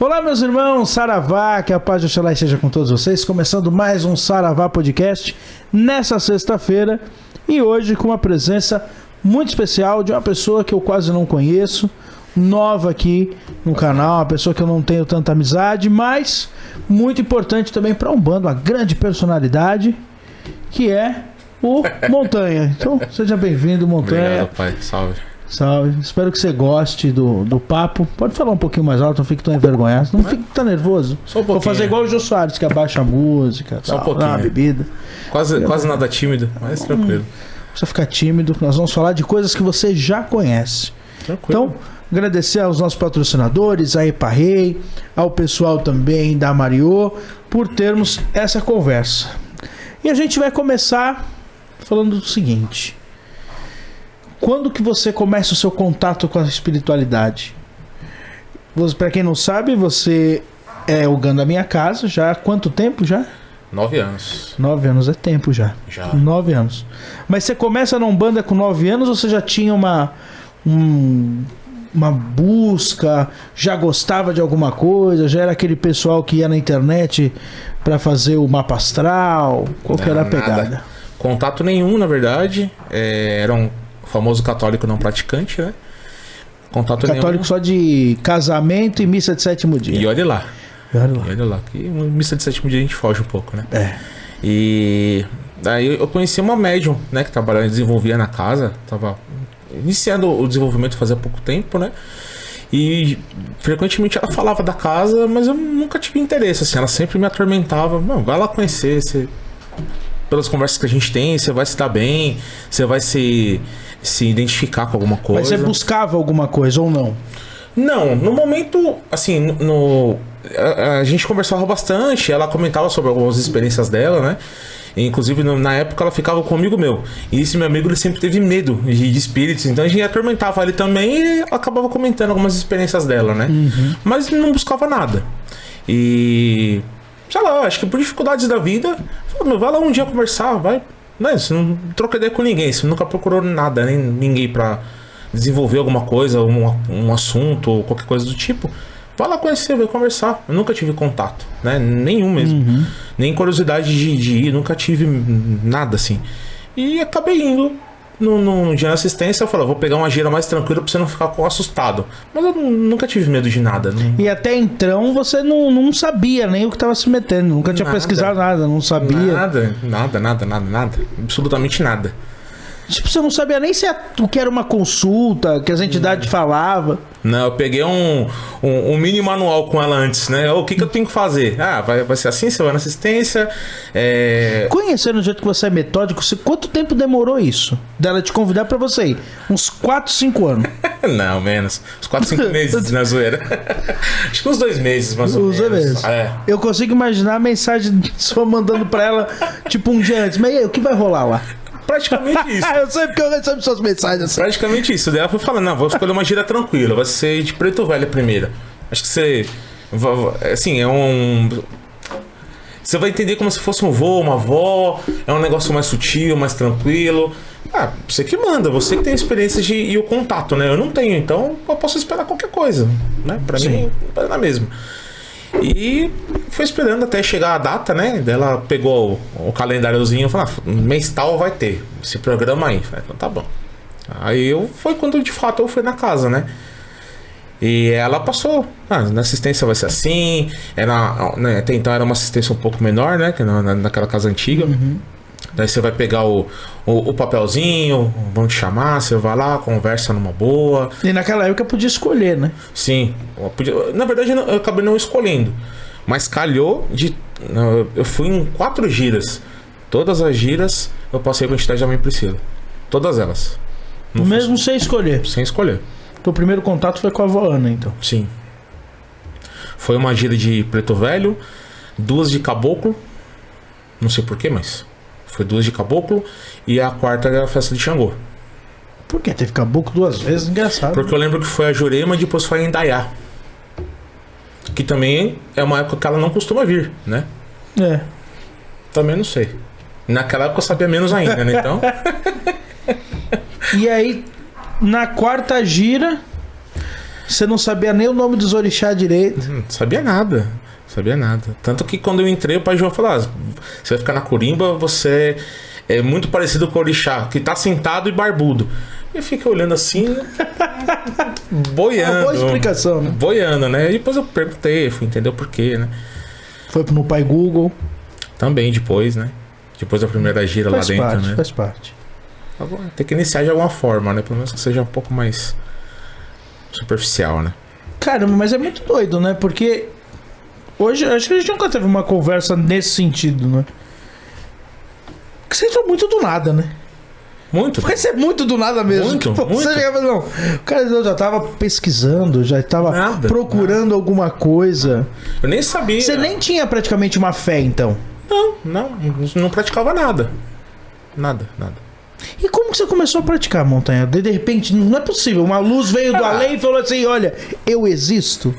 Olá, meus irmãos, Saravá, que a paz de Oxalá esteja com todos vocês, começando mais um Saravá Podcast nessa sexta-feira e hoje com uma presença muito especial de uma pessoa que eu quase não conheço, nova aqui no canal, uma pessoa que eu não tenho tanta amizade, mas muito importante também para Umbanda, uma grande personalidade, que é o Montanha. Então, seja bem-vindo, Montanha. Obrigado, pai. Salve. Salve. Espero que você goste do papo. Pode falar um pouquinho mais alto, não fique tão envergonhado. Não fique tão nervoso. Só um pouquinho. Vou fazer igual o Jô Soares, que abaixa a música, só um pouquinho. dá uma bebida. Quase nada tímido, mas tranquilo. Não precisa ficar tímido. Nós vamos falar de coisas que você já conhece. Tranquilo. Então, agradecer aos nossos patrocinadores, a Eparrei, ao pessoal também da Mariô, por termos essa conversa. E a gente vai começar falando do seguinte: quando que você começa o seu contato com a espiritualidade? Para quem não sabe, você é o Ganda da minha casa já há quanto tempo já? 9 anos. 9 anos é tempo já. 9 anos. Mas você começa na Umbanda com 9 anos ou você já tinha uma busca, já gostava de alguma coisa, já era aquele pessoal que ia na internet para fazer o mapa astral? Qual que era a pegada? Nada. Contato nenhum, na verdade. Era um famoso católico não praticante, né? Contato católico nenhum. Só de casamento e missa de sétimo dia. E olha lá. E olha lá. Que missa de sétimo dia a gente foge um pouco, né? É. E daí eu conheci uma médium, né? Que trabalhava, desenvolvia na casa. Tava iniciando o desenvolvimento fazia pouco tempo, né? E frequentemente ela falava da casa, mas eu nunca tive interesse, assim. Ela sempre me atormentava. Não, vai lá conhecer, pelas conversas que a gente tem, você vai se dar bem, você vai se identificar com alguma coisa. Mas você buscava alguma coisa ou não? Não, no momento, assim, a gente conversava bastante, ela comentava sobre algumas experiências dela, né? E, inclusive, na época, ela ficava com um amigo meu. E esse meu amigo, ele sempre teve medo de espíritos, então a gente atormentava ele também e acabava comentando algumas experiências dela, né? Uhum. Mas não buscava nada. E sei lá, acho que por dificuldades da vida, vai lá um dia conversar, vai, né? Você não troca ideia com ninguém, você nunca procurou nada, nem ninguém pra desenvolver alguma coisa, um assunto ou qualquer coisa do tipo. Vai lá conhecer, vai conversar. Eu nunca tive contato, né? Nenhum mesmo. Uhum. Nem curiosidade de ir, nunca tive nada assim. E acabei indo no dia da assistência. Eu falei, vou pegar uma gira mais tranquila pra você não ficar assustado. Mas eu nunca tive medo de nada. Não. E até então você não sabia nem o que tava se metendo. Nunca tinha pesquisado nada, não sabia. Nada. Absolutamente nada. Tipo, você não sabia nem o que era uma consulta, que as entidades falavam. Não, eu peguei um mini manual com ela antes, né? O que eu tenho que fazer? Vai ser assim, você vai na assistência. Conhecendo o jeito que você é metódico, quanto tempo demorou isso? Dela te convidar pra você ir? Uns 4, 5 anos? Não, menos. Uns 4, 5 meses na zoeira. Acho que uns 2 meses, mais ou menos. 2 meses. Eu consigo imaginar a mensagem só mandando pra ela, tipo, um dia antes. Mas e aí, o que vai rolar lá? Praticamente isso. Eu sei porque eu recebo suas mensagens assim. Praticamente isso. Daí ela foi falando, não, vou escolher uma gira tranquila, vai ser de Preto Velho a primeira. Acho que você, assim, você vai entender como se fosse um vô, uma avó, é um negócio mais sutil, mais tranquilo. Você que manda, você que tem a experiência e o contato, né? Eu não tenho, então eu posso esperar qualquer coisa, né? Pra mim, é na mesma. E foi esperando até chegar a data, né? Daí ela pegou o calendáriozinho e falou, mês tal vai ter esse programa aí. Falei, então tá bom. Aí foi quando de fato eu fui na casa, né? E ela passou, na assistência vai ser assim. Até então era uma assistência um pouco menor, né? Que naquela casa antiga. Uhum. Daí você vai pegar o papelzinho, vão te chamar, você vai lá, conversa numa boa. E naquela época eu podia escolher, né? Sim, na verdade eu acabei não escolhendo. Mas calhou eu fui em 4 giras. Todas as giras eu passei com a entidade da Mãe Priscila. Todas elas. Mesmo sem escolher? Sem escolher. Então o primeiro contato foi com a avó Ana, então? Sim. Foi uma gira de Preto Velho, 2 de Caboclo. Não sei porquê, mas foi 2 de Caboclo. E a 4ª era a festa de Xangô. Por que? Teve Caboclo 2 vezes? Engraçado. Porque eu lembro que foi a Jurema e depois foi a Indaiá. Que também é uma época que ela não costuma vir, né? Também não sei. Naquela época eu sabia menos ainda, né? Então. E aí, na 4ª gira, Você não sabia nem o nome dos orixás direito. Não sabia nada. Sabia nada. Tanto que quando eu entrei, o pai João falou: você vai ficar na corimba, você é muito parecido com o orixá, que tá sentado e barbudo. Eu fiquei olhando assim, boiando. Boa explicação, né? Boiando, né? E depois eu perguntei, fui entender o porquê, né? Foi no pai Google. Também depois, né? Depois da primeira gira lá dentro, né? Faz parte. Tem que iniciar de alguma forma, né? Pelo menos que seja um pouco mais superficial, né? Caramba, mas é muito doido, né? Porque hoje, acho que a gente nunca teve uma conversa nesse sentido, né? Porque você entrou muito do nada, né? Muito. Vai ser muito do nada mesmo. Muito, tipo, muito. Você chegava, não. O cara já tava pesquisando, já tava procurando alguma coisa. Eu nem sabia. Você nem tinha praticamente uma fé, então? Não praticava nada. Nada. E como que você começou a praticar, Montanha? De repente, não é possível. Uma luz veio do além e falou assim: olha, eu existo.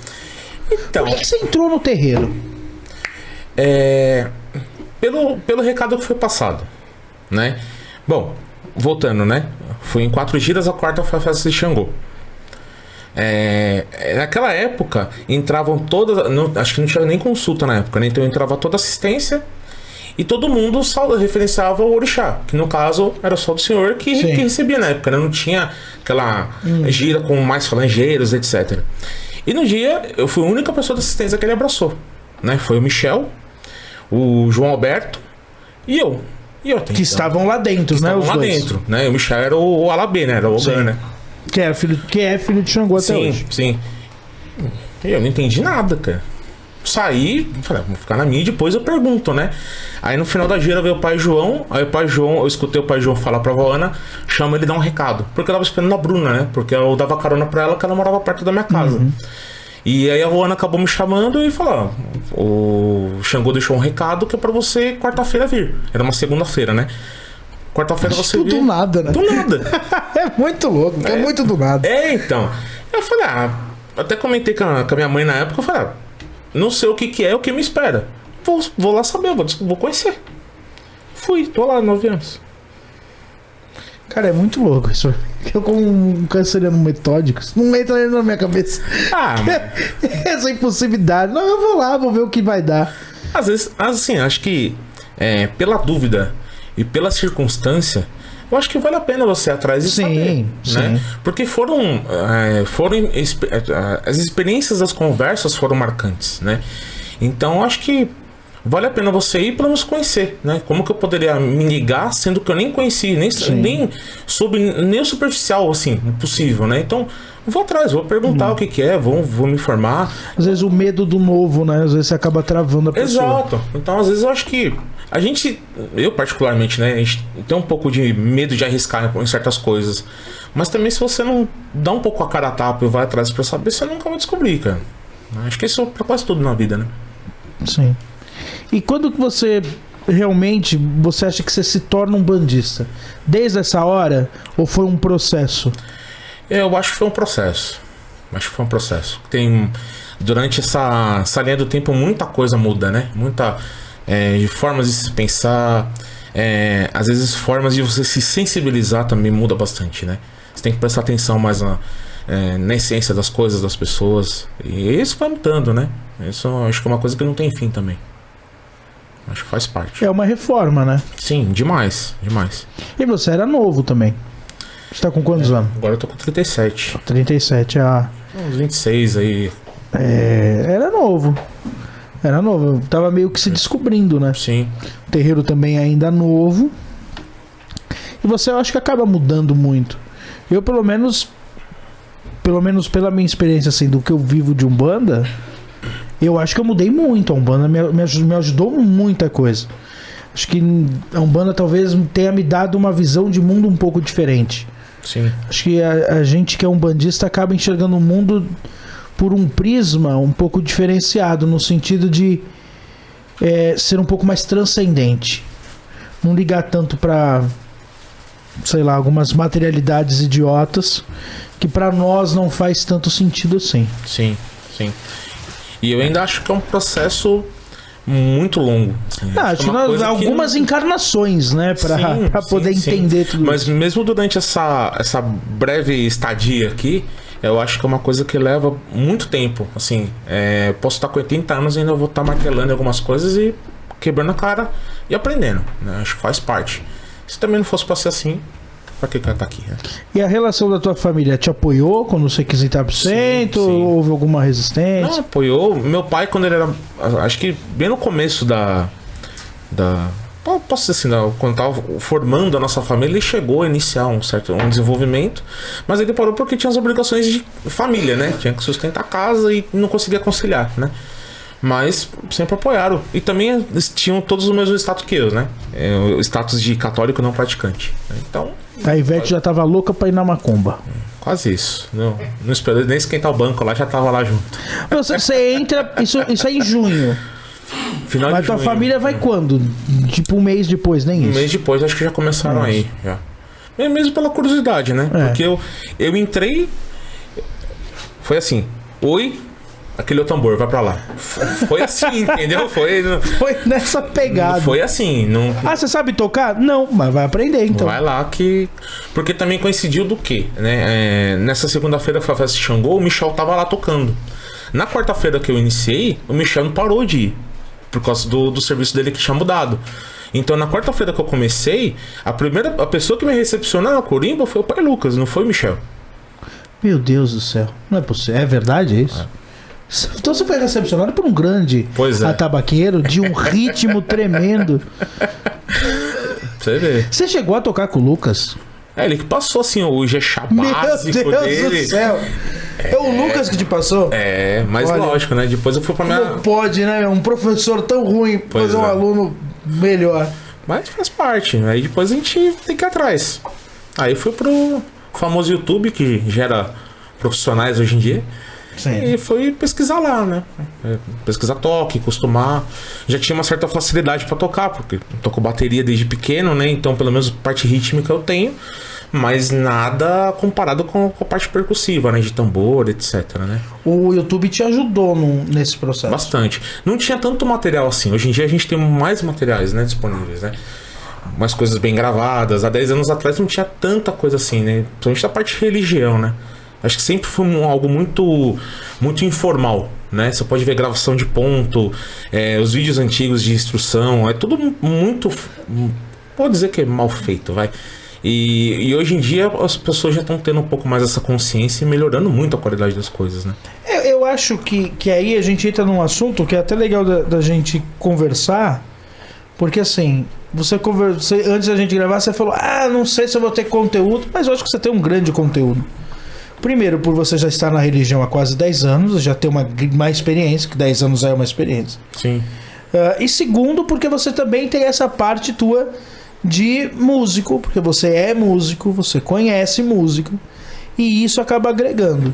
Então, por que você entrou no terreiro? Pelo recado que foi passado, né? Bom, voltando, né? Fui em 4 giras, a quarta foi a festa de Xangô. Naquela época, entravam todas... acho que não tinha nem consulta na época, né? Então entrava toda assistência e todo mundo só referenciava o orixá, que no caso era só do senhor que recebia na época, né? Não tinha aquela gira com mais falangeiros, etc. E no dia, eu fui a única pessoa da assistência que ele abraçou, né? Foi o Michel, o João Alberto e eu. Que estavam lá dentro, né? Estavam lá dentro, né? O Michel era o Alabê, né? Era o Ogan, né? Que é filho de Xangô até hoje. Sim. E eu não entendi nada, cara. Saí, falei, vou ficar na minha e depois eu pergunto, né? Aí no final da gira veio o pai João. Aí o pai João, eu escutei o pai João falar pra avó Ana, chama ele dar um recado. Porque eu tava esperando a Bruna, né? Porque eu dava carona pra ela, que ela morava perto da minha casa. E aí a avó Ana acabou me chamando e falou: o Xangô deixou um recado que é pra você quarta-feira vir. Era uma segunda-feira, né? Quarta-feira você vir. Do nada, né? Do nada. É muito louco, é muito do nada. Então. Eu falei, até comentei com a minha mãe na época, eu falei, não sei o que é, o que me espera. Vou lá saber, vou conhecer. Fui, tô lá 9 anos. Cara, é muito louco isso. Eu, como um canceriano metódico, não entra nem na minha cabeça. Essa impossibilidade. Não, eu vou lá, vou ver o que vai dar. Às vezes, assim, acho que pela dúvida e pela circunstância, eu acho que vale a pena você ir atrás e saber, né? Porque as experiências das conversas foram marcantes, né? Então, eu acho que vale a pena você ir para nos conhecer, né? Como que eu poderia me ligar, sendo que eu nem conheci, nem soube, nem o superficial, assim, possível, né? Então, vou atrás, vou perguntar o que é, vou me informar. Às vezes o medo do novo, né? Às vezes você acaba travando a pessoa. Exato. Então, às vezes eu acho que eu particularmente, né? A gente tem um pouco de medo de arriscar em certas coisas. Mas também se você não dá um pouco a cara a tapa e vai atrás pra saber, você nunca vai descobrir, cara. Acho que isso é pra quase tudo na vida, né? Sim. E quando que você realmente, você acha que você se torna um bandista? Desde essa hora? Ou foi um processo? Eu acho que foi um processo. Durante essa linha do tempo, muita coisa muda, né? De formas de se pensar. Às vezes formas de você se sensibilizar também muda bastante, né? Você tem que prestar atenção mais na essência das coisas, das pessoas. E isso vai mudando, né? Isso eu acho que é uma coisa que não tem fim também. Acho que faz parte. É uma reforma, né? Sim, demais. E você era novo também. Você tá com quantos anos? Agora eu tô com 37. 37, uns 26 aí. Era novo. Eu tava meio que se descobrindo, né? Sim. O terreiro também ainda novo. E você, eu acho que acaba mudando muito. Eu, pelo menos pela minha experiência, assim, do que eu vivo de Umbanda, eu acho que eu mudei muito. A Umbanda me ajudou muita coisa. Acho que a Umbanda talvez tenha me dado uma visão de mundo um pouco diferente. Sim. Acho que a gente que é umbandista acaba enxergando o mundo por um prisma um pouco diferenciado, no sentido de ser um pouco mais transcendente. Não ligar tanto pra, sei lá, algumas materialidades idiotas que pra nós não faz tanto sentido assim. Sim. E eu ainda acho que é um processo muito longo. Assim. Acho que algumas encarnações, né? Pra poder entender tudo Mas isso. mesmo durante essa breve estadia aqui, eu acho que é uma coisa que leva muito tempo, assim, posso estar com 80 anos e ainda vou estar martelando em algumas coisas e quebrando a cara e aprendendo, né? Acho que faz parte. Se também não fosse pra ser assim, pra que cara tá aqui, né? E a relação da tua família te apoiou quando você quis entrar pro centro? Sim. Houve alguma resistência? Não, apoiou. Meu pai, quando ele era, acho que bem no começo posso dizer assim, quando tava formando a nossa família, ele chegou a iniciar um desenvolvimento, mas ele parou porque tinha as obrigações de família, né? Tinha que sustentar a casa e não conseguia conciliar, né? Mas sempre apoiaram. E também eles tinham todos o mesmo status que eu, né? O status de católico não praticante. Então... A Ivete já tava louca pra ir na macumba. Quase isso. Não esperou nem esquentar o banco lá, já tava lá junto. Você entra... Isso é em junho. Final Mas de tua junho. família vai quando? Tipo um mês depois, nem isso? Um mês depois, acho que já começaram aí. Já. Mesmo pela curiosidade, né? Porque eu entrei... Foi assim. Oi... Aquele tambor, vai pra lá. Foi assim, entendeu? Foi nessa pegada. Foi assim. Não... Ah, você sabe tocar? Não, mas vai aprender então. Vai lá que... Porque também coincidiu do quê? Né? Nessa segunda-feira foi a festa de Xangô, o Michel tava lá tocando. Na quarta-feira que eu iniciei, o Michel não parou de ir. Por causa do serviço dele que tinha mudado. Então na quarta-feira que eu comecei, a pessoa que me recepcionou na Corimba foi o pai Lucas, não foi o Michel. Meu Deus do céu. Não é possível. É verdade isso? Então você foi recepcionado por um grande atabaqueiro de um ritmo tremendo. Você vê. Você chegou a tocar com o Lucas? Ele que passou assim o Ijexá básico dele. Meu Deus do céu. É o Lucas que te passou? Mas olha, lógico, né? Depois eu fui pra minha... Não pode, né? Um professor tão ruim fazer um aluno melhor. Mas faz parte. Aí depois a gente tem que ir atrás. Aí fui pro famoso YouTube, que gera profissionais hoje em dia. Sim. E foi pesquisar lá, né? Pesquisar toque, costumar. Já tinha uma certa facilidade pra tocar, porque eu toco bateria desde pequeno, né? Então, pelo menos parte rítmica eu tenho, mas nada comparado com a parte percussiva, né? De tambor, etc, né? O YouTube te ajudou nesse processo? Bastante. Não tinha tanto material assim. Hoje em dia a gente tem mais materiais, né, disponíveis, né? Umas coisas bem gravadas. Há 10 anos atrás não tinha tanta coisa assim, né? Principalmente da parte de religião, né? Acho que sempre foi algo muito informal, né? Você pode ver gravação de ponto, os vídeos antigos de instrução, é tudo muito... Pode dizer que é mal feito, vai. E hoje em dia as pessoas já estão tendo um pouco mais essa consciência e melhorando muito a qualidade das coisas, né? Eu acho que aí a gente entra num assunto que é até legal da gente conversar, porque assim... antes da gente gravar, você falou, não sei se eu vou ter conteúdo, mas eu acho que você tem um grande conteúdo. Primeiro, por você já estar na religião há quase 10 anos, já ter uma experiência, que 10 anos é uma experiência. Sim. E segundo, porque você também tem essa parte tua de músico, porque você é músico, você conhece músico, e isso acaba agregando.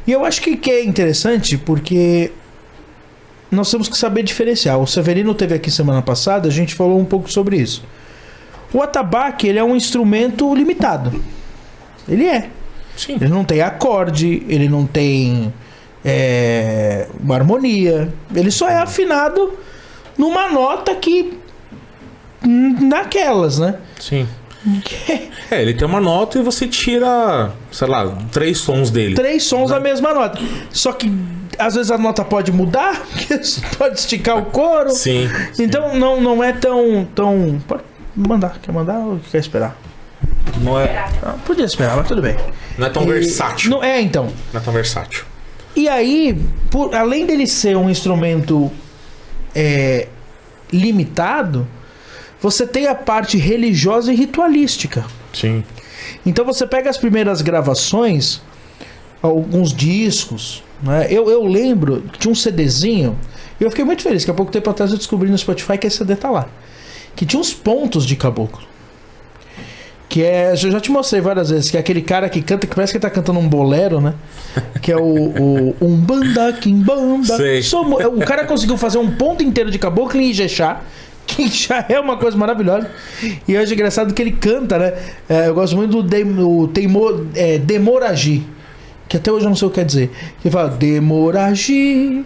E eu acho que é interessante, porque nós temos que saber diferenciar. O Severino teve aqui semana passada, a gente falou um pouco sobre isso. O atabaque, ele é um instrumento limitado. Ele é. Sim. Ele não tem acorde, ele não tem uma harmonia. Ele só é afinado numa nota que... naquelas, né? Sim. Ele tem uma nota e você tira, sei lá, 3 sons dele. 3 sons da mesma nota. Só que às vezes a nota pode mudar, pode esticar o coro. Sim. Então sim. Não é tão... Pode mandar. Quer mandar ou quer esperar? Não é... podia esperar, mas tudo bem. Não é tão versátil. Não é, então. Não é tão versátil. E aí, além dele ser um instrumento limitado, você tem a parte religiosa e ritualística. Sim. Então você pega as primeiras gravações, alguns discos, né? Eu lembro que tinha um CDzinho, e eu fiquei muito feliz, que há pouco tempo atrás eu descobri no Spotify que esse CD tá lá. Que tinha uns pontos de caboclo. Que eu já te mostrei várias vezes, que é aquele cara que canta, que parece que ele tá cantando um bolero, né? Que é o Umbanda, Quimbanda. O cara conseguiu fazer um ponto inteiro de caboclo em Ijexá, que já é uma coisa maravilhosa. E eu acho engraçado que ele canta, né? Eu gosto muito do Demoragi, que até hoje eu não sei o que quer dizer. Ele fala, Demoragi,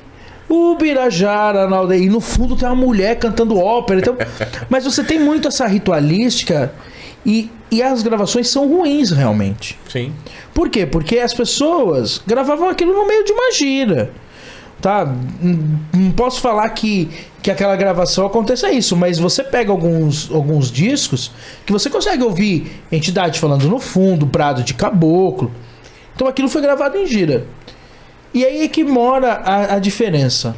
Ubirajara na aldeia. E no fundo tem uma mulher cantando ópera. Então, mas você tem muito essa ritualística. E as gravações são ruins, realmente. Sim. Por quê? Porque as pessoas gravavam aquilo no meio de uma gira. Tá? Não posso falar que aquela gravação aconteça isso, mas você pega alguns discos que você consegue ouvir entidade falando no fundo, Prado de Caboclo. Então aquilo foi gravado em gira. E aí é que mora a diferença.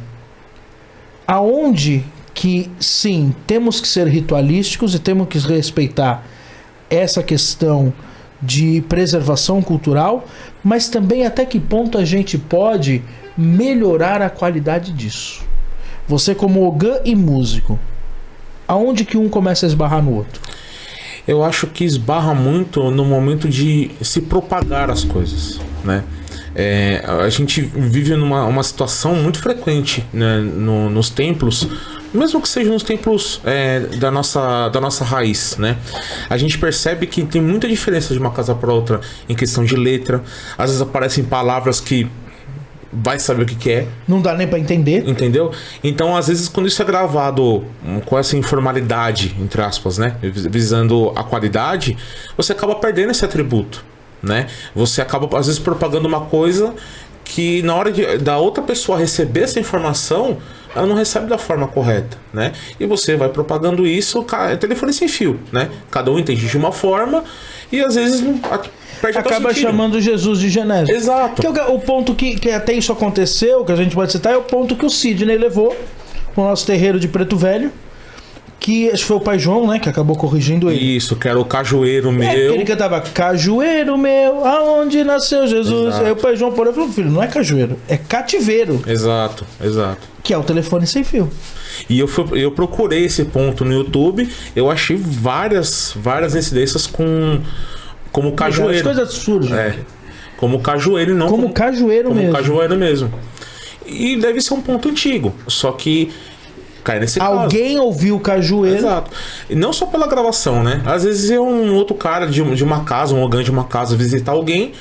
Aonde que, sim, temos que ser ritualísticos e temos que respeitar essa questão de preservação cultural, mas também até que ponto a gente pode melhorar a qualidade disso. Você como ogã e músico, aonde que um começa a esbarrar no outro? Eu acho que esbarra muito no momento de se propagar as coisas, né? A gente vive numa situação muito frequente, né, nos templos, mesmo que seja nos templos da nossa raiz, né? A gente percebe que tem muita diferença de uma casa para outra em questão de letra. Às vezes aparecem palavras que vai saber o que é. Não dá nem pra entender. Entendeu? Então, às vezes, quando isso é gravado com essa informalidade, entre aspas, né? Visando a qualidade, você acaba perdendo esse atributo, né? Você acaba, às vezes, propagando uma coisa que na hora da outra pessoa receber essa informação, ela não recebe da forma correta, né? E você vai propagando isso, telefone sem fio, né? Cada um entende de uma forma e, às vezes, perde acaba chamando Jesus de Genésio. Exato. Que o ponto que até isso aconteceu, que a gente pode citar, é o ponto que o Sidney levou no nosso terreiro de Preto Velho, que acho que foi o pai João, né, que acabou corrigindo ele. Isso, que era o cajueiro meu. Ele cantava, cajueiro meu, aonde nasceu Jesus. Exato. Aí o pai João falou, filho, não é cajueiro, é cativeiro. Exato. Que é o telefone sem fio. E eu procurei esse ponto no YouTube, eu achei várias incidências como cajueiro. As coisas surgem. Como cajueiro, não como cajueiro mesmo. Como cajueiro mesmo. E deve ser um ponto antigo, só que cai nesse caso. Alguém ouviu o cajueiro. Exato. E não só pela gravação, né? Às vezes um outro cara de uma casa, um ogã de uma casa, visitar alguém,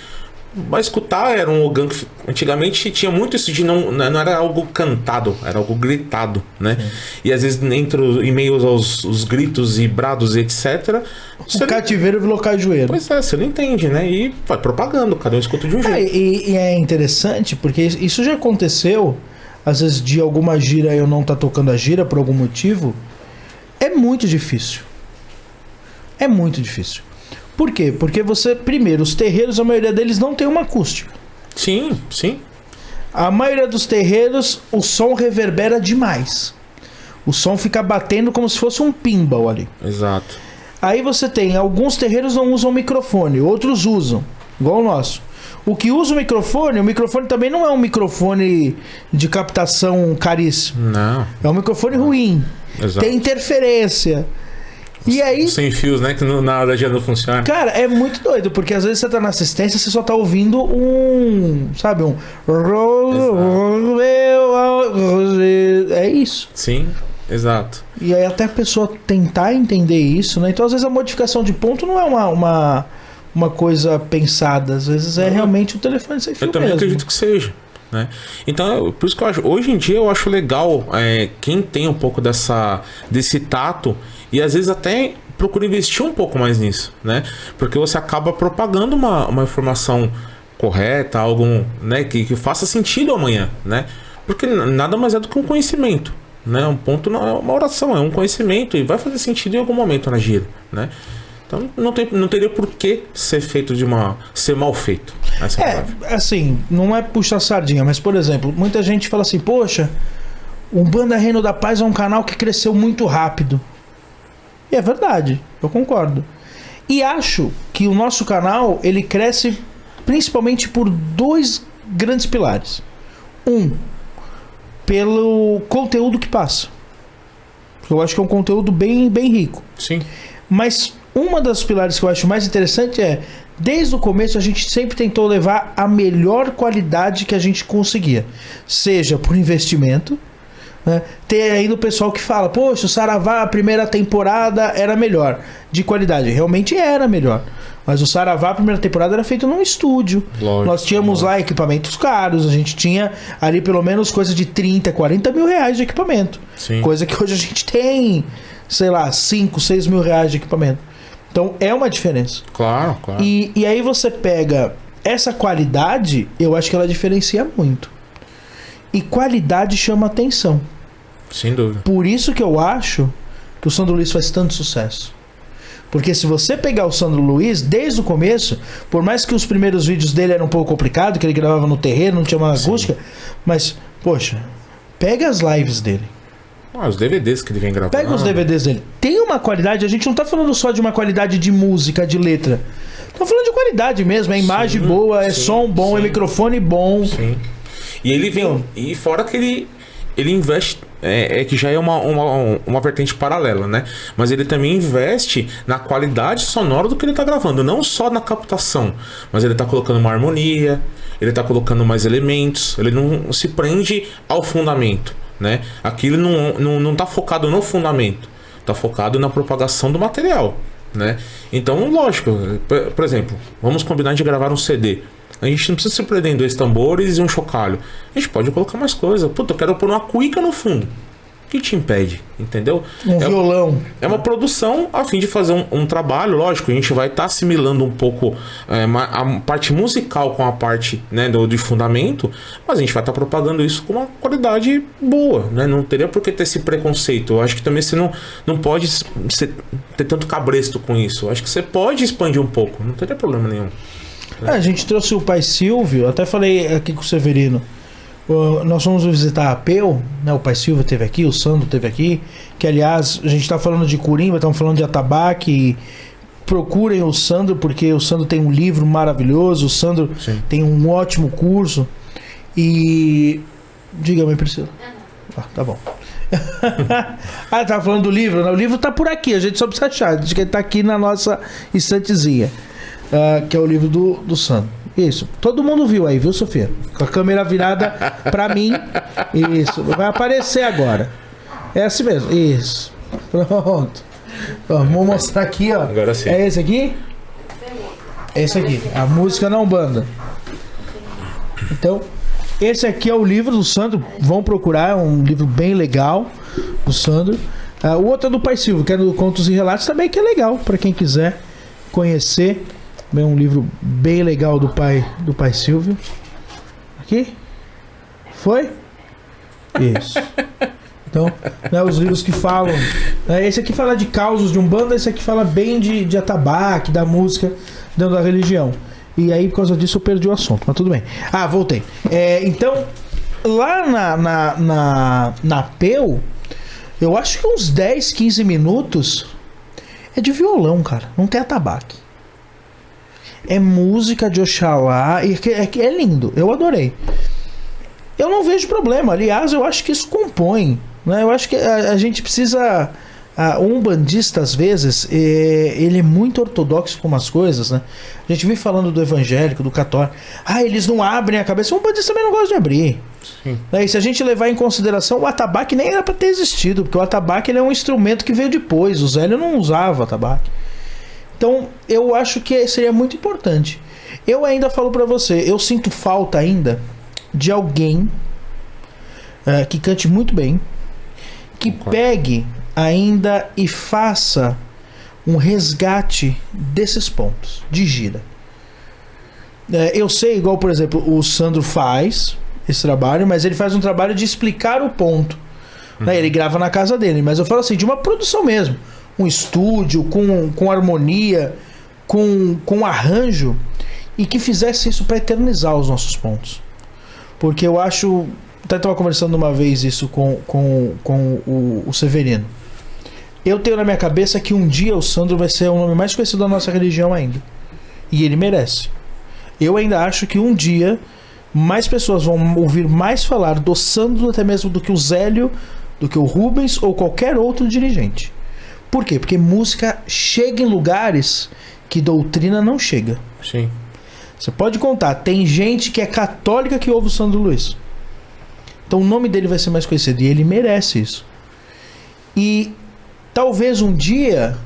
vai escutar, era um ogã que antigamente tinha muito isso de não era algo cantado, era algo gritado, né? E às vezes em meio aos gritos e brados e etc. O cativeiro virou cajueiro. Pois é, você não entende, né? E vai propagando, cada um escuta de um jeito. E é interessante porque isso já aconteceu. Às vezes de alguma gira eu não tá tocando a gira por algum motivo. É muito difícil. É muito difícil. Por quê? Porque primeiro, os terreiros, a maioria deles não tem uma acústica. Sim. A maioria dos terreiros, o som reverbera demais. O som fica batendo como se fosse um pinball ali. Exato. Aí você tem, alguns terreiros não usam microfone, outros usam, igual o nosso. O que usa o microfone também não é um microfone de captação caríssimo. Não. É um microfone ruim. Exato. Tem interferência. E aí... Sem fios, né? Que nada já não funciona. Cara, é muito doido, porque às vezes você tá na assistência, você só tá ouvindo sabe, é isso. Sim, exato. E aí até a pessoa tentar entender isso, né? Então às vezes a modificação de ponto não é uma coisa pensada, às vezes é realmente o telefone sem fio. Eu também mesmo. acredito que seja, né? Então, por isso que eu acho, hoje em dia eu acho legal quem tem um pouco desse tato e às vezes até procura investir um pouco mais nisso, né? Porque você acaba propagando uma informação correta, algo, né, que faça sentido amanhã, né? Porque nada mais é do que um conhecimento, né? Um ponto não é uma oração, é um conhecimento e vai fazer sentido em algum momento na gira, né? Então não teria por que ser feito ser mal feito. Assim, não é puxar sardinha, mas por exemplo, muita gente fala assim, poxa, o Umbanda Reino da Paz é um canal que cresceu muito rápido. E é verdade, eu concordo. E acho que o nosso canal, ele cresce principalmente por dois grandes pilares. Pelo conteúdo que passa. Eu acho que é um conteúdo bem, bem rico. Sim. Mas uma das pilares que eu acho mais interessante desde o começo a gente sempre tentou levar a melhor qualidade que a gente conseguia. Seja por investimento, né? Tem ainda o pessoal que fala, poxa, o Saravá, a primeira temporada era melhor de qualidade. Realmente era melhor. Mas o Saravá, a primeira temporada, era feito num estúdio. Lógico, nós tínhamos lá equipamentos caros, a gente tinha ali pelo menos coisa de 30, 40 mil reais de equipamento. Sim. Coisa que hoje a gente tem, sei lá, 5, 6 mil reais de equipamento. Então é uma diferença. Claro, claro. E aí você pega essa qualidade, eu acho que ela diferencia muito. E qualidade chama atenção. Sem dúvida. Por isso que eu acho que o Sandro Luiz faz tanto sucesso. Porque se você pegar o Sandro Luiz, desde o começo, por mais que os primeiros vídeos dele eram um pouco complicados, que ele gravava no terreiro, não tinha uma acústica, mas, poxa, pega as lives dele. Os DVDs que ele vem gravando. Pega os DVDs dele. Tem uma qualidade, a gente não tá falando só de uma qualidade de música, de letra. Tá falando de qualidade mesmo, é imagem boa, é som bom, é microfone bom. Sim. E ele vem. E fora que ele investe. Que já é uma vertente paralela, né? Mas ele também investe na qualidade sonora do que ele tá gravando. Não só na captação, mas ele tá colocando uma harmonia, ele tá colocando mais elementos. Ele não se prende ao fundamento, né? Aquilo não tá focado no fundamento, tá focado na propagação do material, né? Então, lógico, por exemplo, vamos combinar de gravar um CD. A gente não precisa se prender em 2 tambores e um chocalho. A gente pode colocar mais coisa. Puta, eu quero pôr uma cuíca no fundo. O que te impede? Entendeu? Violão. É uma produção a fim de fazer um trabalho. Lógico, a gente vai estar assimilando um pouco a parte musical com a parte, né, de fundamento. Mas a gente vai estar propagando isso com uma qualidade boa, né? Não teria por que ter esse preconceito. Eu acho que também você não pode ter tanto cabresto com isso. Eu acho que você pode expandir um pouco. Não teria problema nenhum. A gente trouxe o pai Silvio, até falei aqui com o Severino. Nós fomos visitar a Peu, né? O pai Silvio esteve aqui, o Sandro esteve aqui. Que aliás, a gente está falando de Corimba, estamos falando de atabaque. Procurem o Sandro, porque o Sandro tem um livro maravilhoso, o Sandro tem um ótimo curso. E. Diga-me, Priscila. Tá bom. Tava falando do livro, né? O livro tá por aqui, a gente só precisa achar. Diz que ele tá aqui na nossa estantezinha. Que é o livro do Sandro. Isso. Todo mundo viu aí, viu, Sofia? Com a câmera virada pra mim. Isso. Vai aparecer agora. É assim mesmo. Isso. Pronto. Vamos mostrar aqui, ó. Agora sim. É esse aqui? É esse aqui. A música na Umbanda. Então, esse aqui é o livro do Sandro. Vão procurar. É um livro bem legal do Sandro. O outro é do pai Silvio, que é do Contos e Relatos também, que é legal pra quem quiser conhecer. É um livro bem legal do pai Silvio. Aqui? Foi? Isso. Então, né, os livros que falam. Esse aqui fala de causos de Umbanda, esse aqui fala bem de atabaque, da música, dentro da religião. E aí, por causa disso, eu perdi o assunto, mas tudo bem. Voltei. Então, lá na Peu, eu acho que uns 10, 15 minutos é de violão, cara. Não tem atabaque. É música de Oxalá. E é lindo. Eu adorei. Eu não vejo problema. Aliás, eu acho que isso compõe. Né? Eu acho que a gente precisa... Um umbandista, às vezes, ele é muito ortodoxo com umas coisas, né? A gente vem falando do evangélico, do católico. Eles não abrem a cabeça. O umbandista também não gosta de abrir. Sim. E se a gente levar em consideração, o atabaque nem era para ter existido, porque o atabaque ele é um instrumento que veio depois. O Zélio não usava atabaque. Então, eu acho que seria muito importante. Eu ainda falo pra você, eu sinto falta ainda de alguém que cante muito bem, que pegue ainda e faça um resgate desses pontos de gira. Eu sei, igual, por exemplo, o Sandro faz esse trabalho, mas ele faz um trabalho de explicar o ponto. Né? Ele grava na casa dele, mas eu falo assim, de uma produção mesmo. Um estúdio, com harmonia, com arranjo, e que fizesse isso para eternizar os nossos pontos. Porque eu acho... Até estava conversando uma vez isso com o Severino. Eu tenho na minha cabeça que um dia o Sandro vai ser o nome mais conhecido da nossa religião ainda. E ele merece. Eu ainda acho que um dia mais pessoas vão ouvir mais falar do Sandro até mesmo do que o Zélio, do que o Rubens ou qualquer outro dirigente. Por quê? Porque música chega em lugares que doutrina não chega. Sim. Você pode contar, tem gente que é católica que ouve o Sandro Luiz. Então o nome dele vai ser mais conhecido e ele merece isso. E talvez um dia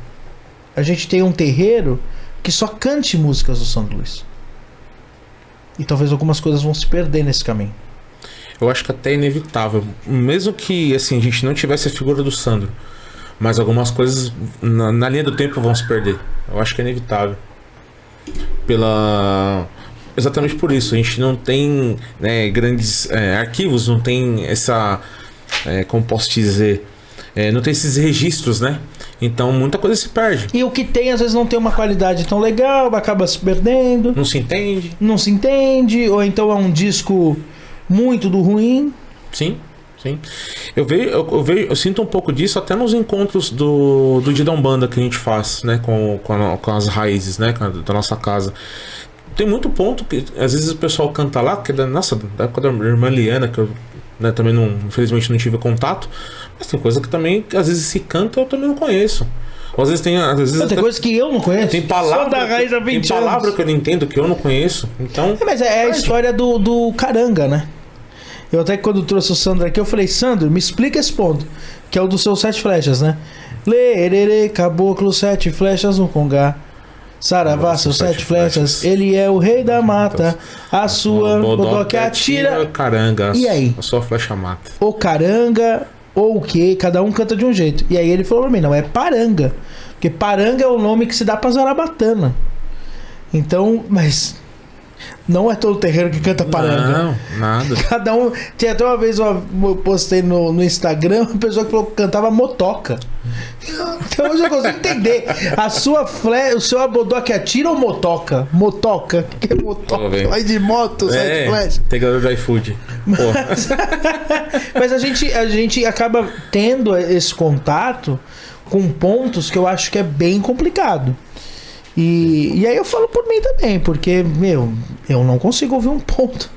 a gente tenha um terreiro que só cante músicas do Sandro Luiz. E talvez algumas coisas vão se perder nesse caminho. Eu acho que até é inevitável. Mesmo que assim, a gente não tivesse a figura do Sandro, Mas algumas coisas na linha do tempo vão se perder. Eu acho que é inevitável. Exatamente por isso. A gente não tem, né, grandes arquivos, não tem essa... como posso te dizer? Não tem esses registros, né? Então muita coisa se perde. E o que tem, às vezes, não tem uma qualidade tão legal, acaba se perdendo. Não se entende. Não se entende, ou então é um disco muito do ruim. Sim, sim. Eu sinto um pouco disso até nos encontros do Dia da Umbanda que a gente faz, né? Com as raízes, né? Da nossa casa. Tem muito ponto que às vezes o pessoal canta lá, que é da época da irmã Liana, que eu, né, também não, infelizmente não tive contato. Mas tem coisa que também, às vezes se canta, eu também não conheço. Ou às vezes tem coisa que eu não conheço. Tem palavra, só da raiz há 20 tem palavra que eu não entendo, que eu não conheço. Então, mas é a história do caranga, né? Eu até quando trouxe o Sandro aqui, eu falei, Sandro, me explica esse ponto. Que é o dos seus 7 flechas, né? Lerere, caboclo, 7 flechas no congá. Saravá, seus 7 flechas. Ele é o rei da mata. A sua bodoque atira. Caranga. E aí? A sua flecha mata. O caranga... ou o que, cada um canta de um jeito. E aí ele falou pra mim, não, é paranga. Porque paranga é o nome que se dá pra zarabatana. Então, mas não é todo terreiro que canta paranga. Não, nada. Cada um... Tinha até uma vez, eu postei no Instagram, uma pessoa que falou que cantava motoca. Então eu já consigo entender. O seu abodoque atira ou motoca? Motoca. O que é motoca? Vai de moto, sai de flecha. Pegador do iFood. Mas a gente acaba tendo esse contato com pontos que eu acho que é bem complicado. E aí eu falo por mim também, porque, eu não consigo ouvir um ponto.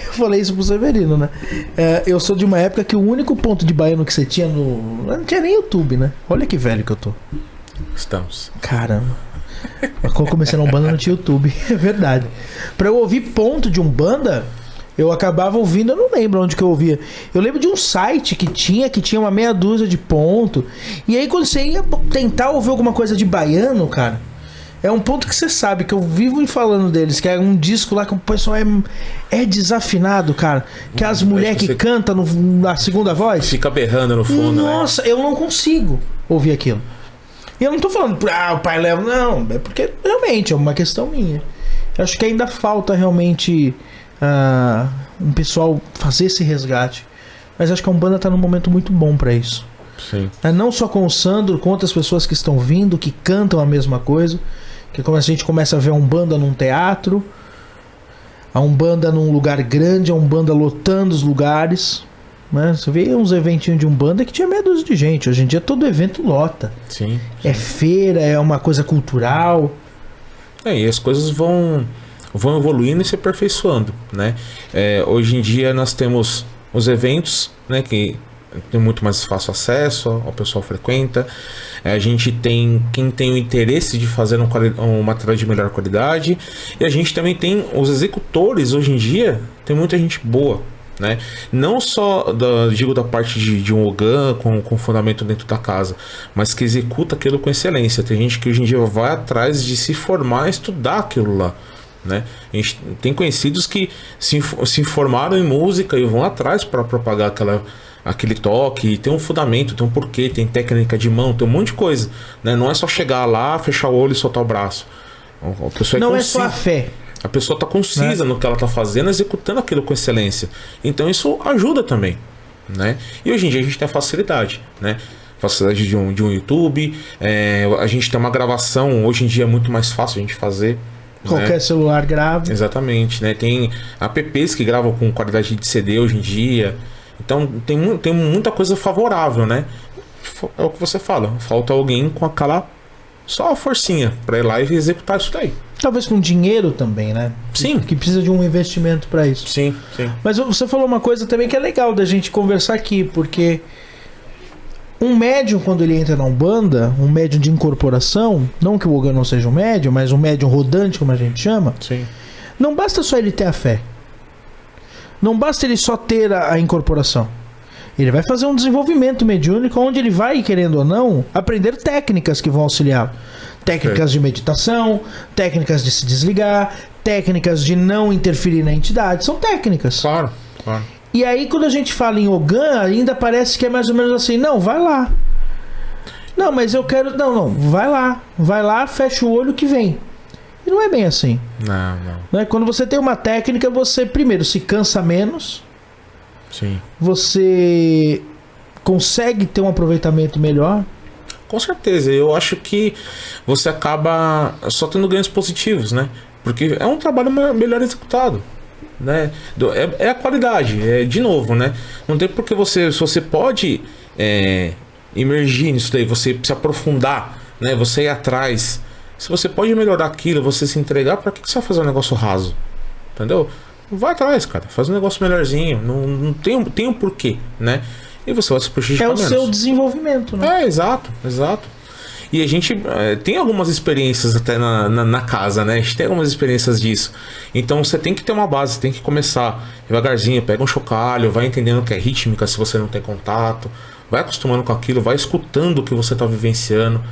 Eu falei isso pro Severino, né? Eu sou de uma época que o único ponto de baiano que você tinha não tinha nem YouTube, né? Olha que velho que eu tô. Estamos. Caramba. Quando eu comecei na Umbanda não tinha YouTube. É verdade. Pra eu ouvir ponto de Umbanda, eu acabava ouvindo, eu não lembro onde que eu ouvia. Eu lembro de um site que tinha uma meia dúzia de ponto. E aí quando você ia tentar ouvir alguma coisa de baiano, cara, é um ponto que você sabe, que eu vivo falando deles, que é um disco lá que o pessoal é desafinado, cara. Que as mulheres que cantam na segunda voz fica berrando no fundo. Nossa, eu não consigo ouvir aquilo. E eu não tô falando, o pai leva, não. É porque realmente é uma questão minha. Eu acho que ainda falta realmente um pessoal fazer esse resgate. Mas acho que a Umbanda tá num momento muito bom pra isso. Sim. Não só com o Sandro, com outras pessoas que estão vindo, que cantam a mesma coisa. Que a gente começa a ver a Umbanda num teatro, a Umbanda num lugar grande, a Umbanda lotando os lugares, né? Você vê uns eventinhos de Umbanda que tinha meia dúzia de gente. Hoje em dia todo evento lota. Sim. É feira, é uma coisa cultural. E as coisas vão evoluindo e se aperfeiçoando, né? Hoje em dia nós temos os eventos, né, que tem muito mais fácil acesso, o pessoal frequenta. A gente tem quem tem o interesse de fazer um material de melhor qualidade. E a gente também tem os executores. Hoje em dia tem muita gente boa, né? Não só da parte de um Ogã com fundamento dentro da casa, mas que executa aquilo com excelência. Tem gente que hoje em dia vai atrás de se formar, estudar aquilo lá, né? A gente tem conhecidos que se formaram em música e vão atrás para propagar aquele toque, tem um fundamento, tem um porquê, tem técnica de mão, tem um monte de coisa, né? Não é só chegar lá, fechar o olho e soltar o braço. A pessoa não é só a fé. A pessoa está concisa, né, no que ela está fazendo, executando aquilo com excelência. Então isso ajuda também, né? E hoje em dia a gente tem a facilidade, né? Facilidade de um YouTube, a gente tem uma gravação, hoje em dia é muito mais fácil a gente fazer. Qualquer celular grava. Exatamente, né? Tem apps que gravam com qualidade de CD hoje em dia. Então tem muita coisa favorável, né? É o que você fala, falta alguém com aquela só a forcinha para ir lá e executar isso daí. Talvez com dinheiro também, né? Sim. Que precisa de um investimento para isso. Sim. Mas você falou uma coisa também que é legal da gente conversar aqui, porque um médium, quando ele entra na Umbanda, um médium de incorporação, não que o Ogã não seja um médium, mas um médium rodante, como a gente chama, sim, não basta só ele ter a fé. Não basta ele só ter a incorporação. Ele vai fazer um desenvolvimento mediúnico onde ele vai, querendo ou não, aprender técnicas que vão auxiliá-lo. Técnicas de meditação, técnicas de se desligar, técnicas de não interferir na entidade. São técnicas. Claro. E aí quando a gente fala em Ogã, ainda parece que é mais ou menos assim, não, vai lá. Não, mas eu quero... Não, vai lá, fecha o olho que vem. E não é bem assim. Não. Né? Quando você tem uma técnica, você primeiro se cansa menos. Sim. Você consegue ter um aproveitamento melhor. Com certeza, eu acho que você acaba só tendo ganhos positivos, né? Porque é um trabalho melhor executado, né? É a qualidade, de novo, né? Não tem porque se você pode imergir nisso daí, você se aprofundar, né? Você ir atrás, se você pode melhorar aquilo, você se entregar, para que você vai fazer um negócio raso? Entendeu? Vai atrás, cara, faz um negócio melhorzinho, não tem um porquê, né? E você vai se prejudicar menos. É o seu desenvolvimento, né? Exato. E a gente tem algumas experiências até na casa, né? A gente tem algumas experiências disso. Então você tem que ter uma base, tem que começar devagarzinho, pega um chocalho, vai entendendo que é rítmica se você não tem contato, vai acostumando com aquilo, vai escutando o que você tá vivenciando,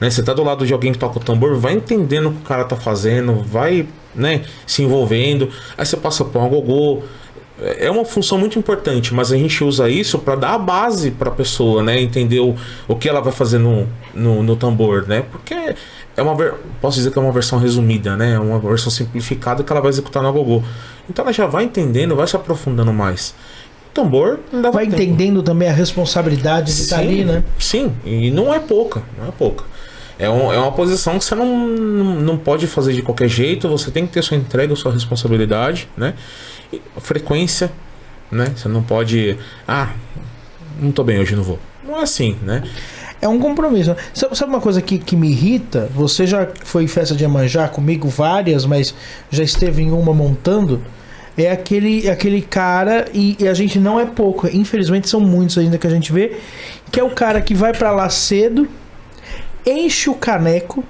né? Você tá do lado de alguém que toca o tambor, vai entendendo o que o cara tá fazendo, vai, né, se envolvendo. Aí você passa por um agogô. É uma função muito importante, mas a gente usa isso para dar a base para a pessoa, né? Entender o que ela vai fazer no tambor, né? Porque posso dizer que é uma versão resumida, né? É uma versão simplificada que ela vai executar no agogô. Então ela já vai entendendo, vai se aprofundando mais. O tambor ainda vai entendendo também a responsabilidade de estar ali, né? Sim, e não é pouca. É uma posição que você não pode fazer de qualquer jeito, você tem que ter sua entrega, sua responsabilidade, né? E frequência, né? Você não pode... não tô bem hoje, não vou. Não é assim, né? É um compromisso. Sabe uma coisa que me irrita? Você já foi em festa de Iemanjá comigo várias, mas já esteve em uma montando. É aquele cara, e a gente não é pouco, infelizmente são muitos ainda que a gente vê, que é o cara que vai pra lá cedo, enche o caneco,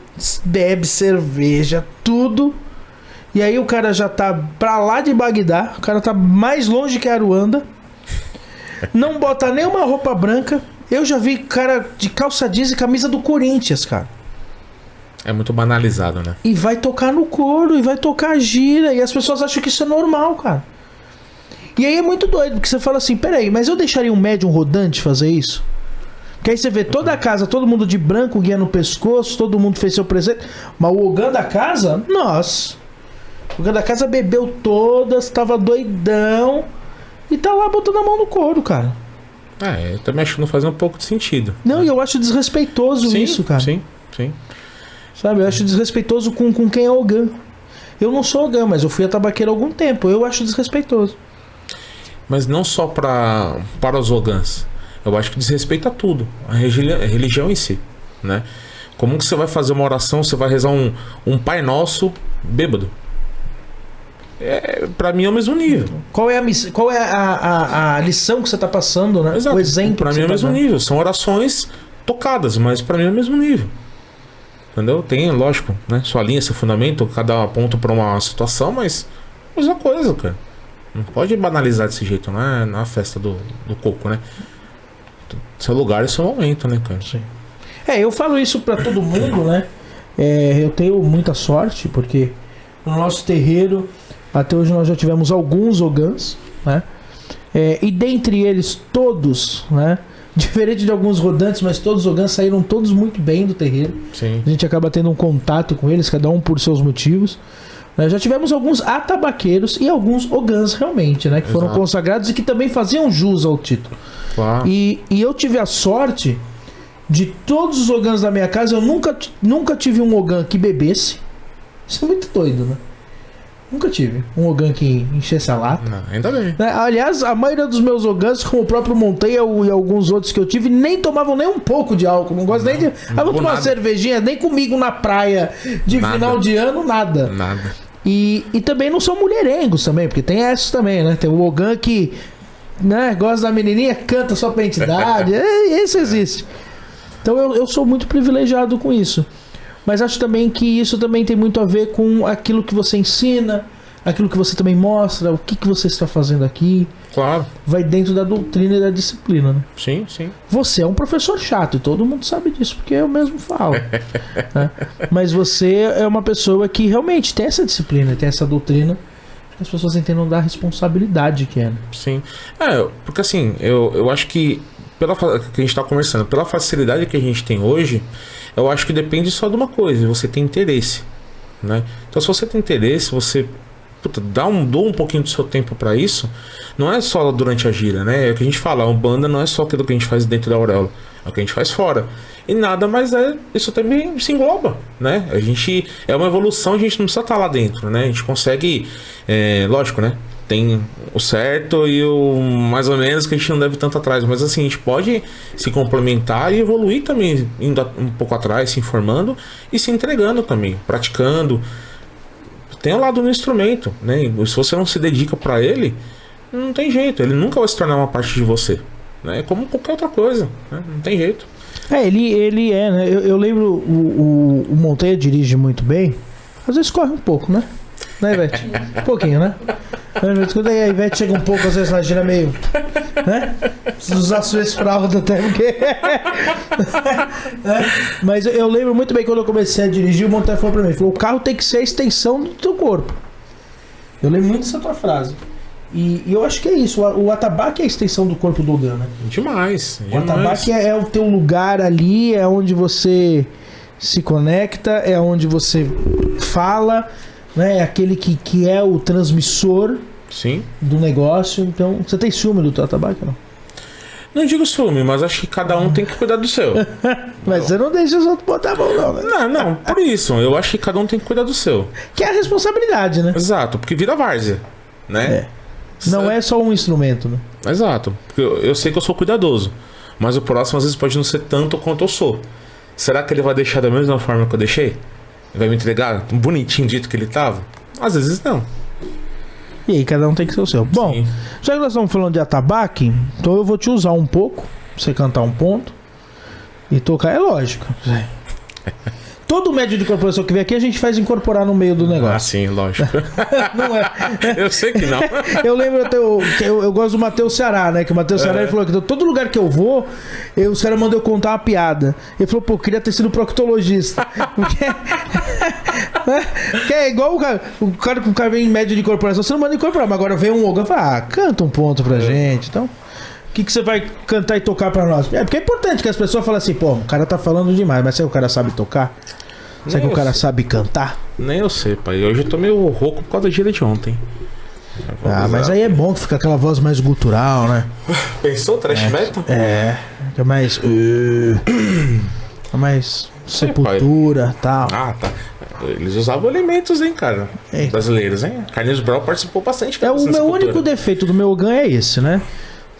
bebe cerveja, tudo, e aí o cara já tá pra lá de Bagdá, o cara tá mais longe que Aruanda, não bota nem uma roupa branca. Eu já vi cara de calça jeans e camisa do Corinthians, cara. É muito banalizado, né? E vai tocar no couro, e vai tocar gira, e as pessoas acham que isso é normal, cara. E aí é muito doido, porque você fala assim, peraí, mas eu deixaria um médium rodante fazer isso? Que aí você vê toda a casa, todo mundo de branco, guia no pescoço, todo mundo fez seu presente. Mas o Ogã da casa, nossa. O Ogã da casa bebeu todas, tava doidão. E tá lá botando a mão no couro, cara. Eu também acho que não faz um pouco de sentido. Não, e eu acho desrespeitoso isso, cara. Sim. Sabe, eu acho desrespeitoso com quem é Ogã. Eu não sou Ogã, mas eu fui a tabaqueira há algum tempo. Eu acho desrespeitoso. Mas não só para os Ogãs. Eu acho que desrespeita tudo. A religião em si, né? Como que você vai fazer uma oração, você vai rezar um Pai Nosso bêbado? Pra mim é o mesmo nível. Qual é a lição que você tá passando, né? Exato. O exemplo. Pra mim é o mesmo nível. São orações tocadas, mas pra mim é o mesmo nível. Entendeu? Tem, lógico, né? Sua linha, seu fundamento, cada ponto pra uma situação, mas mesma coisa, cara. Não pode banalizar desse jeito, não é na festa do coco, né? Seu lugar e seu momento, né, cara? Sim. Eu falo isso pra todo mundo, né? Eu tenho muita sorte, porque no nosso terreiro, até hoje nós já tivemos alguns Ogãs, né? E dentre eles, todos, né? Diferente de alguns rodantes, mas todos os Ogãs saíram todos muito bem do terreiro. Sim. A gente acaba tendo um contato com eles, cada um por seus motivos. Já tivemos alguns atabaqueiros e alguns Ogãs realmente, né? Que foram consagrados e que também faziam jus ao título. Claro. E eu tive a sorte de todos os Ogãs da minha casa, eu nunca tive um Ogã que bebesse. Isso é muito doido, né? Nunca tive um Ogã que enchesse a lata. Não, ainda bem. Aliás, a maioria dos meus Ogãs, como o próprio Monteia e alguns outros que eu tive, nem tomavam nem um pouco de álcool. Não gosto nem de... vou tomar uma cervejinha, nem comigo na praia de final de ano, nada. E também não são mulherengos também, porque tem esses também, né? Tem o Ogã que, né, gosta da menininha, canta só pra entidade. Isso existe. Então eu sou muito privilegiado com isso. Mas acho também que isso também tem muito a ver com aquilo que você ensina, aquilo que você também mostra, o que você está fazendo aqui. Claro. Vai dentro da doutrina e da disciplina, né? Sim. Você é um professor chato e todo mundo sabe disso, porque eu mesmo falo. Né? Mas você é uma pessoa que realmente tem essa disciplina, tem essa doutrina, que as pessoas entendam da responsabilidade que é. Né? Sim. Porque assim, eu acho que que a gente tá conversando, pela facilidade que a gente tem hoje, eu acho que depende só de uma coisa, você tem interesse, né? Então se você tem interesse, você dá um pouquinho do seu tempo pra isso, não é só durante a gira, né? É o que a gente fala, a Umbanda não é só aquilo que a gente faz dentro da auréola, é o que a gente faz fora. E nada mais isso também se engloba, né? A gente, é uma evolução, a gente não precisa estar lá dentro, né? A gente consegue, lógico, né? Tem o certo e o mais ou menos que a gente não deve tanto atrás, mas assim, a gente pode se complementar e evoluir também, indo um pouco atrás, se informando e se entregando também, praticando. Tem o lado do instrumento, né? E se você não se dedica pra ele, não tem jeito, ele nunca vai se tornar uma parte de você, né? Como qualquer outra coisa, né? Não tem jeito. Ele é, né? Eu lembro, o Monteia dirige muito bem, às vezes corre um pouco, né? Né, Ivete? Um pouquinho, né? Quando a Ivete chega um pouco, às vezes na gira meio, né? Precisa usar suas fraldas até porque... Mas eu lembro muito bem quando eu comecei a dirigir, o Monteia falou pra mim, falou, o carro tem que ser a extensão do teu corpo. Eu lembro muito dessa tua frase. E eu acho que é isso, o atabaque é a extensão do corpo do Ogan, né? Demais. O atabaque é o teu lugar ali, é onde você se conecta, é onde você fala, né? É aquele que é o transmissor. Sim. Do negócio. Então, você tem ciúme do teu atabaque, não? Não digo ciúme, mas acho que cada um tem que cuidar do seu. Mas você não deixa os outros botar a mão, não, né? Não, por isso. Eu acho que cada um tem que cuidar do seu. Que é a responsabilidade, né? Exato, porque vira várzea, né? Não é só um instrumento, né? Exato, porque eu sei que eu sou cuidadoso, mas o próximo às vezes pode não ser tanto quanto eu sou. Será que ele vai deixar da mesma forma que eu deixei? Ele vai me entregar bonitinho do jeito que ele tava? Às vezes não. E aí, cada um tem que ser o seu. Bom, Sim. Já que nós estamos falando de atabaque, então eu vou te usar um pouco, pra você cantar um ponto e tocar, é lógico. Todo médio de incorporação que vem aqui, a gente faz incorporar no meio do negócio. Ah, sim, lógico. Não é. Eu sei que não. Eu lembro até que eu gosto do Matheus Ceará, né? Que o Matheus Ceará ele falou que todo lugar que eu vou, os caras mandam eu contar uma piada. Ele falou, pô, queria ter sido proctologista. Porque é igual o cara vem em média de incorporação, você não manda incorporar, mas agora vem um Ogan e fala, canta um ponto pra gente. Então, o que você vai cantar e tocar pra nós? É porque é importante que as pessoas falem assim, pô, o cara tá falando demais, mas será que o cara sabe tocar? Será que o cara sabe cantar? Nem eu sei, pai. Hoje eu tô meio rouco por causa da gira de ontem. Mas aí é bom que fica aquela voz mais gutural, né? Pensou trash metal? É mais... mais Sepultura e tal. Ah, tá. Eles usavam elementos, hein, cara? Brasileiros, hein? Carlinhos Brau participou bastante. O meu único defeito do meu Ogan é esse, né?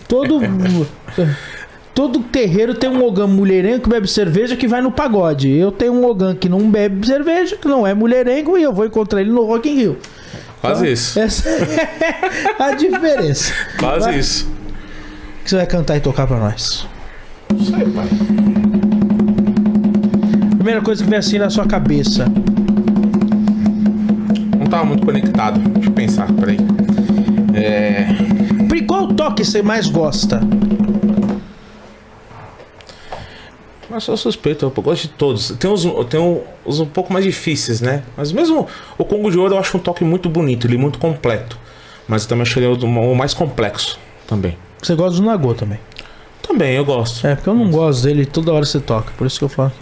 Todo terreiro tem um Ogan mulherengo que bebe cerveja que vai no pagode. Eu tenho um Ogan que não bebe cerveja, que não é mulherengo, e eu vou encontrar ele no Rock in Rio. Quase então, isso. Essa é a diferença. Quase isso. O que você vai cantar e tocar pra nós? Isso aí, pai. Primeira coisa que vem assim na sua cabeça. Não tava muito conectado. Deixa eu pensar, peraí. Qual toque você mais gosta? Mas eu sou suspeito, eu gosto de todos. Tem uns um pouco mais difíceis, né? Mas mesmo o Congo de Ouro eu acho um toque muito bonito, ele é muito completo. Mas eu também achei ele o mais complexo também. Você gosta do Nagô também? Também, eu gosto. É, porque eu não gosto dele, toda hora você toca, por isso que eu falo.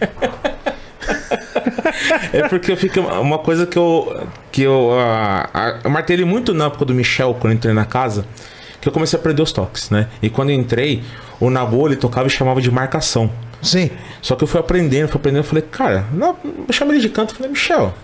É porque fica uma coisa que eu martelei muito na época do Michel, quando eu entrei na casa, que eu comecei a aprender os toques, né? E quando eu entrei, o Nagô, ele tocava e chamava de marcação. Sim. Só que eu fui aprendendo, eu falei, cara, não, eu chamei ele de canto, eu falei, Michel,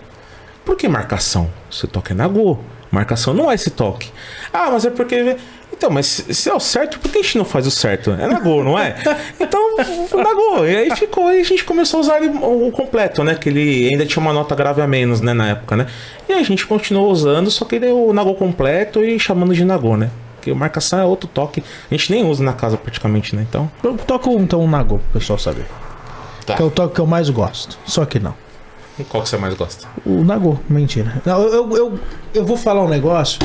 por que marcação? Você toca é Nagô, marcação não é esse toque. Ah, mas é porque... Então, mas se é o certo, por que a gente não faz o certo? É Nagô, não é? Então, Nagô. E aí ficou, e a gente começou a usar o completo, né? Que ele ainda tinha uma nota grave a menos, né? Na época, né? E aí a gente continuou usando, só que ele é o Nagô completo e chamando de Nagô, né? Porque marcação é outro toque. A gente nem usa na casa praticamente, né? Então... Eu toco então um Nagô, pro pessoal saber. Tá. Que é o toque que eu mais gosto. Só que não. Qual que você mais gosta? O Nagô, mentira. Não, eu vou falar um negócio.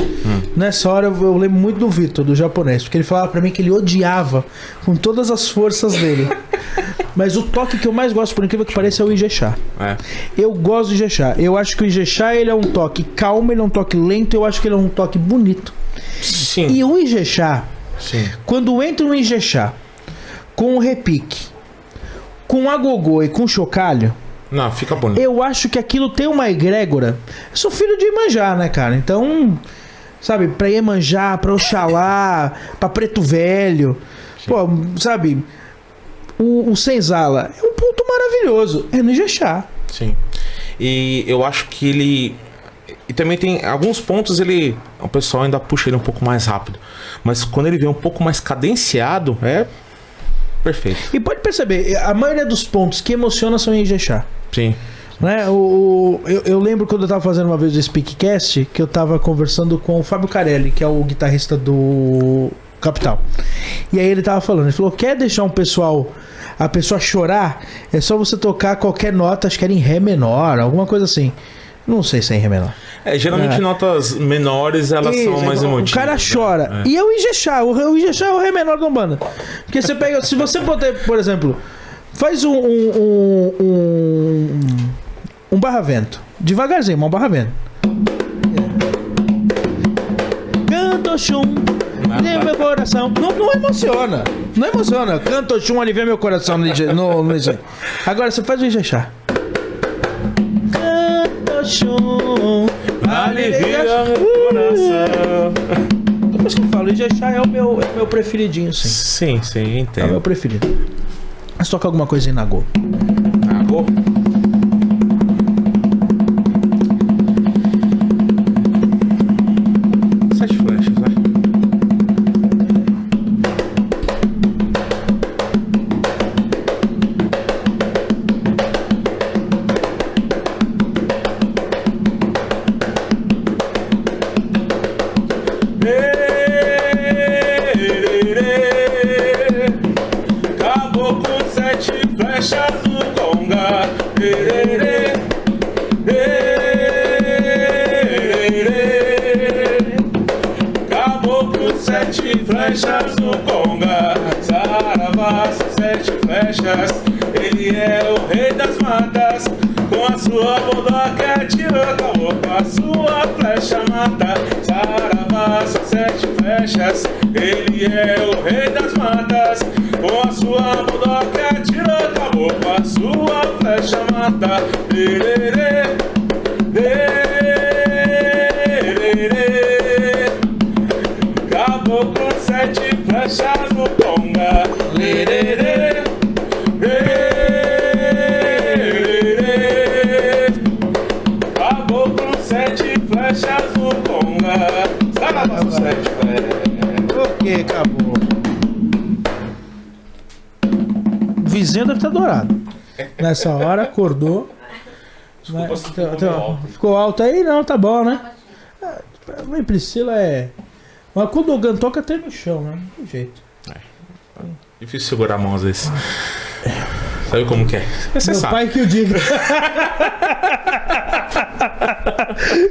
Nessa hora eu lembro muito do Vitor, do japonês, porque ele falava pra mim que ele odiava com todas as forças dele. Mas o toque que eu mais gosto, por incrível que pareça, é o Ijexá. Eu gosto do Ijexá. Eu acho que o Ijexá, ele é um toque calmo, ele é um toque lento, eu acho que ele é um toque bonito. Sim. E o Ijexá, sim, quando entra um Ijexá com o repique, com agogô e com chocalho, Não, fica bonito. eu acho que aquilo tem uma egrégora. Eu sou filho de Iemanjá, né, cara? Então, sabe, pra Iemanjá, pra Oxalá, pra Preto Velho, pô, sabe, o Senzala é um ponto maravilhoso. É no Ijexá. Sim. E eu acho que ele... E também tem alguns pontos, o pessoal ainda puxa ele um pouco mais rápido. Mas quando ele vem um pouco mais cadenciado, é perfeito. E pode perceber, a maioria dos pontos que emocionam são em Ijexá. Sim. Né? Eu lembro quando eu tava fazendo uma vez o Speakcast, que eu tava conversando com o Fábio Carelli, que é o guitarrista do Capital. E aí ele tava falando, ele falou, quer deixar a pessoa chorar? É só você tocar qualquer nota, acho que era em Ré menor, alguma coisa assim. Não sei se é em Ré menor. Geralmente notas menores, elas são mais emotivas. O cara chora. Né? E é o Ijexá. O Ijexá é o Ré menor da Umbanda. Porque você pega... Se você botar, por exemplo... Faz um barra-vento. Devagarzinho, um barra-vento. Canto Oxum, alivia meu coração. Não emociona. Não emociona. Canto Oxum, alivia meu coração. No Agora você faz o Ijexá. Oxum, alivia meu coração. Depois que eu falo, o Ijexá é o meu preferidinho, sim. Sim, sim, É o entendo. meu preferido. Mas toca alguma coisa em Nagô. Nagô? Sete flechas, vai. Acabou com sete flechas no conga. Acabou com sete flechas no conga. Saravá, são sete flechas. Ele é o rei das matas. Com a sua bodoca tirou, acabou com a sua flecha mata. Saravá, são sete flechas. Ele é o rei das matas. Com a sua bodoca tirou, acabou com a sua flecha mata. Lerê, lerê, acabou com sete flechas no conga. Lerê, lerê, acabou com sete flechas no conga. Saravá, são sete flechas. Ok, acabou. O vizinho deve estar dourado. Nessa hora, acordou. Desculpa se Então, ficou meio alto. ficou alto aí? Não, tá bom, né? A mãe Priscila é... Mas quando o Dogan toca, até no chão, né? Não tem jeito. Difícil segurar a mão às vezes. Sabe como que é? Você Meu sabe. pai que o diga.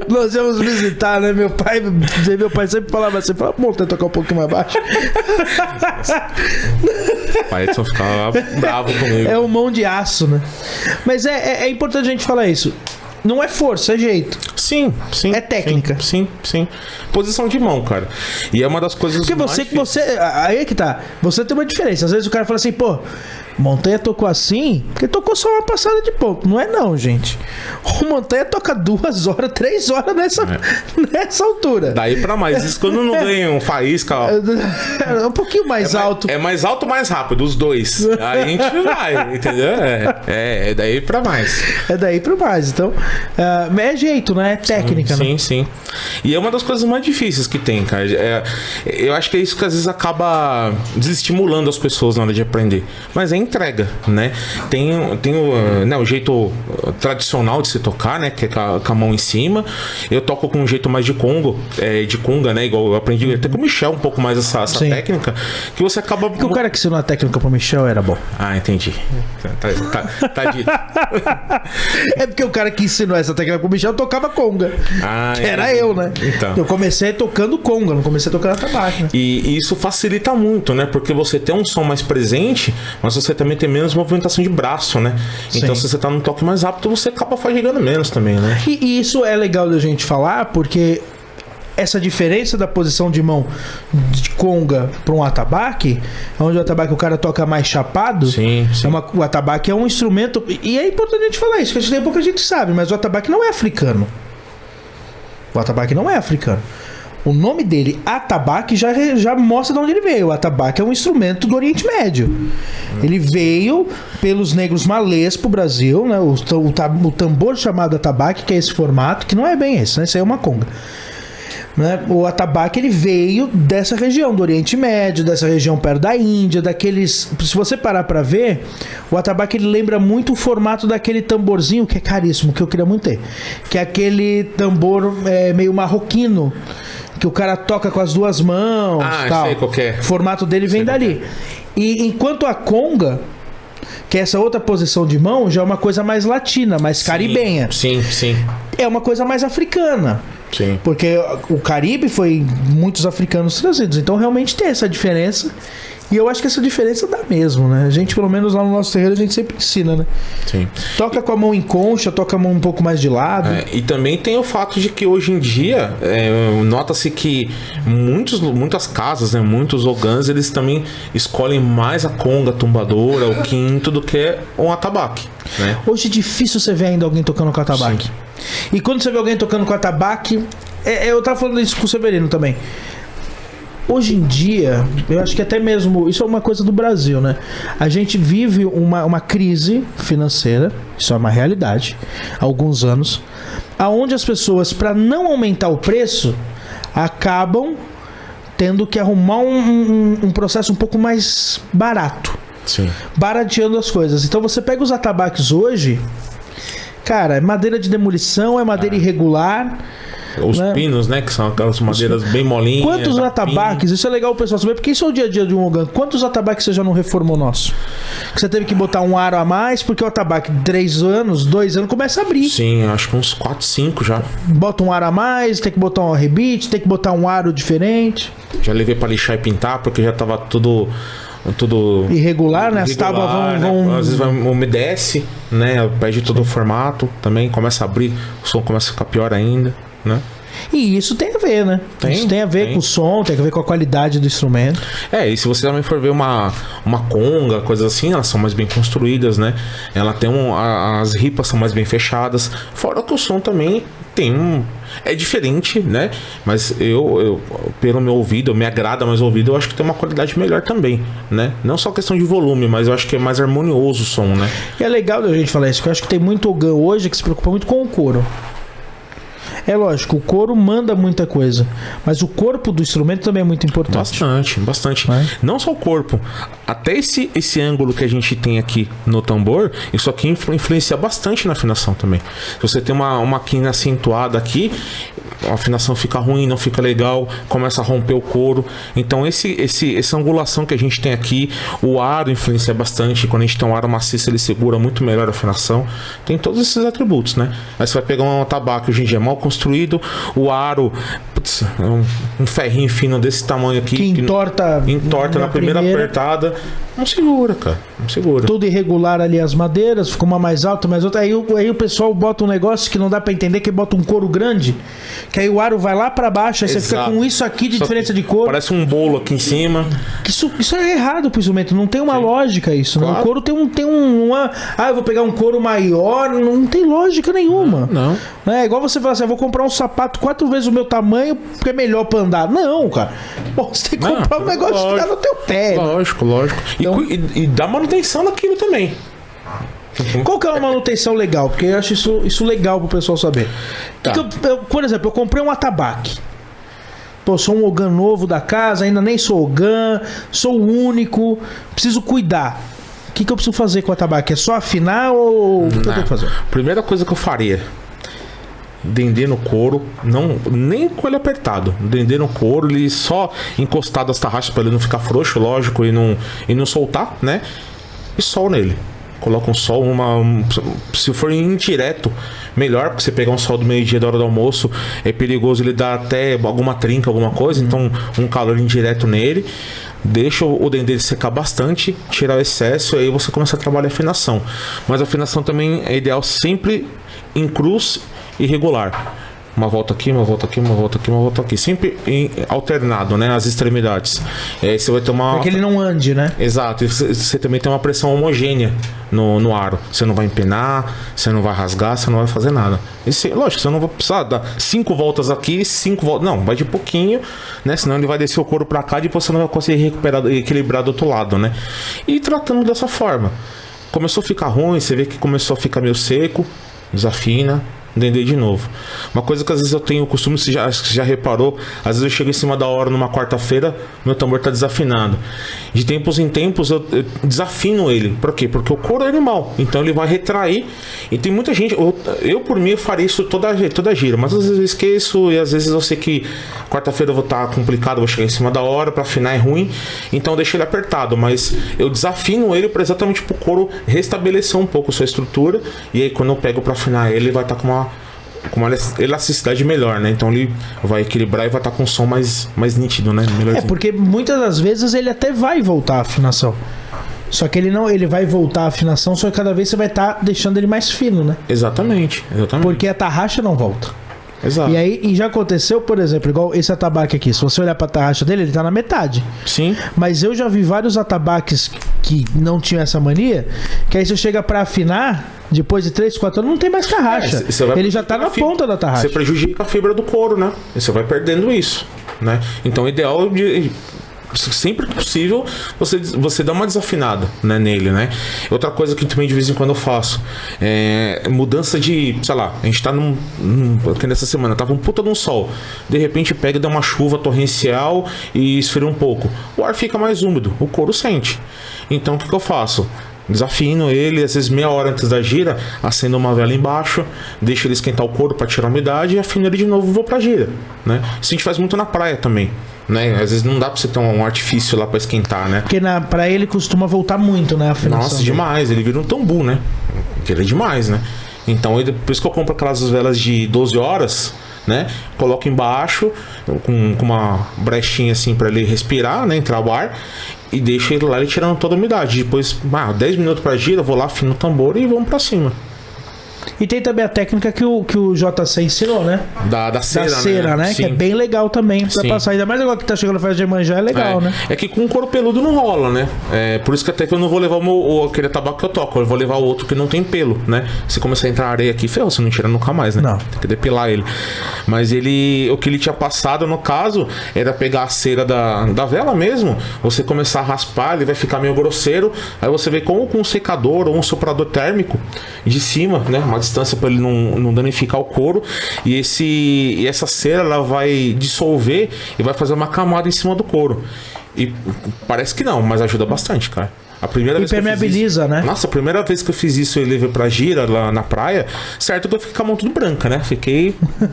Nós íamos visitar, né? Meu pai sempre falava assim, bom, tem que tocar um pouquinho mais baixo. O pai Edson ficava bravo comigo. É um mão de aço, né? Mas é importante a gente falar isso. Não é força, é jeito. Sim, sim. É técnica. Sim, sim. Posição de mão, cara. E é uma das coisas Porque mais você difíceis. aí é que tá. Você tem uma diferença. Às vezes o cara fala assim, pô, Montanha tocou assim, porque tocou só uma passada de ponto. Não é não, gente. O Montanha toca 2 horas, 3 horas nessa altura. Daí pra mais. Isso quando não vem um faísca, ó. É um pouquinho mais alto. É mais alto ou mais rápido, os dois. Aí a gente vai, entendeu? É daí pra mais. É daí pro mais. Então, é jeito, né? É técnica, né? Sim, sim. E é uma das coisas mais difíceis que tem, cara. Eu acho que é isso que às vezes acaba desestimulando as pessoas na hora de aprender. Mas é entrega, né? Tem o jeito tradicional de se tocar, né? Que é com a mão em cima. Eu toco com um jeito mais de conga, né? Igual eu aprendi até com o Michel um pouco mais essa técnica. Que você acaba... Porque o cara que ensinou a técnica pro Michel era bom. Ah, entendi. Tá dito. É porque o cara que ensinou essa técnica pro Michel tocava conga. Ah, Que era eu, né? Então. Eu comecei tocando conga, não comecei tocando atabaque, né? E isso facilita muito, né? Porque você tem um som mais presente, mas você também tem menos movimentação de braço, né? Então, Sim. se você tá num toque mais rápido, você acaba fadigando menos também, né? E isso é legal da gente falar, porque essa diferença da posição de mão de conga para um atabaque, onde o atabaque o cara toca mais chapado. Sim. O atabaque é um instrumento, e é importante a gente falar isso, que tem pouca gente sabe, mas o atabaque não é africano. O atabaque não é africano. O nome dele, atabaque, já mostra de onde ele veio. O atabaque é um instrumento do Oriente Médio. Ele veio pelos negros malês pro Brasil, né? O tambor chamado atabaque, que é esse formato, que não é bem esse, né? Isso aí é uma conga. Né? O atabaque, ele veio dessa região, do Oriente Médio, dessa região perto da Índia, daqueles... Se você parar pra ver, o atabaque, ele lembra muito o formato daquele tamborzinho, que é caríssimo, que eu queria muito ter. Que é aquele tambor meio marroquino, que o cara toca com as duas mãos. Tal. Sei qual que é. O formato dele vem dali. E enquanto a conga, que é essa outra posição de mão, já é uma coisa mais latina, mais caribenha. Sim. É uma coisa mais africana. Sim. Porque o Caribe foi muitos africanos trazidos. Então realmente tem essa diferença. E eu acho que essa diferença dá mesmo, né? A gente, pelo menos lá no nosso terreiro, a gente sempre ensina, né? Sim. Toca com a mão em concha, toca a mão um pouco mais de lado. E também tem o fato de que hoje em dia nota-se que muitas casas, né, muitos ogãs, eles também escolhem mais a conga tumbadora, o quinto, do que um atabaque, né? Hoje é difícil você ver ainda alguém tocando com atabaque. Sim. E quando você vê alguém tocando com atabaque, eu tava falando isso com o Severino também. Hoje em dia, eu acho que até mesmo, isso é uma coisa do Brasil, né? A gente vive uma crise financeira, isso é uma realidade, há alguns anos, aonde as pessoas, para não aumentar o preço, acabam tendo que arrumar um processo um pouco mais barato. Sim. Barateando as coisas. Então você pega os atabaques hoje, cara, é madeira de demolição, é madeira irregular. Os pinos, né? Que são aquelas madeiras bem molinhas. Quantos atabaques? Isso é legal o pessoal saber, porque isso é o dia a dia de um ogã. Quantos atabaques você já não reformou nosso? Que você teve que botar um aro a mais, porque o atabaque de 3 anos, 2 anos, começa a abrir. Sim, acho que uns 4, 5 já. Bota um aro a mais, tem que botar um rebite, tem que botar um aro diferente. Já levei pra lixar e pintar, porque já tava tudo irregular, né? As tábuas vão... Às vezes umedece, né? Perde todo o formato também, começa a abrir, o som começa a ficar pior ainda, né? E isso tem a ver, né? Isso tem a ver com o som, tem a ver com a qualidade do instrumento. E se você também for ver uma conga, coisas assim, elas são mais bem construídas, né? Ela tem as ripas são mais bem fechadas. Fora que o som também tem é diferente, né? Mas eu pelo meu ouvido, me agrada mais o ouvido, eu acho que tem uma qualidade melhor também, né? Não só questão de volume, mas eu acho que é mais harmonioso o som, né? E é legal a gente falar isso, porque eu acho que tem muito ogã hoje que se preocupa muito com o couro. É lógico, o couro manda muita coisa, mas o corpo do instrumento também é muito importante. Bastante. Não só o corpo, até esse ângulo que a gente tem aqui no tambor, isso aqui influencia bastante na afinação também. Se você tem uma quina acentuada aqui, a afinação fica ruim, não fica legal, começa a romper o couro. Então essa angulação que a gente tem aqui, o aro influencia bastante. Quando a gente tem um aro maciço, ele segura muito melhor a afinação. Tem todos esses atributos, né? Aí você vai pegar um atabaque hoje em dia mal construído, o aro, putz, um ferrinho fino desse tamanho aqui, que entorta na primeira apertada, não segura, cara, não segura. Tudo irregular ali as madeiras, ficou uma mais alta, mais outra. Aí o pessoal bota um negócio que não dá pra entender, que bota um couro grande, que aí o aro vai lá pra baixo, aí você fica com isso aqui de diferença de couro. Parece um bolo aqui em cima. Isso é errado pro instrumento, não tem uma lógica isso, claro. Né? O couro tem uma... eu vou pegar um couro maior, não tem lógica nenhuma. Não. É igual você falar assim, eu vou comprar um sapato 4 vezes o meu tamanho, porque é melhor pra andar. Não, cara. Pô, você tem que comprar um negócio que tá no teu pé. Lógico. Então... E dá manutenção naquilo também. Qual que é uma manutenção legal? Porque eu acho isso legal pro pessoal saber. Tá. Por exemplo, eu comprei um atabaque. Pô, sou um ogã novo da casa, ainda nem sou ogã, sou o único, preciso cuidar. O que eu preciso fazer com o atabaque? É só afinar ou o que eu tenho que fazer? Primeira coisa que eu faria: dendê no couro, nem com ele apertado, dendê no couro, ele só encostado as tarraxas para ele não ficar frouxo, lógico, e não soltar, né? E sol nele. Coloca um sol, se for indireto, melhor, porque você pegar um sol do meio-dia da hora do almoço, é perigoso ele dar até alguma trinca, alguma coisa, então um calor indireto nele. Deixa o dendê secar bastante, tirar o excesso, e aí você começa a trabalhar a afinação. Mas a afinação também é ideal sempre em cruz irregular. uma volta aqui, uma volta aqui, uma volta aqui, uma volta aqui. Sempre alternado, né? As extremidades. E aí você vai ter uma... Pra que ele não ande, né? Exato. E você também tem uma pressão homogênea no aro. Você não vai empenar, você não vai rasgar, você não vai fazer nada. Lógico, você não vai precisar dar 5 voltas aqui, 5 voltas... Não, vai de pouquinho, né? Senão ele vai descer o couro pra cá e depois você não vai conseguir recuperar, equilibrar do outro lado, né? E tratando dessa forma. Começou a ficar ruim, você vê que começou a ficar meio seco, desafina, dendê de novo. Uma coisa que às vezes eu tenho o costume, você já reparou, às vezes eu chego em cima da hora numa quarta-feira, meu tambor tá desafinado. De tempos em tempos eu desafino ele. Por quê? Porque o couro é animal, então ele vai retrair. E tem muita gente, eu por mim eu faria isso toda gira, mas às vezes eu esqueço e às vezes eu sei que quarta-feira eu vou estar complicado, vou chegar em cima da hora, para afinar é ruim, então eu deixo ele apertado, mas eu desafino ele para exatamente pro couro restabelecer um pouco sua estrutura, e aí quando eu pego para afinar ele vai estar com uma elasticidade melhor, né? Então ele vai equilibrar e vai estar com um som mais nítido, né? Melhorzinho. Porque muitas das vezes ele até vai voltar a afinação. Só que ele vai voltar a afinação, só que cada vez você vai estar deixando ele mais fino, né? Exatamente. Porque a tarraxa não volta. Exato. E aí, já aconteceu, por exemplo, igual esse atabaque aqui. Se você olhar pra tarraxa dele, ele tá na metade. Sim. Mas eu já vi vários atabaques que não tinham essa mania, que aí você chega pra afinar, depois de 3, 4 anos, não tem mais tarraxa. Ele já tá na ponta da tarraxa. Você prejudica a fibra do couro, né? E você vai perdendo isso, né? Então o ideal é sempre que possível você dá uma desafinada, né, nele, né? Outra coisa que também de vez em quando eu faço é mudança de, sei lá, a gente tá aqui nessa semana tava um puta de um sol, de repente pega e dá uma chuva torrencial e esfria um pouco, o ar fica mais úmido, o couro sente. Então o que eu faço? Desafino ele, às vezes meia hora antes da gira, acendo uma vela embaixo, deixo ele esquentar o couro para tirar a umidade e afino ele de novo e vou pra gira, né? Isso a gente faz muito na praia também, né? Às vezes não dá pra você ter um artifício lá pra esquentar, né? Porque na praia ele costuma voltar muito, né? A afinação. Nossa, demais, ele vira um tambu, né? Ele é demais, né? Então, por isso que eu compro aquelas velas de 12 horas, né? Coloco embaixo, com uma brechinha assim pra ele respirar, né? Entrar o ar. E deixo ele lá, ele tirando toda a umidade. Depois, 10 minutos pra gira, vou lá, afino o tambor e vamos pra cima. E tem também a técnica que o JC ensinou, né? Da cera, né? Sim. Que é bem legal também pra passar. Ainda mais agora que tá chegando a festa de Iemanjá, é legal, né? É que com couro peludo não rola, né? Por isso que até que eu não vou levar aquele tabaco que eu toco. Eu vou levar o outro que não tem pelo, né? Se começar a entrar areia aqui, ferrou, você não tira nunca mais, né? Não. Tem que depilar ele. Mas o que ele tinha passado, no caso, era pegar a cera da vela mesmo, você começar a raspar, ele vai ficar meio grosseiro. Aí você vê com um secador ou um soprador térmico de cima, né? Uma distância para ele não danificar o couro. E essa cera, ela vai dissolver e vai fazer uma camada em cima do couro. E parece que não, mas ajuda bastante, cara. A primeira vez permeabiliza, que eu fiz né? Nossa, a primeira vez que eu fiz isso, eu levei pra gira lá na praia, certo que eu fiquei com a mão tudo branca, né?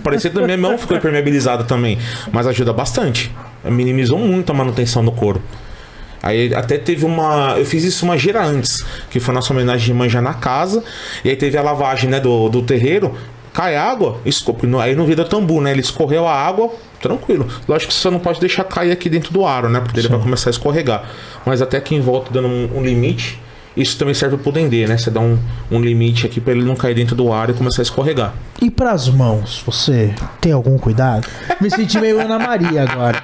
Parecendo que a minha mão ficou impermeabilizada também. Mas ajuda bastante. Minimizou muito a manutenção do couro. Aí até teve eu fiz isso uma gira antes, que foi nossa homenagem de Iemanjá na casa. E aí teve a lavagem, né, do terreiro. Cai água, aí não vira tambu, né? Ele escorreu a água, tranquilo. Lógico que você não pode deixar cair aqui dentro do aro, né? Porque ele vai começar a escorregar. Mas até aqui em volta, dando um limite. Isso também serve pro dendê, né? Você dá um limite aqui pra ele não cair dentro do aro e começar a escorregar. E pras mãos, você tem algum cuidado? Me senti meio Ana Maria agora.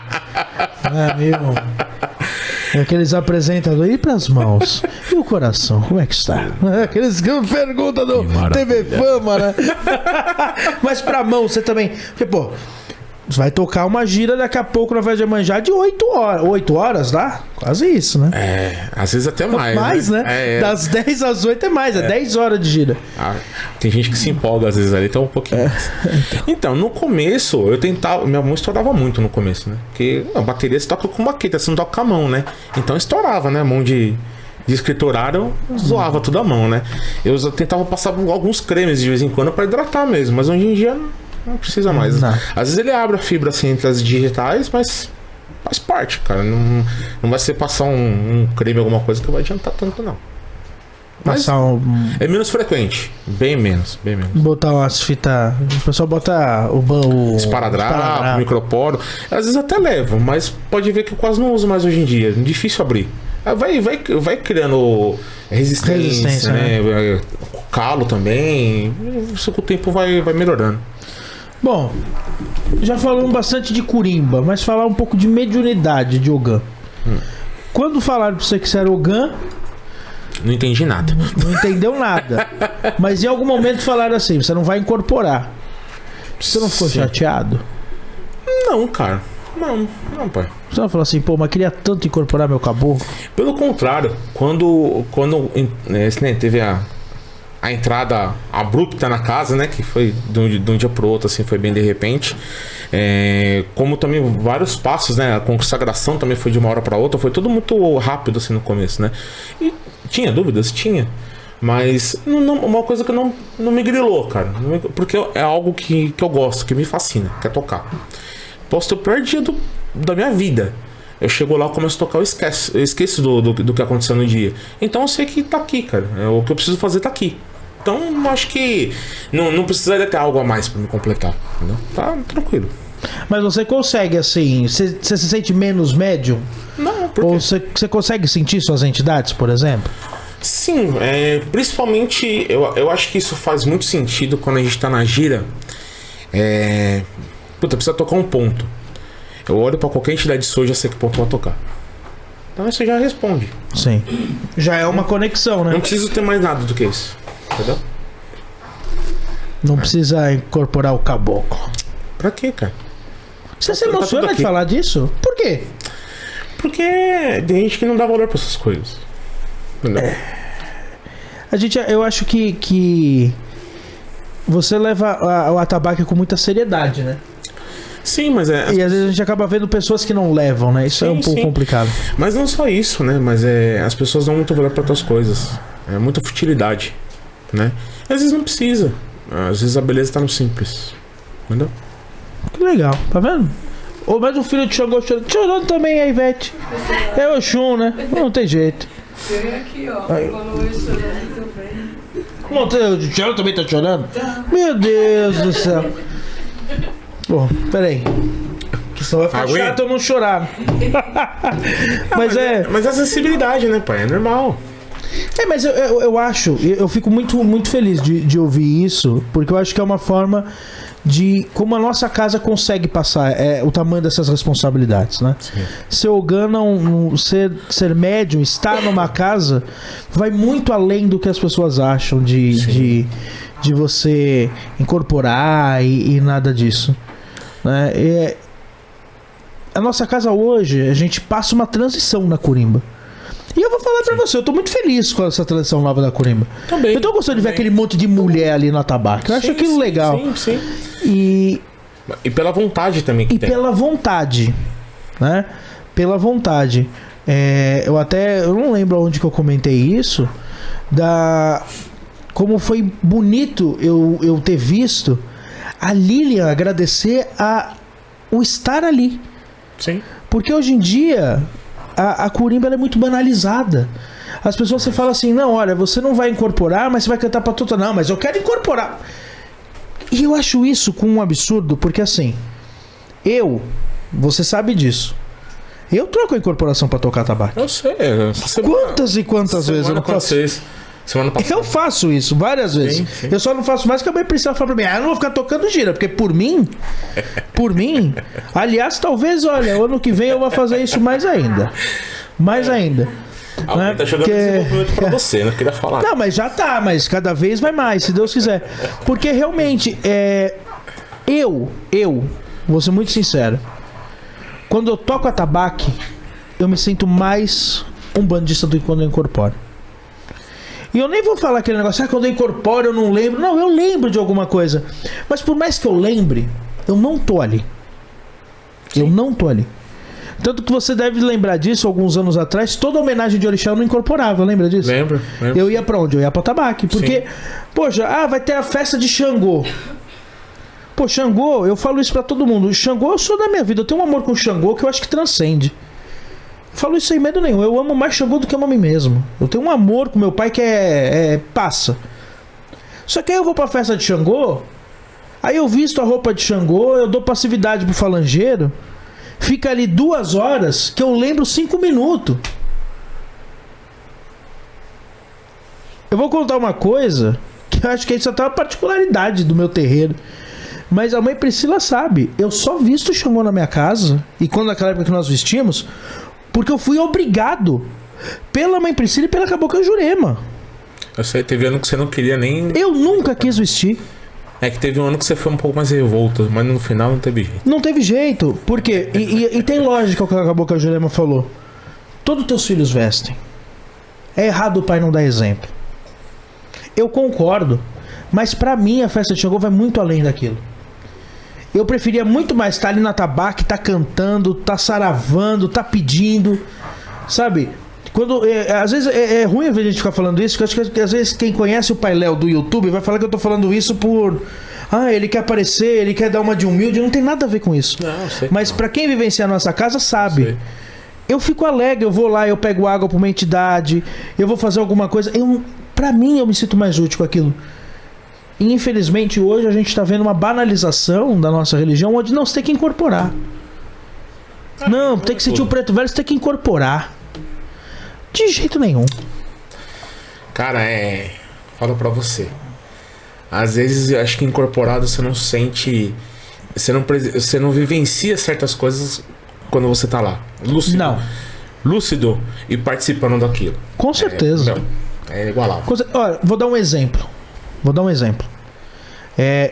Aqueles apresentadores. E pras mãos? E o coração? Como é que está? Aqueles que perguntam do TV Fama, né? Mas pra mão, você também... Porque, pô, você vai tocar uma gira daqui a pouco na festa de Iemanjá de 8 horas. 8 horas, dá? Quase isso, né? Às vezes até mais. Mais, né? Das 10 às 8 é mais. É 10 horas de gira. Tem gente que se empolga às vezes ali, então um pouquinho mais. Então, no começo, eu tentava... Minha mão estourava muito no começo, né? Porque a bateria você toca com baqueta, você não toca com a mão, né? Então estourava, né? A mão de escriturário, zoava tudo a mão, né? Eu tentava passar alguns cremes de vez em quando pra hidratar mesmo, mas hoje em dia... Não precisa mais. Não. Às vezes ele abre a fibra assim entre as digitais, mas faz parte, cara. Não vai ser passar um creme, alguma coisa que vai adiantar tanto, não. Mas é menos frequente. Bem menos. Botar umas fitas. O pessoal bota o esparadrapo, microporo. Às vezes até leva, mas pode ver que eu quase não uso mais hoje em dia. É difícil abrir. Vai criando resistência, né? Calo também. Isso com o tempo vai melhorando. Bom, já falamos bastante de Corimba, mas falar um pouco de mediunidade de Ogã. Quando falaram pra você que você era Ogã... Não entendi nada. Não entendeu nada. Mas em algum momento falaram assim, você não vai incorporar. Você não ficou chateado? Não, cara. Não, pai. Você não falou assim, pô, mas queria tanto incorporar meu caboclo? Pelo contrário, quando né, teve a entrada abrupta na casa, né? Que foi de um dia pro outro, assim, foi bem de repente. Como também vários passos, né? A consagração também foi de uma hora pra outra. Foi tudo muito rápido, assim, no começo, né? E tinha dúvidas? Tinha. Mas uma coisa que não me grilou, cara. Porque é algo que eu gosto, que me fascina, que é tocar. Posso ter o pior dia da minha vida. Eu chego lá, começo a tocar, eu esqueço do que aconteceu no dia. Então eu sei que tá aqui, cara. O que eu preciso fazer tá aqui. Então eu acho que não precisaria ter algo a mais pra me completar. Entendeu? Tá tranquilo. Mas você consegue, assim, você se sente menos médium? Não, por quê? Ou você consegue sentir suas entidades, por exemplo? Sim, principalmente eu acho que isso faz muito sentido quando a gente tá na gira. Precisa tocar um ponto. Eu olho pra qualquer entidade sua e já sei que ponto vai tocar. Então você já responde. Sim. Já é uma conexão, né? Não preciso ter mais nada do que isso. Entendeu? Não precisa incorporar o caboclo. Pra quê, cara? Você se emociona de falar disso? Por quê? Porque tem gente que não dá valor pra essas coisas. Entendeu? Eu acho que você leva o atabaque com muita seriedade, né? Sim, mas E às vezes a gente acaba vendo pessoas que não levam, né? Isso é um pouco complicado. Mas não só isso, né? Mas as pessoas dão muito valor pra outras coisas. É muita futilidade, né? Às vezes não precisa. Às vezes a beleza tá no simples. Entendeu? Que legal, tá vendo? Mas o filho de Xangô chorando também, a Ivete. É o Oxum, né? Não tem jeito. Vem aqui, ó. Falou isso chorando também. Não tem, o Thiago também tá chorando? Meu Deus do céu. Bom, peraí. Que senão vai ficar chato eu não chorar. Mas a sensibilidade, né, pai? É normal. Mas eu acho, eu fico muito feliz de ouvir isso, porque eu acho que é uma forma de como a nossa casa consegue passar o tamanho dessas responsabilidades, né? Sim. Ser Ogã, ser médium, estar numa casa, vai muito além do que as pessoas acham de você incorporar e nada disso, né? A nossa casa hoje, a gente passa uma transição na Corimba. E eu vou falar pra você, eu tô muito feliz com essa transição nova da Corimba. Também. Eu tô gostando de ver aquele monte de mulher ali no atabaque. Eu acho aquilo legal. Sim. E pela vontade também que tem. pela vontade, né? Pela vontade. Eu não lembro onde que eu comentei isso, como foi bonito eu ter visto a Lilian agradecer o estar ali. Sim. Porque hoje em dia a Corimba ela é muito banalizada. As pessoas se falam assim, não, olha, você não vai incorporar, mas você vai cantar pra tudo. Não, mas eu quero incorporar. E eu acho isso com um absurdo, porque assim, você sabe disso, eu troco a incorporação pra tocar tabaco. Eu sei. Quantas e quantas vezes eu não faço? Semana passada. Eu faço isso várias vezes. Sim. Eu só não faço mais porque a mãe precisa falar pra mim, eu não vou ficar tocando gira, porque por mim, aliás, talvez, olha, o ano que vem eu vou fazer isso mais ainda. Alguém tá jogando desenvolvimento pra você, não queria falar. Não, mas já tá, mas cada vez vai mais, se Deus quiser. Porque realmente, eu vou ser muito sincero, quando eu toco atabaque, eu me sinto mais um bandista do que quando eu incorporo. E eu nem vou falar aquele negócio, quando eu incorporo eu não lembro. Não, eu lembro de alguma coisa. Mas por mais que eu lembre, eu não tô ali. Sim. Eu não tô ali. Tanto que você deve lembrar disso, alguns anos atrás, toda homenagem de orixá eu não incorporava, lembra disso? Lembro. Eu ia pra onde? Eu ia pra tabaque. Porque, poxa, vai ter a festa de Xangô. Pô, Xangô, eu falo isso pra todo mundo. Xangô, eu sou da minha vida. Eu tenho um amor com Xangô que eu acho que transcende. Falo isso sem medo nenhum. Eu amo mais Xangô do que amo a mim mesmo. Eu tenho um amor com meu pai que passa. Só que aí eu vou pra festa de Xangô, aí eu visto a roupa de Xangô, eu dou passividade pro falangeiro, fica ali 2 horas que eu lembro 5 minutos. Eu vou contar uma coisa que eu acho que isso até é uma particularidade do meu terreiro. Mas a mãe Priscila sabe, eu só visto o Xangô na minha casa, e quando naquela época que nós vestimos, porque eu fui obrigado pela mãe Priscila e pela Cabocla Jurema. Eu sei, teve ano que você não queria nem... Eu nunca quis vestir. É que teve um ano que você foi um pouco mais revolto, mas no final não teve jeito. Não teve jeito, porque... E tem lógica o que a Cabocla Jurema falou. Todos teus filhos vestem. É errado o pai não dar exemplo. Eu concordo, mas pra mim a festa de Xangô vai muito além daquilo. Eu preferia muito mais estar ali na tabaca, tá cantando, tá saravando, tá pedindo, sabe? Quando, às vezes é ruim a gente ficar falando isso, porque eu acho que às vezes quem conhece o Pai Léo do YouTube vai falar que eu tô falando isso por... ele quer aparecer, ele quer dar uma de humilde, não tem nada a ver com isso. Não, sei. Mas pra quem vivencia a nossa casa sabe. Sei. Eu fico alegre, eu vou lá, eu pego água pra uma entidade, eu vou fazer alguma coisa. Pra mim, eu me sinto mais útil com aquilo. E infelizmente hoje a gente tá vendo uma banalização da nossa religião, onde não, você tem que incorporar. Não, tem que sentir o preto velho, você tem que incorporar. De jeito nenhum. Cara, falo pra você. Às vezes eu acho que incorporado você não sente... Você não vivencia certas coisas quando você tá lá. Lúcido. Não. Lúcido e participando daquilo. Com certeza. É igualável. Olha, vou dar um exemplo.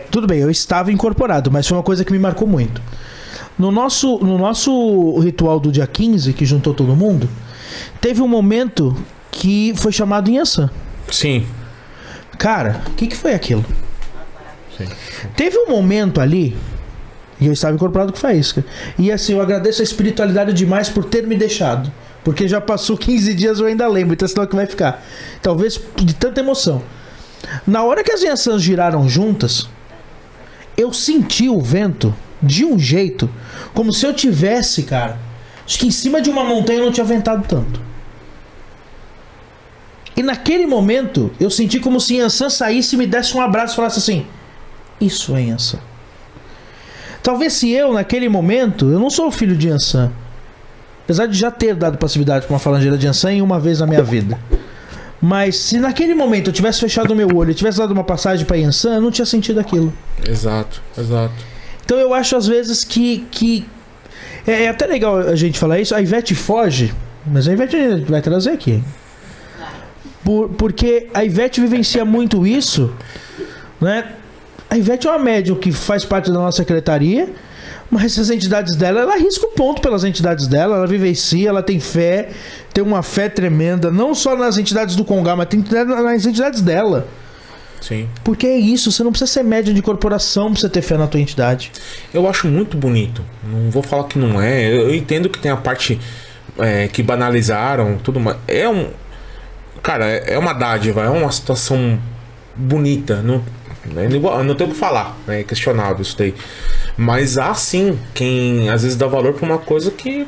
Tudo bem, eu estava incorporado, mas foi uma coisa que me marcou muito. No nosso ritual do dia 15, que juntou todo mundo, teve um momento que foi chamado Inhaçã. Sim. Cara, o que foi aquilo? Sim. Teve um momento ali, e eu estava incorporado com faísca. E assim, eu agradeço a espiritualidade demais por ter me deixado. Porque já passou 15 dias, eu ainda lembro, então senão é que vai ficar. Talvez de tanta emoção. Na hora que as Inhaçãs giraram juntas, eu senti o vento de um jeito, como se eu tivesse, cara, acho que em cima de uma montanha eu não tinha ventado tanto. E naquele momento, eu senti como se Inhaçã saísse e me desse um abraço e falasse assim: isso é Inhaçã. Talvez se eu, naquele momento, eu não sou o filho de Inhaçã, apesar de já ter dado passividade para uma falangeira de Inhaçã em uma vez na minha vida. Mas se naquele momento eu tivesse fechado o meu olho e tivesse dado uma passagem para Inhaçã, eu não tinha sentido aquilo. Exato. Então eu acho às vezes que é até legal a gente falar isso. A Ivete foge, mas a Ivete vai trazer aqui. Porque a Ivete vivencia muito isso, né? A Ivete é uma médium que faz parte da nossa secretaria, mas as entidades dela, ela arrisca o ponto pelas entidades dela, ela vivencia, ela tem fé, tem uma fé tremenda, não só nas entidades do Congá, mas tem nas entidades dela. Sim. Porque é isso, você não precisa ser médium de corporação pra você ter fé na tua entidade. Eu acho muito bonito, não vou falar que não é, eu entendo que tem a parte que banalizaram, tudo mais, cara, é uma dádiva, é uma situação bonita, não tenho o que falar, é questionável isso daí. Mas há sim quem às vezes dá valor pra uma coisa que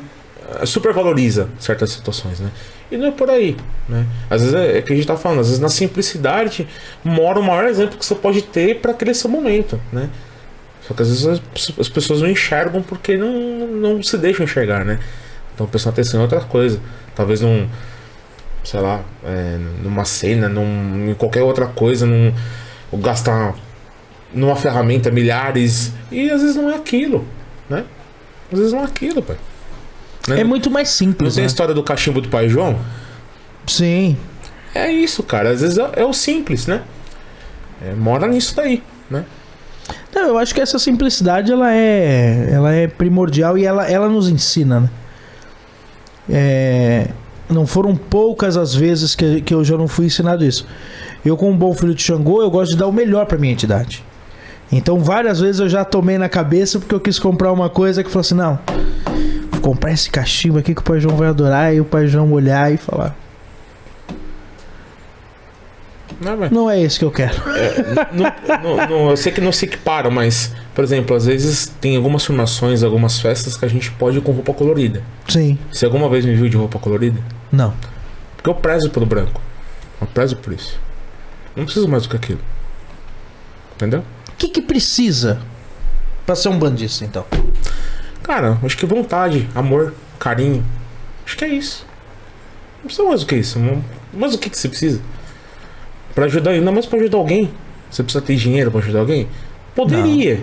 supervaloriza certas situações, né? E não é por aí, né? Às vezes é que a gente tá falando, às vezes na simplicidade mora o maior exemplo que você pode ter para aquele seu momento, né? Só que às vezes as pessoas não enxergam porque não se deixam enxergar, né? Então prestam atenção em outra coisa. Talvez sei lá, numa cena, em qualquer outra coisa, gastar numa ferramenta milhares, e às vezes não é aquilo, né? Às vezes não é aquilo, pai. Né? É muito mais simples. Não tem a história do cachimbo do Pai João? Sim. É isso, cara. Às vezes é o simples, né? Mora nisso daí, né? Não, eu acho que essa simplicidade ela é primordial e ela nos ensina, né? Não foram poucas as vezes que eu já não fui ensinado isso. Eu, como um bom filho de Xangô, eu gosto de dar o melhor pra minha entidade. Então várias vezes eu já tomei na cabeça porque eu quis comprar uma coisa que falou assim: não, vou comprar esse cachimbo aqui que o Pai João vai adorar. E o Pai João olhar e falar: não é esse que eu quero. Eu sei que não se equipara, mas, por exemplo, às vezes tem algumas formações, algumas festas que a gente pode ir com roupa colorida. Sim. Você alguma vez me viu de roupa colorida? Não. Porque eu prezo pelo branco. Eu prezo por isso. Não preciso mais do que aquilo. Entendeu? O que precisa pra ser um bandista, então? Cara, acho que vontade, amor, carinho. Acho que é isso. Não precisa mais do que isso. Mas o que você precisa? Pra ajudar, ainda mais pra ajudar alguém. Você precisa ter dinheiro pra ajudar alguém? Poderia.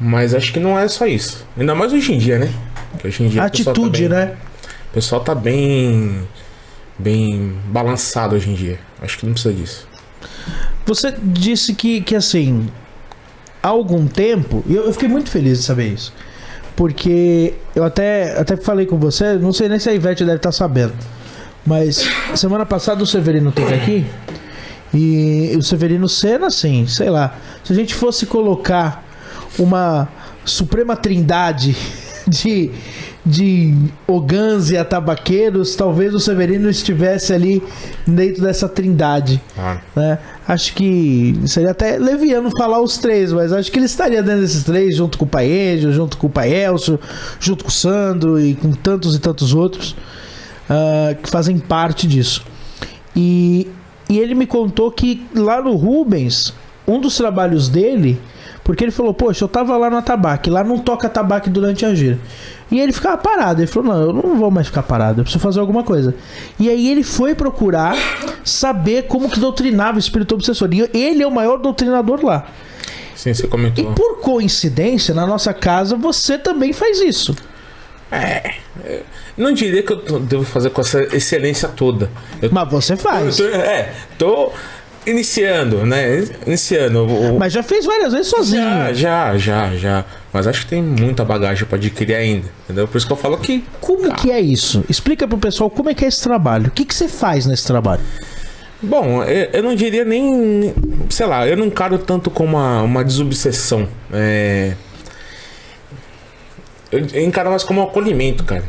Mas acho que não é só isso. Ainda mais hoje em dia, né? Porque hoje em dia Atitude, né? O pessoal tá bem balançado hoje em dia. Acho que não precisa disso. Você disse que assim, há algum tempo, e eu fiquei muito feliz de saber isso, porque eu até falei com você, não sei nem se a Ivete deve estar sabendo, mas semana passada o Severino esteve aqui, e o Severino Senna, assim, sei lá, se a gente fosse colocar uma suprema trindade de Ogãs e atabaqueiros, talvez o Severino estivesse ali dentro dessa trindade, né? Acho que seria até leviano falar os três, mas acho que ele estaria dentro desses três, junto com o Pai Enjo, junto com o Pai Elcio, junto com o Sandro e com tantos e tantos outros que fazem parte disso. E ele me contou que lá no Rubens, um dos trabalhos dele, porque ele falou, poxa, eu tava lá no atabaque, lá não toca atabaque durante a gira. E ele ficava parado, ele falou, não, eu não vou mais ficar parado, eu preciso fazer alguma coisa. E aí ele foi procurar saber como que doutrinava o espírito obsessor. E ele é o maior doutrinador lá. Sim, você comentou. E por coincidência, na nossa casa, você também faz isso. Não diria que eu devo fazer com essa excelência toda. Mas você faz. Tô iniciando, né? Mas já fez várias vezes sozinho. Já. Mas acho que tem muita bagagem pra adquirir ainda, entendeu? Por isso que eu falo que... Como que é isso? Explica pro pessoal como é que é esse trabalho. O que você faz nesse trabalho? Bom, eu não diria nem... Sei lá, eu não encaro tanto como uma desobsessão. Eu encaro mais como um acolhimento, cara.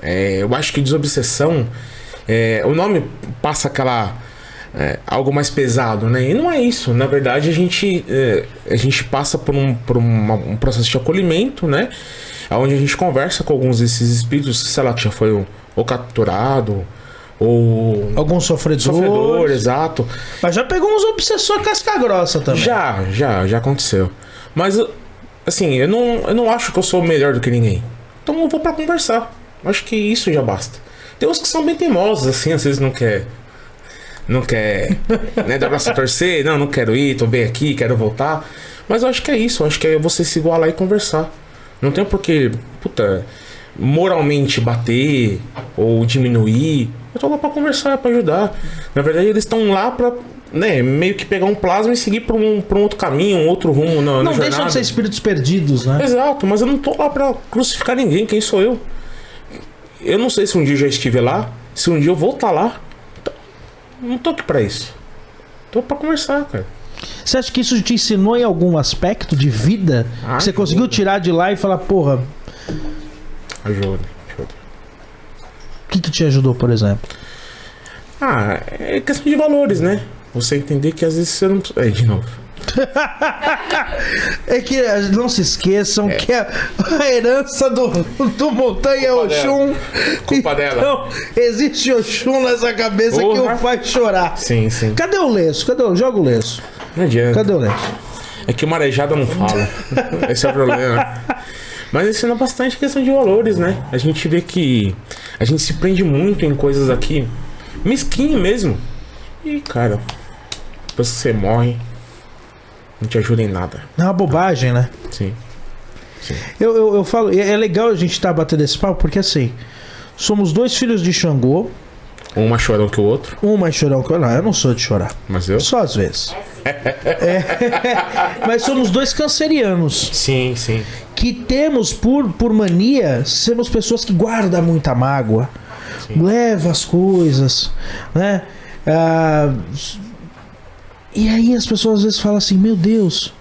Eu acho que desobsessão... o nome passa aquela... algo mais pesado, né? E não é isso. Na verdade, a gente passa por um processo de acolhimento, né? Onde a gente conversa com alguns desses espíritos, sei lá, que já foi ou capturado, ou... Algum sofredor, exato. Mas já pegou uns obsessores casca grossa também. Já aconteceu. Mas, assim, eu não acho que eu sou melhor do que ninguém. Então eu vou pra conversar. Acho que isso já basta. Tem uns que são bem teimosos, assim, às vezes não quer, né, dar braço a torcer, não quero ir, tô bem aqui, quero voltar. Mas eu acho que é isso, eu acho que é você se igualar e conversar. Não tem porquê, moralmente bater ou diminuir. Eu tô lá pra conversar, pra ajudar. Na verdade, eles estão lá pra, né, meio que pegar um plasma e seguir pra um outro caminho, um outro rumo na jornada. Não deixam de ser espíritos perdidos, né? Exato, mas eu não tô lá pra crucificar ninguém, quem sou eu? Eu não sei se um dia eu já estive lá, se um dia eu vou estar lá. Não tô aqui pra isso. Tô pra conversar, cara. Você acha que isso te ensinou em algum aspecto de vida? Que você conseguiu tirar de lá e falar, porra... Ajuda. O que te ajudou, por exemplo? É questão de valores, né? Você entender que às vezes você não... de novo. É que não se esqueçam que a herança do Montanha Oxum. Culpa dela. Então, existe Oxum nessa cabeça que o faz chorar. Sim. Cadê o lenço? Joga o lenço. Não adianta. Cadê o lenço? É que o marejado não fala. Esse é o problema. Mas ensina bastante questão de valores, né? A gente vê que a gente se prende muito em coisas aqui mesquinho mesmo. E, cara, depois que você morre, não te ajuda em nada. É uma bobagem, né? Sim. Eu falo, é legal a gente estar batendo esse papo, porque assim, somos dois filhos de Xangô. Um mais chorão que o outro. Um mais chorão que o outro. Não, eu não sou de chorar. Mas eu? Só às vezes. Mas somos dois cancerianos. Sim. Que temos, por mania, sermos pessoas que guardam muita mágoa. Sim. Leva as coisas, né? E aí as pessoas às vezes falam assim, meu Deus,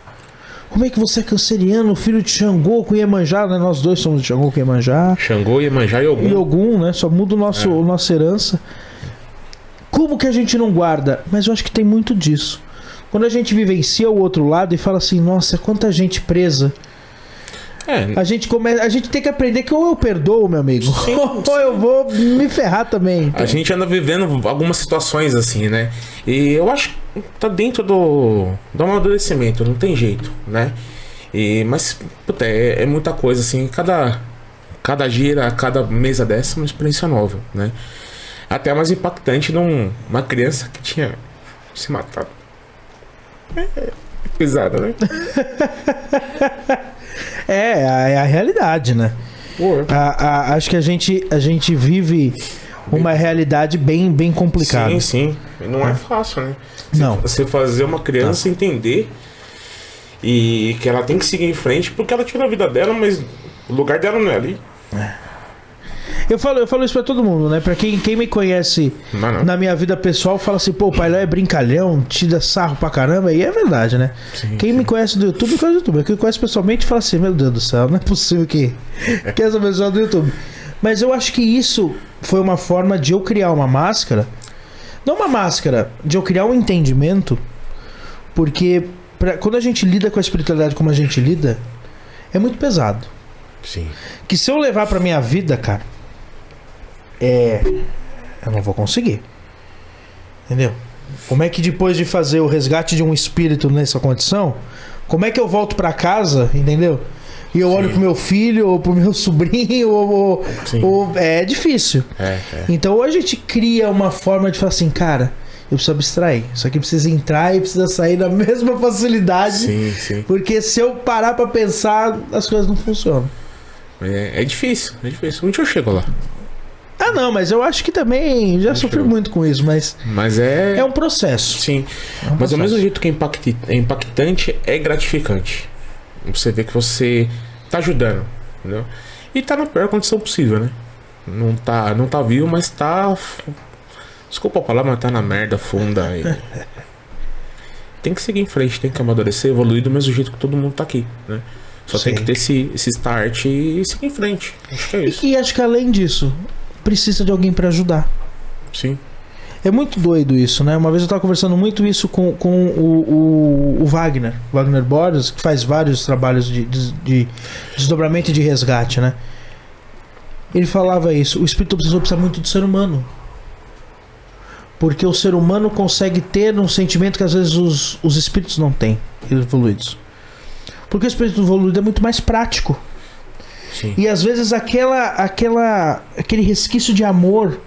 como é que você é canceriano, filho de Xangô com Iemanjá, né? Nós dois somos de Xangô com Iemanjá. Xangô, Iemanjá e Ogum. E Ogum, né? Só muda nossa herança. Como que a gente não guarda? Mas eu acho que tem muito disso. Quando a gente vivencia o outro lado e fala assim, nossa, quanta gente presa. A gente tem que aprender que ou eu perdoo, meu amigo, ou eu vou me ferrar também. Então. A gente anda vivendo algumas situações assim, né? E eu acho que tá dentro do amadurecimento, não tem jeito, né? Mas, é muita coisa, assim, cada gira, cada mesa dessa é uma experiência nova, né? Até mais impactante numa criança que tinha se matado. É pesado, né? É a realidade, né? Acho que a gente vive uma realidade bem complicada. Sim, sim. Não é fácil, né? Não. Você fazer uma criança entender e que ela tem que seguir em frente porque ela tira a vida dela, mas o lugar dela não é ali. Eu falo isso pra todo mundo, né? Pra quem me conhece na minha vida pessoal, fala assim, pô, o Pai Léo é brincalhão, tira sarro pra caramba, e é verdade, né? Sim, quem me conhece do YouTube, conhece do YouTube. Quem me conhece pessoalmente fala assim, meu Deus do céu, não é possível que essa pessoa do YouTube. Mas eu acho que isso foi uma forma de eu criar uma máscara, não uma máscara, de eu criar um entendimento, porque quando a gente lida com a espiritualidade como a gente lida, é muito pesado. Sim. Que se eu levar pra minha vida, cara, eu não vou conseguir. Entendeu? Como é que depois de fazer o resgate de um espírito nessa condição, como é que eu volto pra casa, entendeu? E eu olho pro meu filho, ou pro meu sobrinho, ou é difícil. Então ou a gente cria uma forma de falar assim, cara, eu preciso abstrair. Isso aqui precisa entrar e precisa sair na mesma facilidade. Sim. Porque se eu parar pra pensar, as coisas não funcionam. É difícil. Um dia eu chego lá. Ah, não, mas eu acho que também já sofri muito com isso, mas é um processo. Sim, mas processo. Ao mesmo jeito que é impactante, é gratificante. Você vê que você tá ajudando, entendeu? E tá na pior condição possível, né? Não tá vivo, mas tá... Desculpa a palavra, mas tá na merda funda. Tem que seguir em frente, tem que amadurecer, evoluir do mesmo jeito que todo mundo tá aqui, né? Só tem que ter esse start e seguir em frente. Acho que é isso. E acho que além disso, precisa de alguém pra ajudar. Sim. É muito doido isso, né? Uma vez eu tava conversando muito isso com o Wagner Borges, que faz vários trabalhos de desdobramento e de resgate, né? Ele falava isso, o espírito precisa muito do ser humano. Porque o ser humano consegue ter um sentimento que às vezes os espíritos não têm, evoluídos. Porque o espírito evoluído é muito mais prático. Sim. E às vezes aquele resquício de amor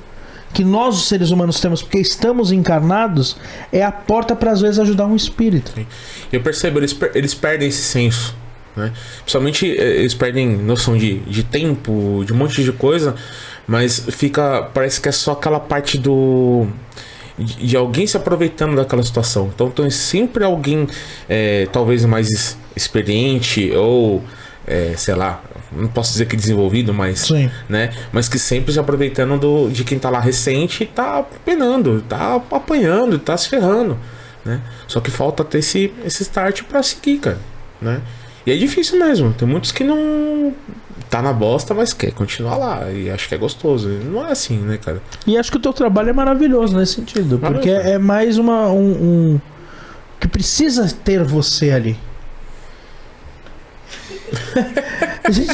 que nós, os seres humanos, temos porque estamos encarnados, é a porta para às vezes ajudar um espírito. Sim. Eu percebo, eles perdem esse senso, né? Principalmente eles perdem noção de tempo, de um monte de coisa, mas parece que é só aquela parte de alguém se aproveitando daquela situação. Então tem sempre alguém talvez mais experiente ou sei lá, não posso dizer que desenvolvido, mas né, mas que sempre se aproveitando de quem tá lá recente e tá penando, tá apanhando, tá se ferrando, né? Só que falta ter esse start pra seguir, cara, né? E é difícil mesmo, tem muitos que não tá na bosta, mas quer continuar lá e acho que é gostoso. Não é assim, né, cara? E acho que o teu trabalho é maravilhoso nesse sentido, porque é mais um que precisa ter você ali. A gente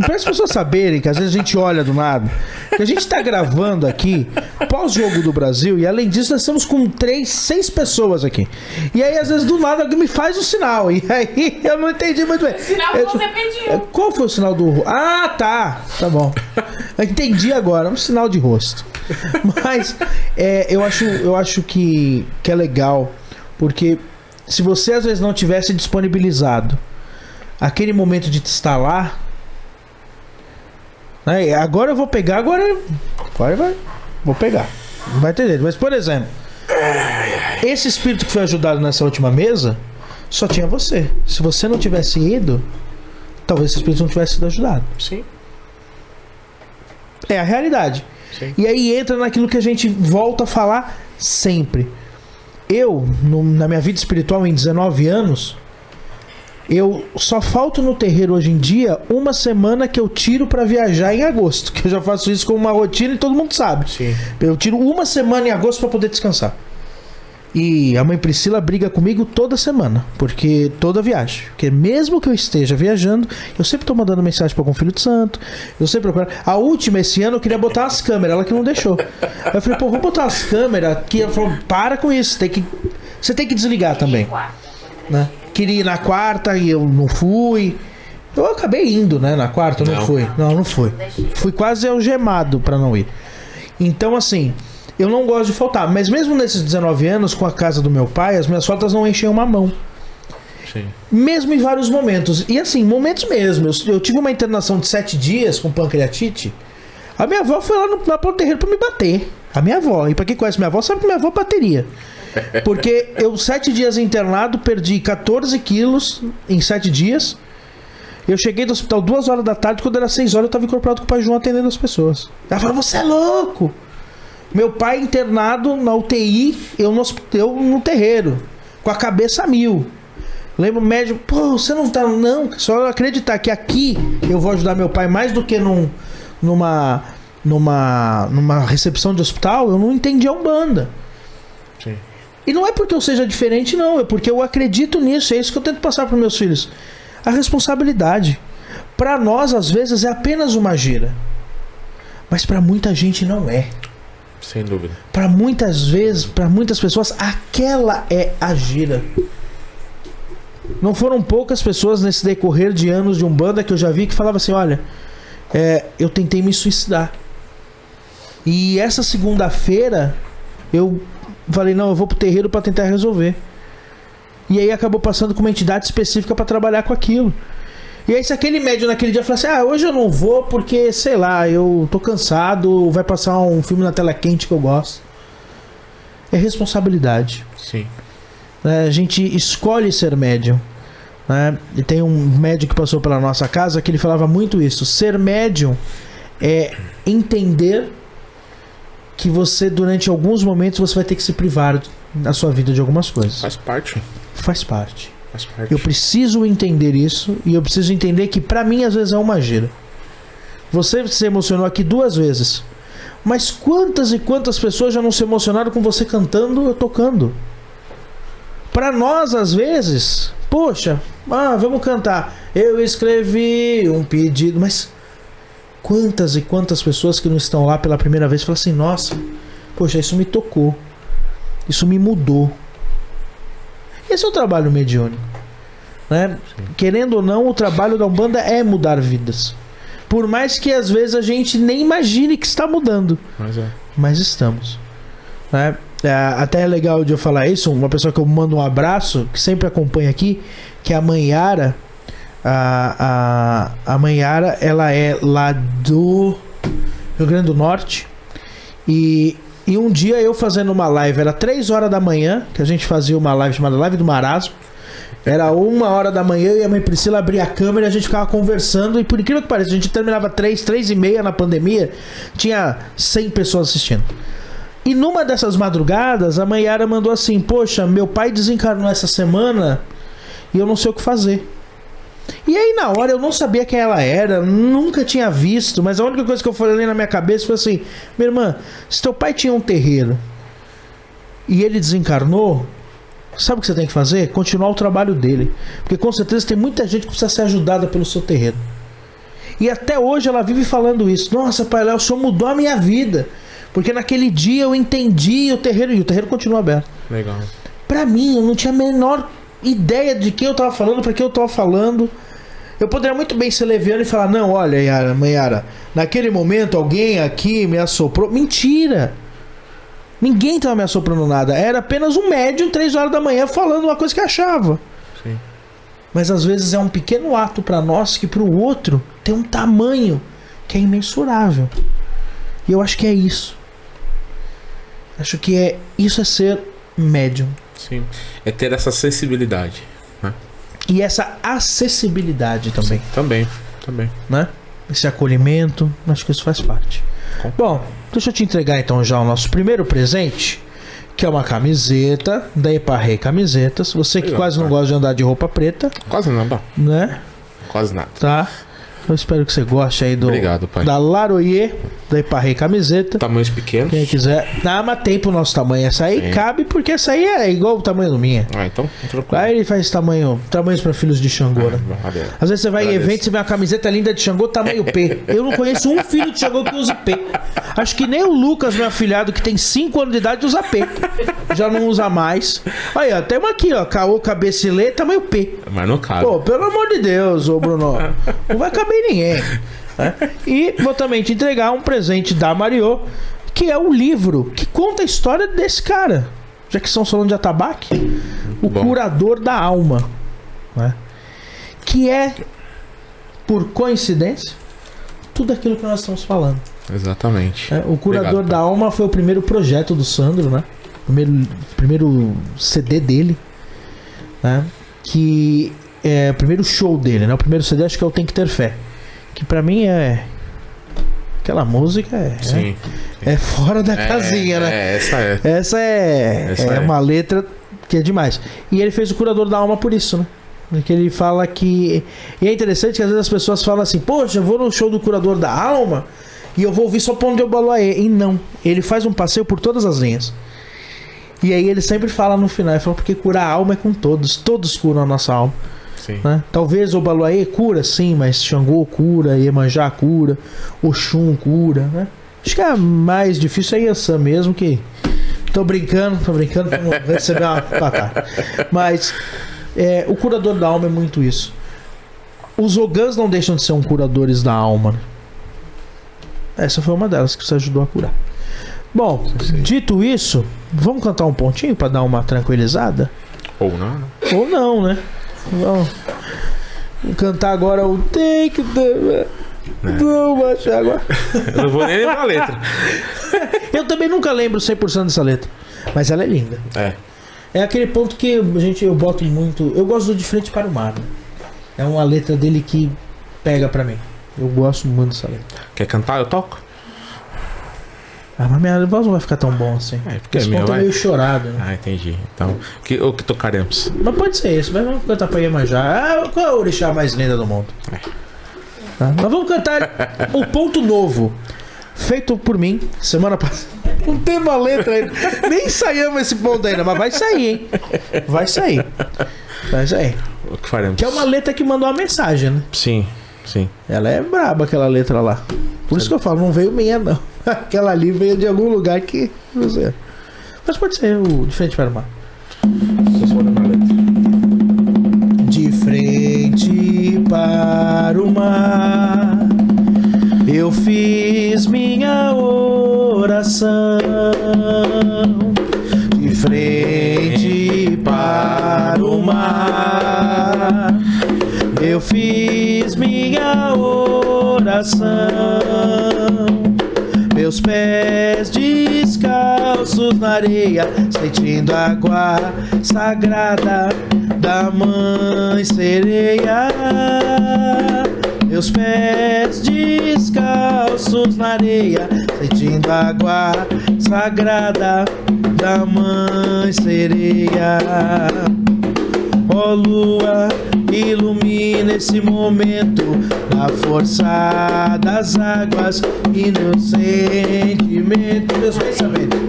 para as pessoas saberem que às vezes a gente olha do nada, que a gente tá gravando aqui pós-jogo do Brasil e além disso nós estamos com 6 pessoas aqui. E aí às vezes do nada alguém me faz um sinal e aí eu não entendi muito bem. O sinal que você pediu. Qual foi o sinal do... Ah, tá bom. Eu entendi agora, um sinal de rosto. Mas eu acho que é legal, porque se você às vezes não tivesse disponibilizado aquele momento de te instalar, né? Agora eu vou pegar, agora vou pegar, não vai ter jeito. Mas por exemplo, esse espírito que foi ajudado nessa última mesa só tinha você. Se você não tivesse ido, talvez esse espírito não tivesse sido ajudado. Sim. É a realidade. Sim. E aí entra naquilo que a gente volta a falar sempre. Eu, na minha vida espiritual em 19 anos, eu só falto no terreiro hoje em dia uma semana que eu tiro pra viajar em agosto. Que eu já faço isso com uma rotina e todo mundo sabe. Sim. Eu tiro uma semana em agosto pra poder descansar. E a mãe Priscila briga comigo toda semana, porque toda viagem. Porque mesmo que eu esteja viajando, eu sempre tô mandando mensagem pra algum filho de santo. Eu sempre procuro. A última, esse ano, eu queria botar as câmeras, ela que não deixou. Aí eu falei, pô, vou botar as câmeras aqui. Ela falou, para com isso, você tem que desligar também. Né? Queria ir na quarta e eu não fui. Eu acabei indo, né? Na quarta, eu não fui. Não fui. Fui quase algemado pra não ir. Então, assim, eu não gosto de faltar. Mas mesmo nesses 19 anos, com a casa do meu pai, as minhas faltas não enchem uma mão. Sim. Mesmo em vários momentos. E assim, momentos mesmo. Eu tive uma internação de 7 dias com pancreatite. A minha avó foi lá na Porto Terreiro pra me bater. A minha avó. E pra quem conhece minha avó, sabe que minha avó bateria. Porque eu, 7 dias internado, perdi 14 quilos em 7 dias. Eu cheguei do hospital 2 horas da tarde. Quando era 6 horas, eu tava incorporado com o pai João atendendo as pessoas. Ela falou, você é louco. Meu pai internado na UTI, eu no terreiro. Com a cabeça a mil. Lembro o médico, pô, você não tá... Não, só acreditar que aqui eu vou ajudar meu pai mais do que numa recepção de hospital. Eu não entendi a Umbanda. Sim. E não é porque eu seja diferente, não. É porque eu acredito nisso. É isso que eu tento passar para meus filhos. A responsabilidade. Para nós, às vezes, é apenas uma gira. Mas para muita gente não é. Sem dúvida. Para muitas vezes, para muitas pessoas, aquela é a gira. Não foram poucas pessoas nesse decorrer de anos de Umbanda que eu já vi que falavam assim, olha, eu tentei me suicidar. E essa segunda-feira eu falei, não, eu vou pro terreiro para tentar resolver. E aí acabou passando com uma entidade específica para trabalhar com aquilo. E aí se aquele médium naquele dia falasse, hoje eu não vou porque, sei lá, eu tô cansado, vai passar um filme na tela quente que eu gosto. É responsabilidade. Sim. A gente escolhe ser médium, né? E tem um médium que passou pela nossa casa que ele falava muito isso. Ser médium é entender que você, durante alguns momentos, você vai ter que se privar na sua vida de algumas coisas. Faz parte. Faz parte. Faz parte. Eu preciso entender isso e eu preciso entender que pra mim às vezes é uma gira. Você se emocionou aqui 2 vezes. Mas quantas e quantas pessoas já não se emocionaram com você cantando ou tocando? Pra nós, às vezes, poxa, vamos cantar. Eu escrevi um pedido, mas quantas e quantas pessoas que não estão lá pela primeira vez falam assim, nossa, poxa, isso me tocou. Isso me mudou. Esse é o trabalho mediúnico, né? Querendo ou não, o trabalho da Umbanda é mudar vidas. Por mais que às vezes a gente nem imagine que está mudando. Mas estamos, né? Até é legal de eu falar isso. Uma pessoa que eu mando um abraço, que sempre acompanha aqui, que é a mãe Yara. A mãe Yara, ela é lá do Rio Grande do Norte. E um dia eu fazendo uma live, era 3 horas da manhã, que a gente fazia uma live chamada Live do Marasmo. Era 1 hora da manhã e a mãe Priscila abria a câmera e a gente ficava conversando. E por incrível que pareça, a gente terminava 3h30 na pandemia. Tinha 100 pessoas assistindo. E numa dessas madrugadas, a mãe Yara mandou assim, poxa, meu pai desencarnou essa semana e eu não sei o que fazer. E aí na hora eu não sabia quem ela era, nunca tinha visto, mas a única coisa que eu falei na minha cabeça foi assim, minha irmã, se teu pai tinha um terreiro e ele desencarnou, sabe o que você tem que fazer? Continuar o trabalho dele. Porque com certeza tem muita gente que precisa ser ajudada pelo seu terreiro. E até hoje ela vive falando isso. Nossa, pai Léo, o senhor mudou a minha vida. Porque naquele dia eu entendi o terreiro e o terreiro continua aberto. Legal. Pra mim, eu não tinha a menor ideia de quem eu tava falando, pra quem eu tava falando. Eu poderia muito bem ser leviano e falar, não, olha, Yara, mãe Yara, naquele momento alguém aqui me assoprou. Mentira! Ninguém tava me assoprando nada. Era apenas um médium 3 horas da manhã falando uma coisa que achava. Sim. Mas às vezes é um pequeno ato pra nós que pro outro tem um tamanho que é imensurável. E eu acho que é isso. Acho que isso é ser médium. Sim. É ter essa sensibilidade, né? E essa acessibilidade também. Sim, também. Né? Esse acolhimento, acho que isso faz parte. Bom, deixa eu te entregar então já o nosso primeiro presente, que é uma camiseta da Eparrei Camisetas. Você que quase não gosta de andar de roupa preta. Quase não, né? Quase nada. Tá. Eu espero que você goste aí Obrigado, pai. da Laroyer, da Eparrei Camiseta. Tamanhos pequenos. Quem quiser. Mas tem pro nosso tamanho. Essa aí cabe, porque essa aí é igual o tamanho do minha. Então, tranquilo. Aí ele faz tamanhos pra filhos de Xangô, né? Às vezes você vai em evento, você vê uma camiseta linda de Xangô, tamanho P. Eu não conheço um filho de Xangô que use P. Acho que nem o Lucas, meu afilhado, que tem 5 anos de idade, usa P. Já não usa mais. Aí, ó, tem uma aqui, ó. Caô Cabecilê, tamanho P. Mas não cabe. Pô, pelo amor de Deus, ô Bruno. Não vai caber em ninguém. Né? E vou também te entregar um presente da Mariô, que é um livro que conta a história desse cara. Já que estão falando de atabaque, o curador da alma. né? Que é, por coincidência, tudo aquilo que nós estamos falando. Exatamente. O Curador Obrigado, da Alma foi o primeiro projeto do Sandro, né? Primeiro CD dele, né? Que é o primeiro show dele, né? O primeiro CD acho que é o Tem Que Ter Fé. Que pra mim é... Aquela música Sim. é fora da casinha, né? Essa é uma letra que é demais. E ele fez o Curador da Alma por isso, né? Porque ele fala que... E é interessante que às vezes as pessoas falam assim, poxa, eu vou no show do Curador da Alma e eu vou ouvir só Pão de Obaloaê. E não, ele faz um passeio por todas as linhas. E aí ele sempre fala no final, ele fala, porque curar a alma é com todos curam a nossa alma. Sim. Né? Talvez Obaloaê cura, sim, mas Xangô cura, Iemanjá cura, Oxum cura, né? Acho que é mais difícil é Iansã mesmo, que... Tô brincando pra não receber uma patada. Mas o Curador da Alma é muito isso. Os Ogãs não deixam de ser curadores da alma. Essa foi uma delas que você ajudou a curar. Bom, dito isso, vamos cantar um pontinho pra dar uma tranquilizada? Ou não, né? Ou não, né? Vamos cantar agora o Take the... Não, baixar agora. Eu não vou nem lembrar a letra. Eu também nunca lembro 100% dessa letra. Mas ela é linda. É aquele ponto que eu boto muito... Eu gosto do De Frente para o Mar, né? É uma letra dele que pega pra mim. Eu gosto muito dessa letra. Quer cantar? Eu toco? Mas minha voz não vai ficar tão bom assim. Porque esse ponto é meio chorado, né? Entendi. Então, o que tocaremos? Mas pode ser isso. Mas vamos cantar pra Iemanjá. Qual é a orixá mais linda do mundo? Tá? Nós vamos cantar o Ponto Novo, feito por mim semana passada. Não tem uma letra ainda. Nem ensaiamos esse ponto ainda, mas vai sair, hein? Vai sair. O que faremos? Que é uma letra que mandou uma mensagem, né? Sim. Ela é braba, aquela letra lá. Por isso que eu falo, não veio minha, não. Aquela ali veio de algum lugar que... Não sei. Mas pode ser o De Frente para o Mar. De frente para o mar, eu fiz minha oração. De frente para o mar, eu fiz minha oração. Meus pés descalços na areia, sentindo a água sagrada da Mãe Sereia. Meus pés descalços na areia, sentindo a água sagrada da Mãe Sereia. Ó lua, ilumina esse momento na força das águas e no sentimento, meus pensamentos.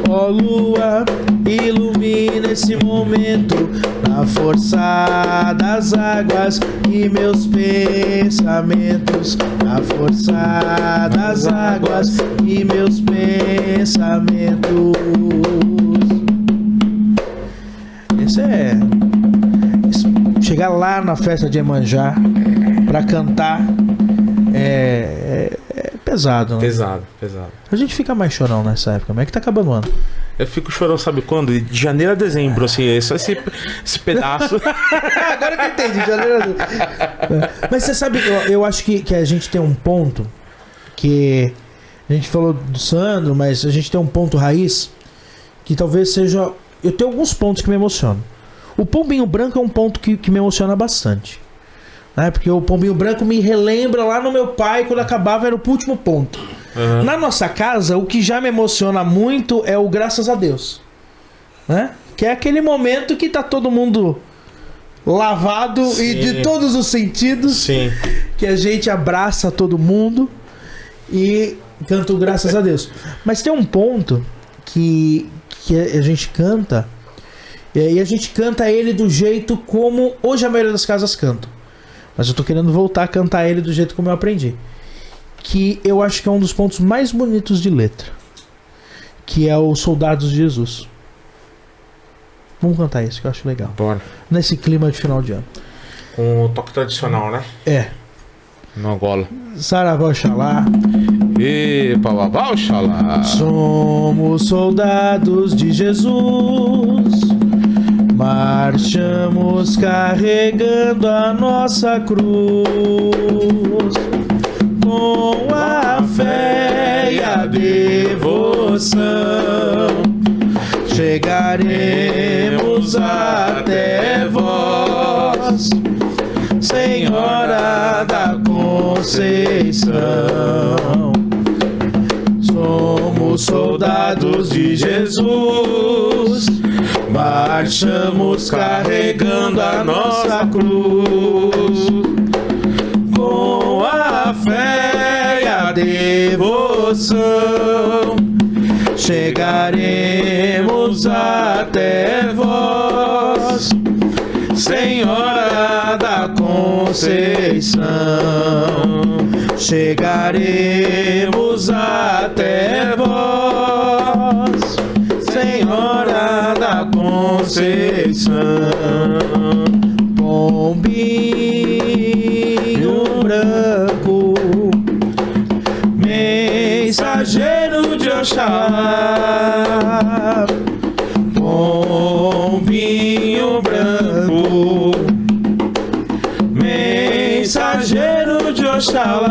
Ó lua, ilumina esse momento na força das águas e meus pensamentos. Na força das águas e meus pensamentos. Chegar lá na festa de Iemanjá pra cantar é pesado, né? Pesado. A gente fica mais chorão nessa época, mas é que tá acabando o ano. Eu fico chorando, sabe quando? De janeiro a dezembro, assim, é só esse pedaço. Agora que eu entendi, de janeiro a dezembro. Mas você sabe, eu acho que a gente tem um ponto que... A gente falou do Sandro, mas a gente tem um ponto raiz que talvez seja... Eu tenho alguns pontos que me emocionam. O Pombinho Branco é um ponto que me emociona bastante, né? Porque o Pombinho Branco me relembra lá no meu pai, quando acabava era o último ponto. Na nossa casa, o que já me emociona muito é o Graças a Deus, né? Que é aquele momento que tá todo mundo lavado. Sim. E de todos os sentidos. Sim. Que a gente abraça todo mundo e canta o Graças a Deus. Mas tem um ponto que a gente canta, e a gente canta ele do jeito como hoje a maioria das casas cantam. Mas eu tô querendo voltar a cantar ele do jeito como eu aprendi. Que eu acho que é um dos pontos mais bonitos de letra. Que é o Soldados de Jesus. Vamos cantar isso, que eu acho legal. Bora. Nesse clima de final de ano. Com o toque tradicional, né? É. No Angola. Saravá, Oxalá. E Pavavá, Oxalá. Somos soldados de Jesus. Marchamos carregando a nossa cruz, com a fé e a devoção, chegaremos até vós, Senhora da Conceição. Somos soldados de Jesus, marchamos carregando a nossa cruz, com a fé e a devoção, chegaremos até vós, Senhora da Conceição. Chegaremos até vós, Senhora da Conceição. Pombinho branco, mensageiro de Oxalá. Pombinho branco, mensageiro de Oxalá,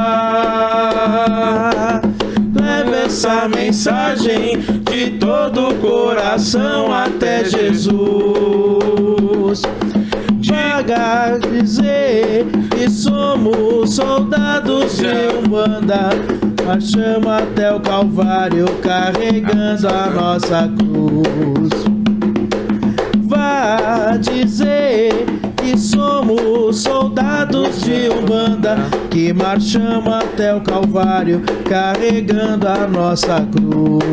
leva essa mensagem de todo o coração até Jesus. Vaga dizer que somos soldados de Umbanda, marchamos até o Calvário carregando a nossa cruz. Vá dizer que somos soldados de Umbanda, que marchamos até o Calvário carregando a nossa cruz.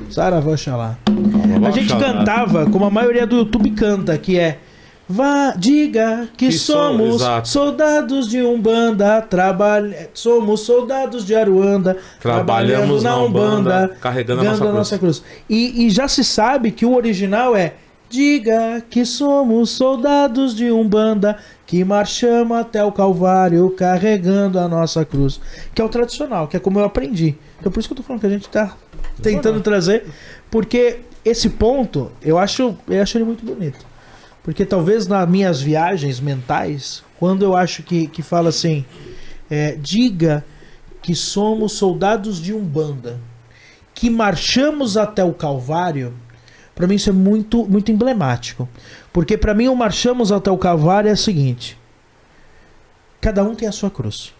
Saravá Oxalá. A gente cantava como a maioria do YouTube canta, que é: vá, diga que somos soldados de Umbanda, somos soldados de Aruanda, trabalhamos na Umbanda, carregando a nossa cruz. E já se sabe que o original é: diga que somos soldados de Umbanda, que marchamos até o Calvário carregando a nossa cruz. Que é o tradicional, que é como eu aprendi. Então por isso que eu tô falando que a gente tá tentando trazer, porque esse ponto eu acho ele muito bonito. Porque talvez nas minhas viagens mentais, quando eu acho que fala assim, diga que somos soldados de Umbanda, que marchamos até o Calvário, para mim isso é muito, muito emblemático. Porque para mim o marchamos até o Calvário é o seguinte: cada um tem a sua cruz,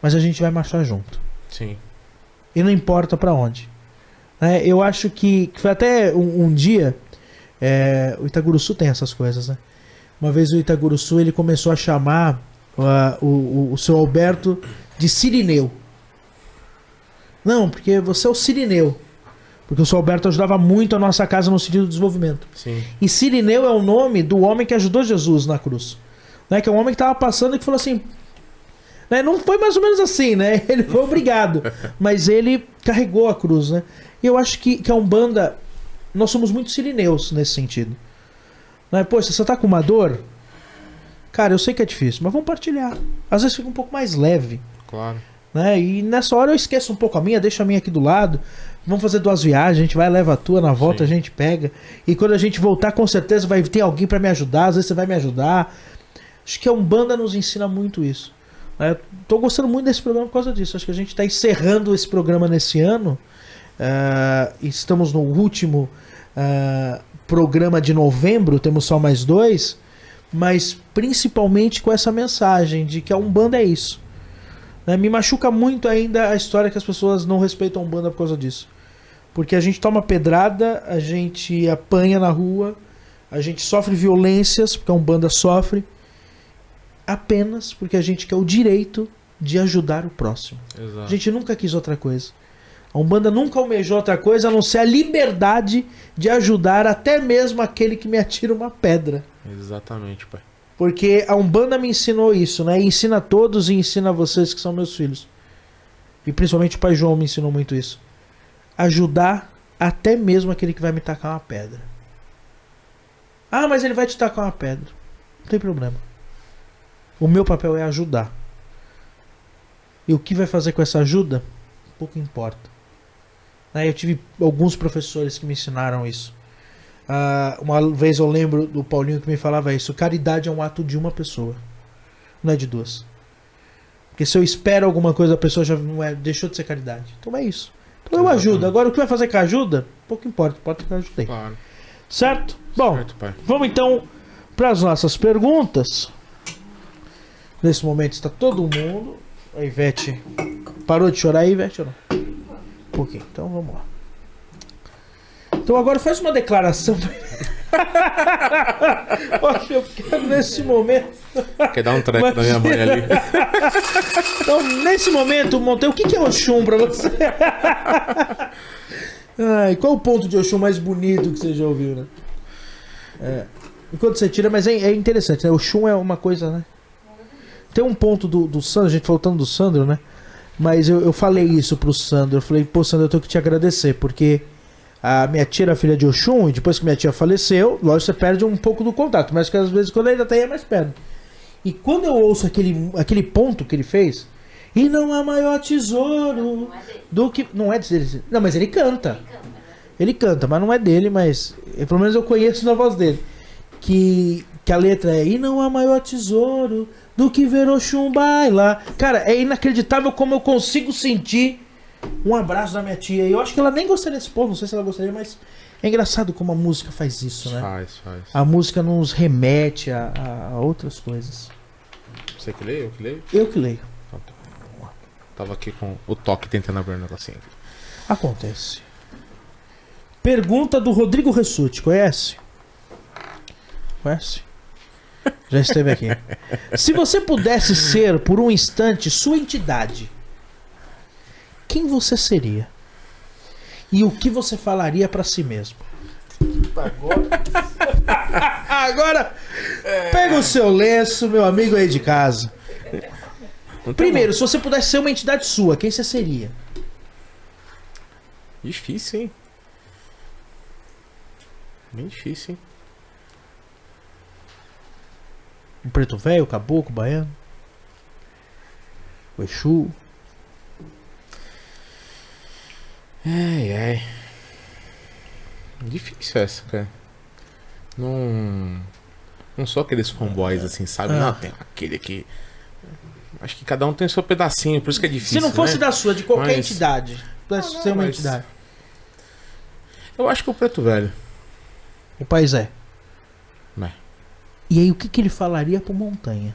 mas a gente vai marchar junto. Sim. E não importa para onde. Eu acho que foi até um dia... o Itaguruçu tem essas coisas, né? Uma vez o Itaguruçu ele começou a chamar o seu Alberto de Cirineu. Não, porque você é o Cirineu. Porque o seu Alberto ajudava muito a nossa casa no sentido do desenvolvimento. Sim. E Cirineu é o nome do homem que ajudou Jesus na cruz. Né? Que é um homem que estava passando e que falou assim... Né? Não foi mais ou menos assim, né? Ele foi obrigado. Mas ele carregou a cruz, né? E eu acho que a Umbanda... Nós somos muito sirineus nesse sentido. Né? Pô, se você tá com uma dor, cara, eu sei que é difícil, mas vamos partilhar. Às vezes fica um pouco mais leve. Claro. Né? E nessa hora eu esqueço um pouco a minha, deixo a minha aqui do lado. Vamos fazer 2 viagens, a gente vai, leva a tua, na volta Sim. a gente pega. E quando a gente voltar, com certeza vai ter alguém para me ajudar. Às vezes você vai me ajudar. Acho que a Umbanda nos ensina muito isso. Tô gostando muito desse programa por causa disso. Acho que a gente tá encerrando esse programa nesse ano. Estamos no último programa de novembro, temos só mais 2, mas principalmente com essa mensagem de que a Umbanda é isso. Me machuca muito ainda a história que as pessoas não respeitam a Umbanda por causa disso. Porque a gente toma pedrada, a gente apanha na rua, a gente sofre violências, porque a Umbanda sofre, apenas porque a gente quer o direito de ajudar o próximo. Exato. A gente nunca quis outra coisa. A Umbanda nunca almejou outra coisa a não ser a liberdade de ajudar até mesmo aquele que me atira uma pedra. Exatamente, pai. Porque a Umbanda me ensinou isso, né? E ensina a todos e ensina a vocês que são meus filhos. E principalmente o pai João me ensinou muito isso. Ajudar até mesmo aquele que vai me tacar uma pedra. Ah, mas ele vai te tacar uma pedra. Não tem problema. O meu papel é ajudar. E o que vai fazer com essa ajuda? Pouco importa. Né? Eu tive alguns professores que me ensinaram isso. Uma vez eu lembro do Paulinho que me falava isso. Caridade é um ato de uma pessoa, não é de duas. Porque se eu espero alguma coisa, a pessoa já não é, deixou de ser caridade. Então é isso. Então eu ajudo. Agora o que vai fazer com a ajuda, pouco importa. Importa que eu ajudei. Claro. Certo? Bom, Certo, pai. vamos então para as nossas perguntas. Nesse momento está todo mundo. A Ivete parou de chorar aí, Ivete, ou não? Um pouquinho. Então vamos lá. Então agora faz uma declaração. Poxa, eu quero nesse momento. Quer dar um treco da minha mãe ali? Então, nesse momento, Montanha, o que é Oxum pra você? Ai, qual o ponto de Oxum mais bonito que você já ouviu, né? Enquanto você tira, mas é interessante, né? Oxum é uma coisa, né? Tem um ponto do Sandro, a gente falando do Sandro, né? Mas eu falei isso pro Sandro. Eu falei, pô, Sandro, eu tenho que te agradecer, porque a minha tia era filha de Oxum, e depois que minha tia faleceu, lógico, você perde um pouco do contato, mas que às vezes quando ainda tem é mais perto. E quando eu ouço aquele ponto que ele fez, e não há maior tesouro do que... Não é dele. Não, mas ele canta. Ele canta, mas não é dele, mas pelo menos eu conheço na voz dele. Que a letra é: e não há maior tesouro do que ver Oxum bailar. Cara, é inacreditável como eu consigo sentir um abraço da minha tia. E eu acho que ela nem gostaria desse povo, não sei se ela gostaria, mas é engraçado como a música faz isso, né? Faz. A música nos remete a outras coisas. Você que lê? Eu que leio? Eu que leio. Tava aqui com o toque tentando abrir um negocinho aqui. Acontece. Pergunta do Rodrigo Ressuti. Conhece? Conhece? Já esteve aqui. Se você pudesse ser por um instante sua entidade, quem você seria? E o que você falaria pra si mesmo? Agora pega o seu lenço, meu amigo aí de casa. Primeiro, se você pudesse ser uma entidade sua, quem você seria? Difícil, hein? Bem difícil, hein? Um preto velho, caboclo, baiano? O Exu? Ai. Difícil essa, cara. Não sou aqueles fanboys assim, sabe? Não, tem aquele aqui. Acho que cada um tem o seu pedacinho, por isso que é difícil. Se não fosse né? da sua, de qualquer Mas... entidade, pudesse ser uma mas- entidade. Eu acho que o Preto Velho. O país é. É. E aí, o que ele falaria pro Montanha?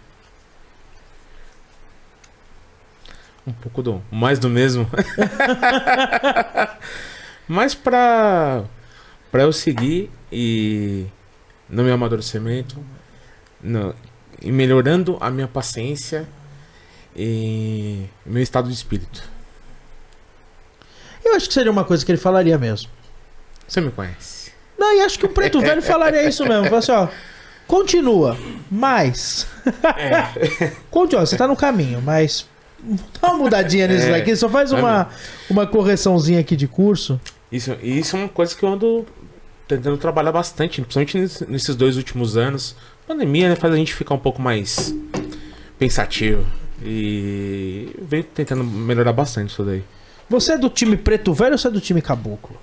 Um pouco do. Mais do mesmo. Mas pra eu seguir e no meu amadurecimento, e melhorando a minha paciência e meu estado de espírito. Eu acho que seria uma coisa que ele falaria mesmo. Você me conhece? Não, e acho que o Preto Velho falaria isso mesmo. Fala assim, ó. Continua, mas. Continua, você tá no caminho, mas. Dá uma mudadinha nisso daqui, só faz uma correçãozinha aqui de curso. Isso é uma coisa que eu ando tentando trabalhar bastante, principalmente nesses 2 últimos anos. A pandemia, né, faz a gente ficar um pouco mais pensativo. E venho tentando melhorar bastante isso daí. Você é do time Preto Velho ou você é do time Caboclo?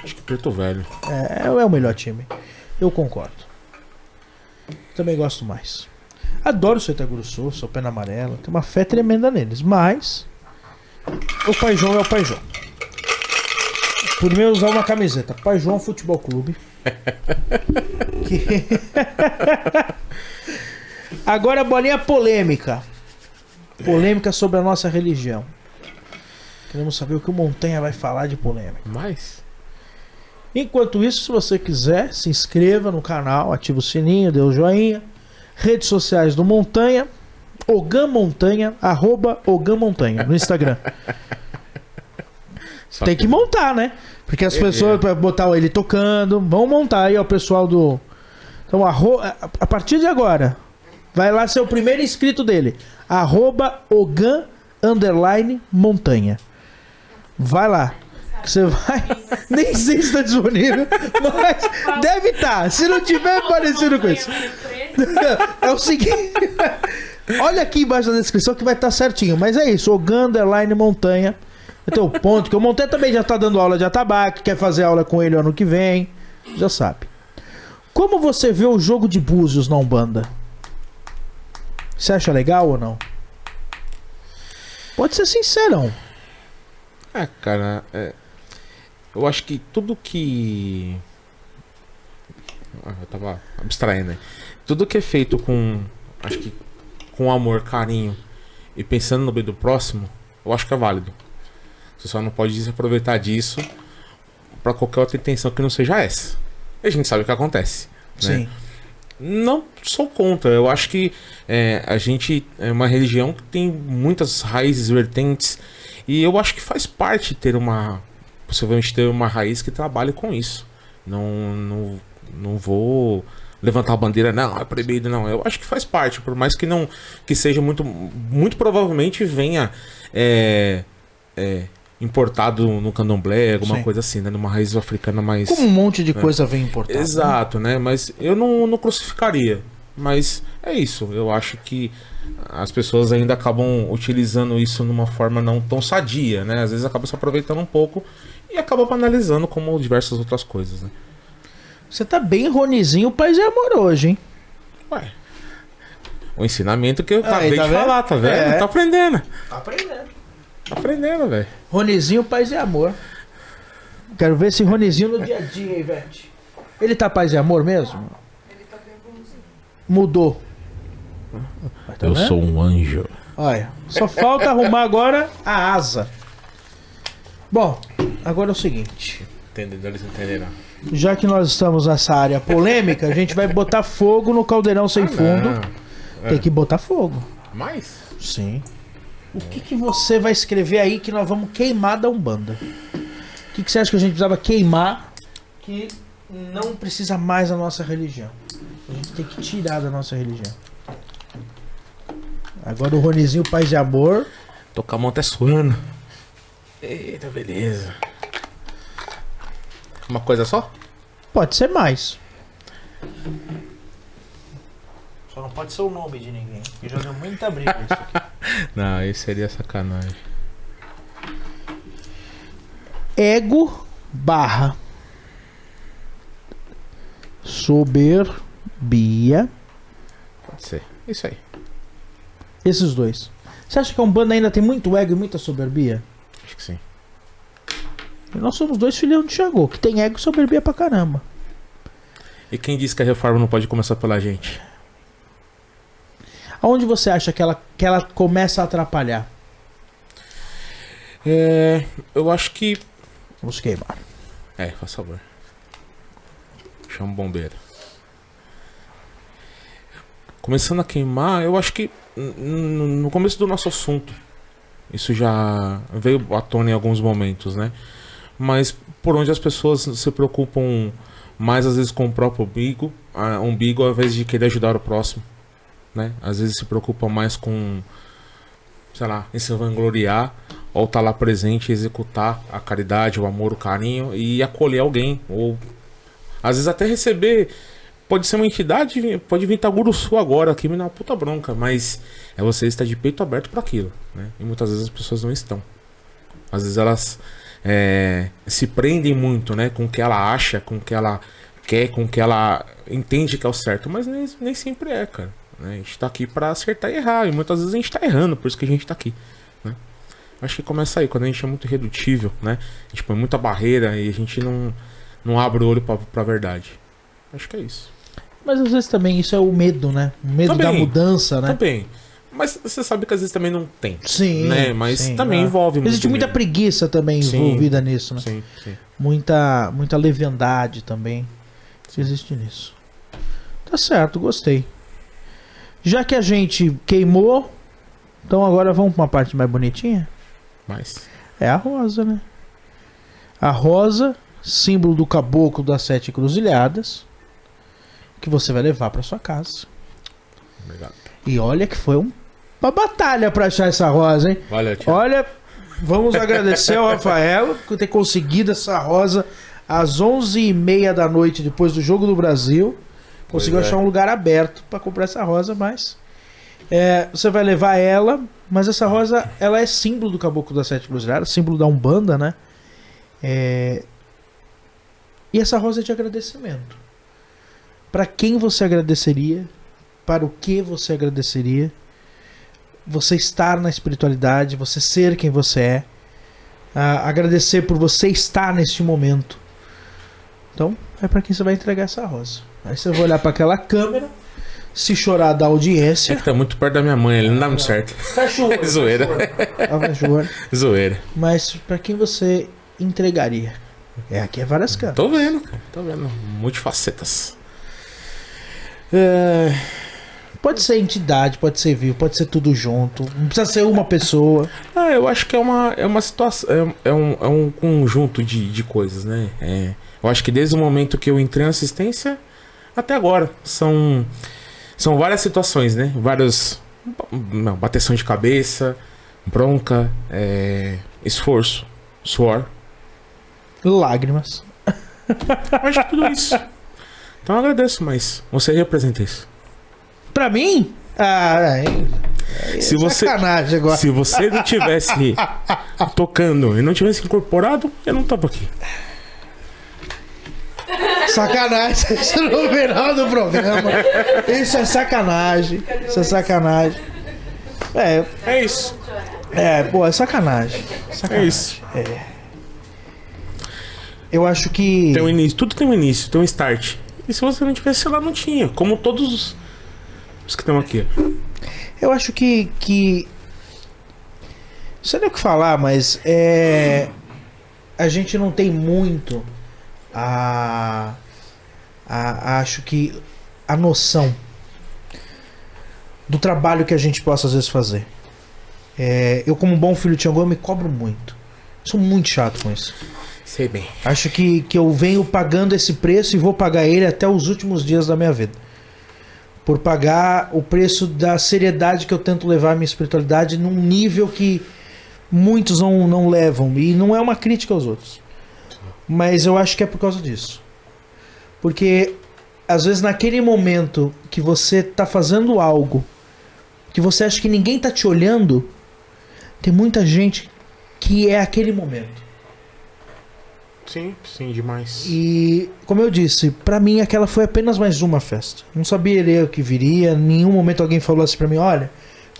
Acho que Preto Velho. É o melhor time. Eu concordo. Também gosto mais. Adoro o seu Itaguru-Sul, seu Pena Amarela. Tem uma fé tremenda neles. Mas o Pai João é o Pai João. Por mim, eu usar uma camiseta Pai João Futebol Clube. Que... Agora a bolinha polêmica. Polêmica sobre a nossa religião. Queremos saber o que o Montanha vai falar de polêmica. Mas Enquanto isso, se você quiser, se inscreva no canal, ativa o sininho, dê o joinha. Redes sociais do Montanha, Ogan Montanha, @Ogan Montanha no Instagram. Tem que montar, né? Porque as pessoas, pra botar ele tocando, vão montar aí, ó, o pessoal do... Então, a partir de agora, vai lá ser o primeiro inscrito dele. @Ogan_Montanha. Vai lá. Que você vai... Nem sei se está disponível, mas deve estar. Se não tiver, parecido com isso. É o seguinte... Olha aqui embaixo da descrição que vai estar certinho. Mas é isso, Ogan_Montanha. Eu tenho o ponto, que o Monteiro também já tá dando aula de atabaque, quer fazer aula com ele ano que vem. Já sabe. Como você vê o jogo de búzios na Umbanda? Você acha legal ou não? Pode ser sincerão. Cara, eu acho que tudo que... Eu tava abstraindo, né? Tudo que é feito com... Acho que com amor, carinho e pensando no bem do próximo, eu acho que é válido. Você só não pode se aproveitar disso pra qualquer outra intenção que não seja essa. E a gente sabe o que acontece, né? Sim. Não sou contra. Eu acho que a gente é uma religião que tem muitas raízes, vertentes. E eu acho que faz parte possivelmente ter uma raiz que trabalhe com isso. Não vou levantar a bandeira, não, é proibido, não. Eu acho que faz parte, por mais que não, que seja muito provavelmente venha importado no candomblé, alguma coisa assim, né? Numa raiz africana mais... Como um monte de coisa vem importada. Exato, né? Mas eu não crucificaria. Mas é isso. Eu acho que as pessoas ainda acabam utilizando isso numa forma não tão sadia, né? Às vezes acaba se aproveitando um pouco e acaba banalizando como diversas outras coisas, né? Você tá bem Ronizinho Paz e Amor hoje, hein? Ué. O ensinamento que eu acabei de vendo? falar, tá vendo? Tá aprendendo. Tá aprendendo. Tá aprendendo, velho. Ronizinho Paz e Amor. Quero ver esse Ronizinho no dia a dia, Ivete. Ele tá paz e amor mesmo? Ele tá bem bonzinho. Mudou. Mas tá Eu vendo? sou um anjo. Olha, só falta arrumar agora a asa. Bom, agora é o seguinte. Entendedores entenderão. Já que nós estamos nessa área polêmica, a gente vai botar fogo no caldeirão sem fundo. Tem que botar fogo. Mas? Sim. O que você vai escrever aí que nós vamos queimar da Umbanda? O que você acha que a gente precisava queimar que não precisa mais da nossa religião? A gente tem que tirar da nossa religião. Agora o Ronizinho Paz e Amor. Tô com a mão até suando. Eita, beleza. Uma coisa só? Pode ser mais. Só não pode ser o nome de ninguém. Porque já deu muita briga isso aqui. Não, aí seria sacanagem. Ego barra soberbia. Pode ser. Isso aí. Esses dois. Você acha que a Umbanda ainda tem muito ego e muita soberbia? Acho que sim. E nós somos dois filhão de Xangô, que tem ego e soberbia pra caramba. E quem disse que a reforma não pode começar pela gente? Aonde você acha que ela começa a atrapalhar? Eu acho que... Vamos queimar. Faz favor. Chama o bombeiro. Começando a queimar, eu acho que no começo do nosso assunto, isso já veio à tona em alguns momentos, né? Mas por onde as pessoas se preocupam mais às vezes com o próprio umbigo ao invés de querer ajudar o próximo, né? Às vezes se preocupa mais com, sei lá, em se vangloriar ou estar lá presente e executar a caridade, o amor, o carinho e acolher alguém, ou às vezes até receber. Pode ser uma entidade, pode vir Taguruçu agora aqui me dar uma puta bronca, mas é você estar de peito aberto para aquilo, né? E muitas vezes as pessoas não estão. Às vezes elas se prendem muito, né, com o que ela acha, com o que ela quer, com o que ela entende que é o certo, mas nem sempre é, cara, né? A gente tá aqui para acertar e errar, e muitas vezes a gente tá errando, por isso que a gente tá aqui, né? Acho que começa aí, quando a gente é muito irredutível, né? A gente põe muita barreira e a gente não abre o olho pra verdade. Acho que é isso. Mas às vezes também isso é o medo, né? O medo Também, da mudança, né? Também. Mas você sabe que às vezes também não tem. Sim. Né? Mas sim, também envolve muito. Existe muita medo. preguiça também Sim. envolvida nisso, né? Sim. Muita leviandade também. Existe nisso. Tá certo, gostei. Já que a gente queimou, então agora vamos pra uma parte mais bonitinha? Mas. É a rosa, né? A rosa, símbolo do caboclo das 7 encruzilhadas, que você vai levar pra sua casa. Obrigado. E olha que foi uma batalha pra achar essa rosa, hein? Olha, Thiago. Olha, vamos agradecer ao Rafael por ter conseguido essa rosa às 11h30 da noite, depois do Jogo do Brasil. Conseguiu achar um lugar aberto pra comprar essa rosa, mas Você vai levar ela, mas essa rosa, ela é símbolo do Caboclo das Sete Cruzilhadas, símbolo da Umbanda, né? E essa rosa é de agradecimento. Para quem você agradeceria? Para o que você agradeceria? Você estar na espiritualidade, você ser quem você é. Agradecer por você estar neste momento. Então, é para quem você vai entregar essa rosa. Aí você vai olhar para aquela câmera, se chorar da audiência. É que tá muito perto da minha mãe, ele não dá muito certo. Cachorro. Zoeira. Zoeira. Mas para quem você entregaria? Aqui é várias câmeras. Tô vendo, cara. Tô vendo. Multifacetas. Pode ser entidade, pode ser vivo, pode ser tudo junto. Não precisa ser uma pessoa. Eu acho que é uma situação. É um conjunto de coisas, né? Eu acho que desde o momento que eu entrei na assistência até agora. São várias situações, né? Vários. Bateção de cabeça, bronca, esforço, suor. Lágrimas. Eu acho que tudo isso. Então eu agradeço, mas você representa isso. Pra mim? Sacanagem agora. Se você não tivesse tocando e não tivesse incorporado, eu não tava aqui. Sacanagem. Isso no final do programa. Isso é sacanagem. Isso é sacanagem. É isso. É sacanagem. É isso. Eu acho que... Tem um início, tudo tem um início, tem um start. E se você não tivesse lá, não tinha. Como todos os que estão aqui. Eu acho que... Não sei nem o que falar, mas a gente não tem muito acho que a noção do trabalho que a gente possa às vezes fazer. Eu, como bom filho de Xangô, eu me cobro muito. Sou muito chato com isso. Sei bem. Acho que eu venho pagando esse preço e vou pagar ele até os últimos dias da minha vida. Por pagar o preço da seriedade que eu tento levar a minha espiritualidade num nível que muitos não levam. E não é uma crítica aos outros. Mas eu acho que é por causa disso. Porque às vezes naquele momento que você tá fazendo algo que você acha que ninguém tá te olhando, tem muita gente que é aquele momento. Sim, demais. E, como eu disse, pra mim aquela foi apenas mais uma festa. Não sabia o que viria. Em nenhum momento alguém falou assim pra mim: olha,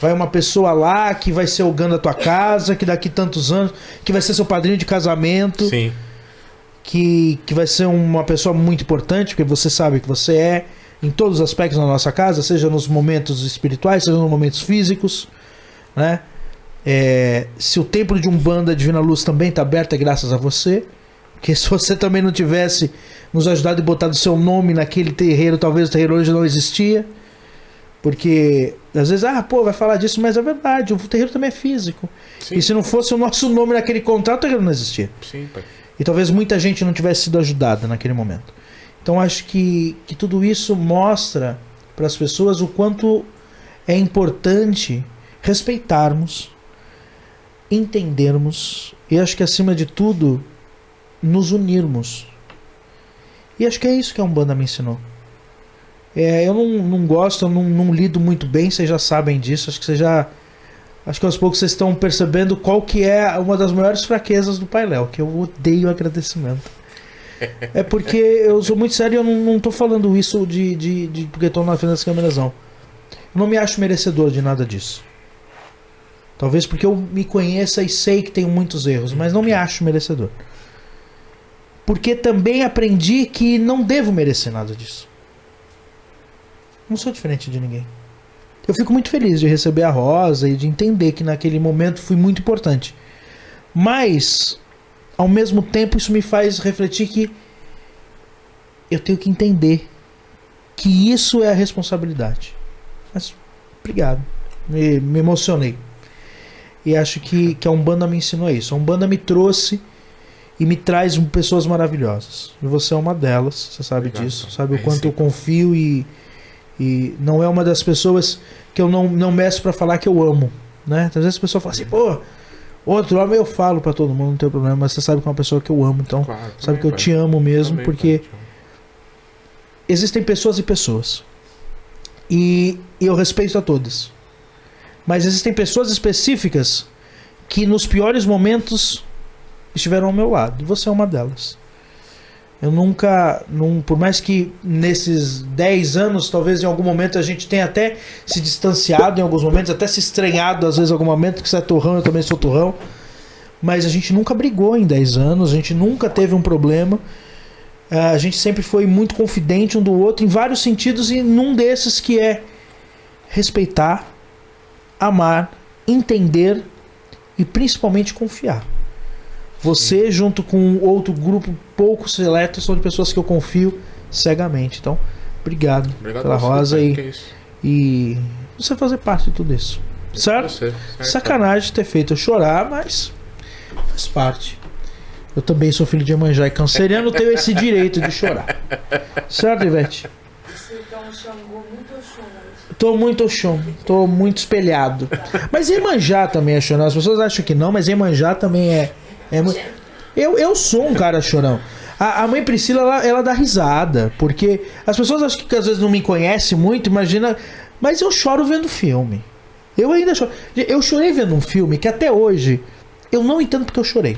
vai uma pessoa lá que vai ser o gano da tua casa, que daqui tantos anos, que vai ser seu padrinho de casamento. Sim. Que vai ser uma pessoa muito importante, porque você sabe que você é em todos os aspectos na nossa casa, seja nos momentos espirituais, seja nos momentos físicos, né? Se o templo de Umbanda Divina Luz também está aberto, é graças a você. Porque se você também não tivesse nos ajudado e botado o seu nome naquele terreiro, talvez o terreiro hoje não existia. Porque às vezes, vai falar disso, mas é verdade, o terreiro também é físico. Sim. E se não fosse o nosso nome naquele contrato, o terreiro não existia. Sim, pai. E talvez muita gente não tivesse sido ajudada naquele momento. Então acho que tudo isso mostra para as pessoas o quanto é importante respeitarmos, entendermos e acho que acima de tudo nos unirmos. E acho que é isso que a Umbanda me ensinou. Eu não gosto, eu não lido muito bem, vocês já sabem disso. Acho que aos poucos vocês estão percebendo qual que é uma das maiores fraquezas do Pai Léo, que eu odeio agradecimento. É porque eu sou muito sério e eu não tô falando isso porque estou na frente das câmeras, não. Eu não me acho merecedor de nada disso. Talvez porque eu me conheça e sei que tenho muitos erros, mas não me acho merecedor. Porque também aprendi que não devo merecer nada disso. Não sou diferente de ninguém. Eu fico muito feliz de receber a rosa e de entender que naquele momento fui muito importante. Mas, ao mesmo tempo, isso me faz refletir que eu tenho que entender que isso é a responsabilidade. Mas, obrigado. Me emocionei. E acho que a Umbanda me ensinou isso. A Umbanda me trouxe e me traz pessoas maravilhosas. E você é uma delas, você sabe disso. Sabe o quanto eu confio e não é uma das pessoas que eu não meço pra falar que eu amo, né? Às vezes a pessoa fala assim, outro homem eu falo pra todo mundo, não tem problema, mas você sabe que é uma pessoa que eu amo, então sabe que eu te amo mesmo, porque existem pessoas e pessoas. E eu respeito a todas. Mas existem pessoas específicas que nos piores momentos estiveram ao meu lado. E você é uma delas. Eu nunca, por mais que nesses 10 anos, talvez em algum momento a gente tenha até se distanciado em alguns momentos, até se estranhado às vezes em algum momento, que você é turrão, eu também sou turrão. Mas a gente nunca brigou em 10 anos, a gente nunca teve um problema. A gente sempre foi muito confidente um do outro em vários sentidos, e num desses que é respeitar, amar, entender e principalmente confiar. Você, junto com outro grupo pouco seleto, são de pessoas que eu confio cegamente. Então, obrigado pela Rosa e você fazer parte de tudo isso. Certo? Sacanagem ter feito eu chorar, mas faz parte. Eu também sou filho de Iemanjá e canceriano, tenho esse direito de chorar. Certo, Ivete? Você tá um Xangô muito Oxum. Tô muito Oxum, tô muito espelhado. Mas Iemanjá também é chorão. As pessoas acham que não, mas Iemanjá também é. Eu sou um cara chorão. A mãe Priscila, ela dá risada, porque as pessoas acham que às vezes não me conhecem muito, imagina. Mas eu choro vendo filme. Eu ainda choro. Eu chorei vendo um filme que até hoje eu não entendo porque eu chorei.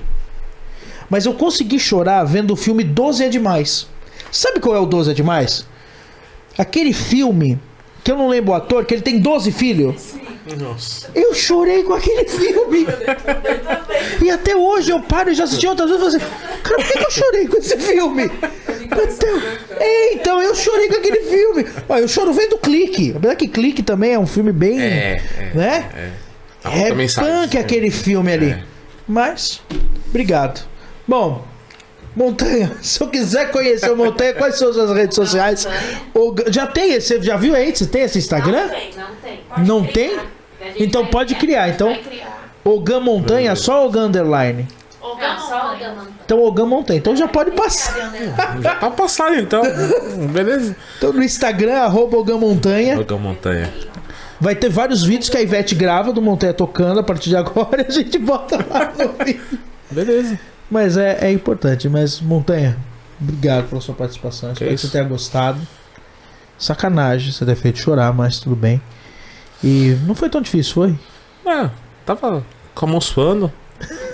Mas eu consegui chorar vendo o filme 12 é Demais. Sabe qual é o 12 é Demais? Aquele filme que eu não lembro o ator, que ele tem 12 filhos. Nossa. Eu chorei com aquele filme. E até hoje eu paro e já assisti outras vezes e falo assim, cara, por que eu chorei com esse filme? Então eu chorei com aquele filme. Ó, eu choro vendo Clique. Apesar que Clique também é um filme bem... né? É punk aquele filme ali. Mas, obrigado. Bom, Montanha, se eu quiser conhecer o Montanha, quais são as suas redes sociais? Já tem esse, já viu aí? Você tem esse Instagram? Não tem. Não tem? Então pode criar. Então, Ogan Montanha, só Ogan Underline. Só Ogan Montanha. Então Ogan Montanha. Então já pode passar. Já tá passado então. Beleza. Então no Instagram, @Ogan Montanha. Ogan Montanha. Vai ter vários vídeos que a Ivete grava do Montanha tocando a partir de agora e a gente bota lá no vídeo. Beleza. Mas é importante. Mas Montanha, obrigado pela sua participação. Espero que você tenha gostado. Sacanagem você ter feito chorar, mas tudo bem. E não foi tão difícil, foi? Tava com a mão suando.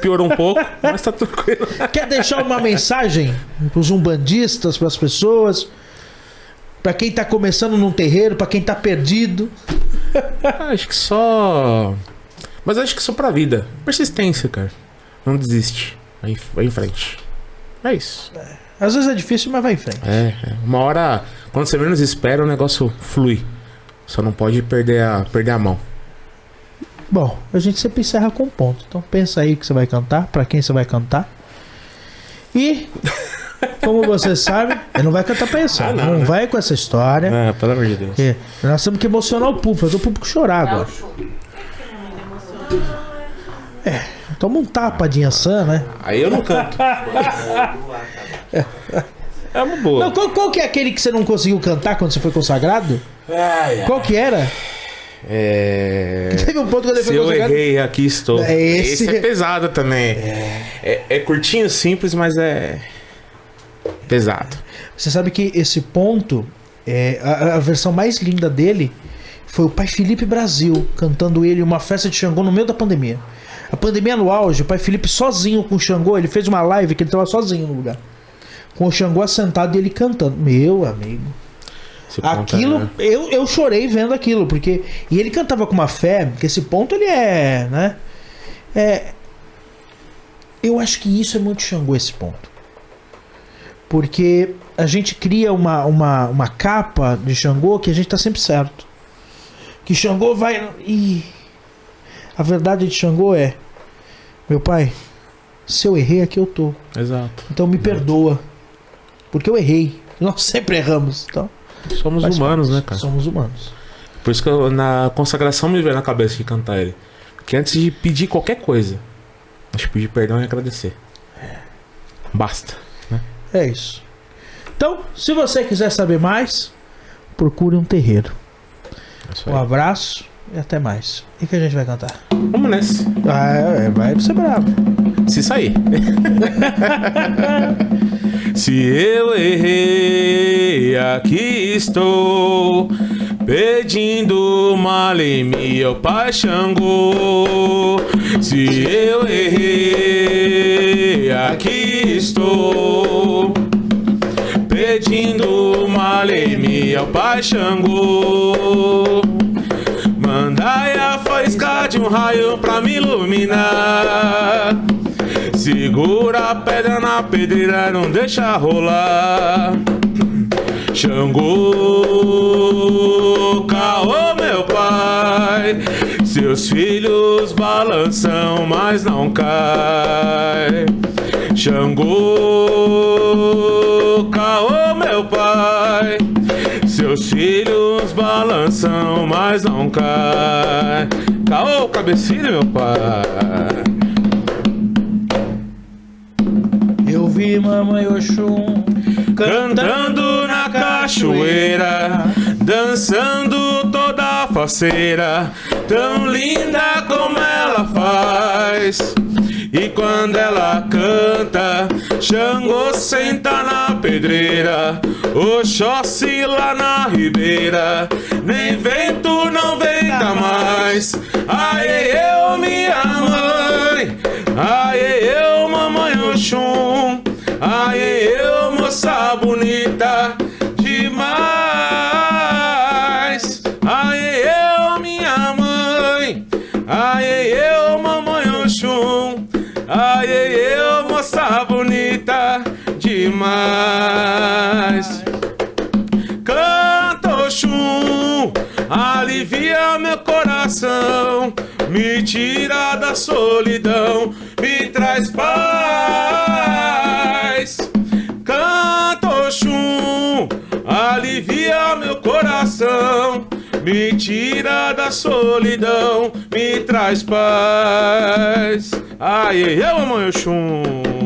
Piorou um pouco, mas tá tranquilo. Quer deixar uma mensagem pros umbandistas, pras pessoas? Pra quem tá começando num terreiro, pra quem tá perdido? Acho que só... Mas acho que só pra vida. Persistência, cara. Não desiste. Vai em frente. É isso. Às vezes é difícil, mas vai em frente. Uma hora, quando você menos espera, o negócio flui. Só não pode perder a mão. Bom, a gente sempre encerra com um ponto. Então pensa aí o que você vai cantar, pra quem você vai cantar. E, como você sabe, ele não vai cantar pensando. Não, né? Vai com essa história. Pelo amor de Deus. Nós temos que emocionar o público, fazer o público chorar agora. Toma um tapa de Yansan, né? Aí eu não canto. É uma boa. Não, qual que é aquele que você não conseguiu cantar quando você foi consagrado? Qual que era? Teve um ponto quando ele foi consagrado. Se eu errei, aqui estou. Esse é pesado também. É curtinho, simples, mas é pesado. Você sabe que esse ponto, a versão mais linda dele foi o Pai Felipe Brasil cantando ele em uma festa de Xangô no meio da pandemia. A pandemia no auge, o Pai Felipe sozinho com o Xangô, ele fez uma live que ele tava sozinho no lugar. Com o Xangô assentado e ele cantando. Meu amigo. Aquilo, eu chorei vendo aquilo, porque... E ele cantava com uma fé, que esse ponto ele né? Eu acho que isso é muito Xangô, esse ponto. Porque a gente cria uma capa de Xangô que a gente tá sempre certo. Que Xangô vai... A verdade de Xangô é: meu pai, se eu errei, aqui eu tô. Exato. Então me perdoa. Porque eu errei. Nós sempre erramos. Então, somos humanos, né, cara? Somos humanos. Por isso que na consagração me veio na cabeça de cantar ele. Porque antes de pedir qualquer coisa, acho que pedir perdão e agradecer. Basta, né? É isso. Então, se você quiser saber mais, procure um terreiro. Um abraço e até mais. E que a gente vai cantar? Vamos nesse. Vai ser bravo. Se sair. Se eu errei, aqui estou. pedindo mal em mim, meu pai Xangô. Se eu errei, aqui estou, pedindo mal em mim, meu pai Xangô. Mandai a faísca de um raio pra me iluminar. Segura a pedra na pedreira, não deixa rolar. Xangô, caô, meu pai, seus filhos balançam, mas não cai. Xangô, caô, meu pai, seus filhos balançam, mas não cai. Caô, cabecilha, meu pai. Eu vi mamãe Oxum cantando na cachoeira, dançando toda faceira, tão linda como ela faz. E quando ela canta, Xangô senta na pedreira, Oxóssi lá na ribeira, nem vento não venta mais. Aê, eu, minha mãe, aê, eu, mamãe Oxum, aê, eu, moça bonita demais. Aê, eu, minha mãe, aê, eu, mamãe Oxum, aê, eu, moça bonita demais. Canta, Oxum, alivia meu coração, me tira da solidão, me traz paz. Canta, Oxum, alivia meu coração, me tira da solidão, me traz paz. Ai, eu, mamãe Oxum.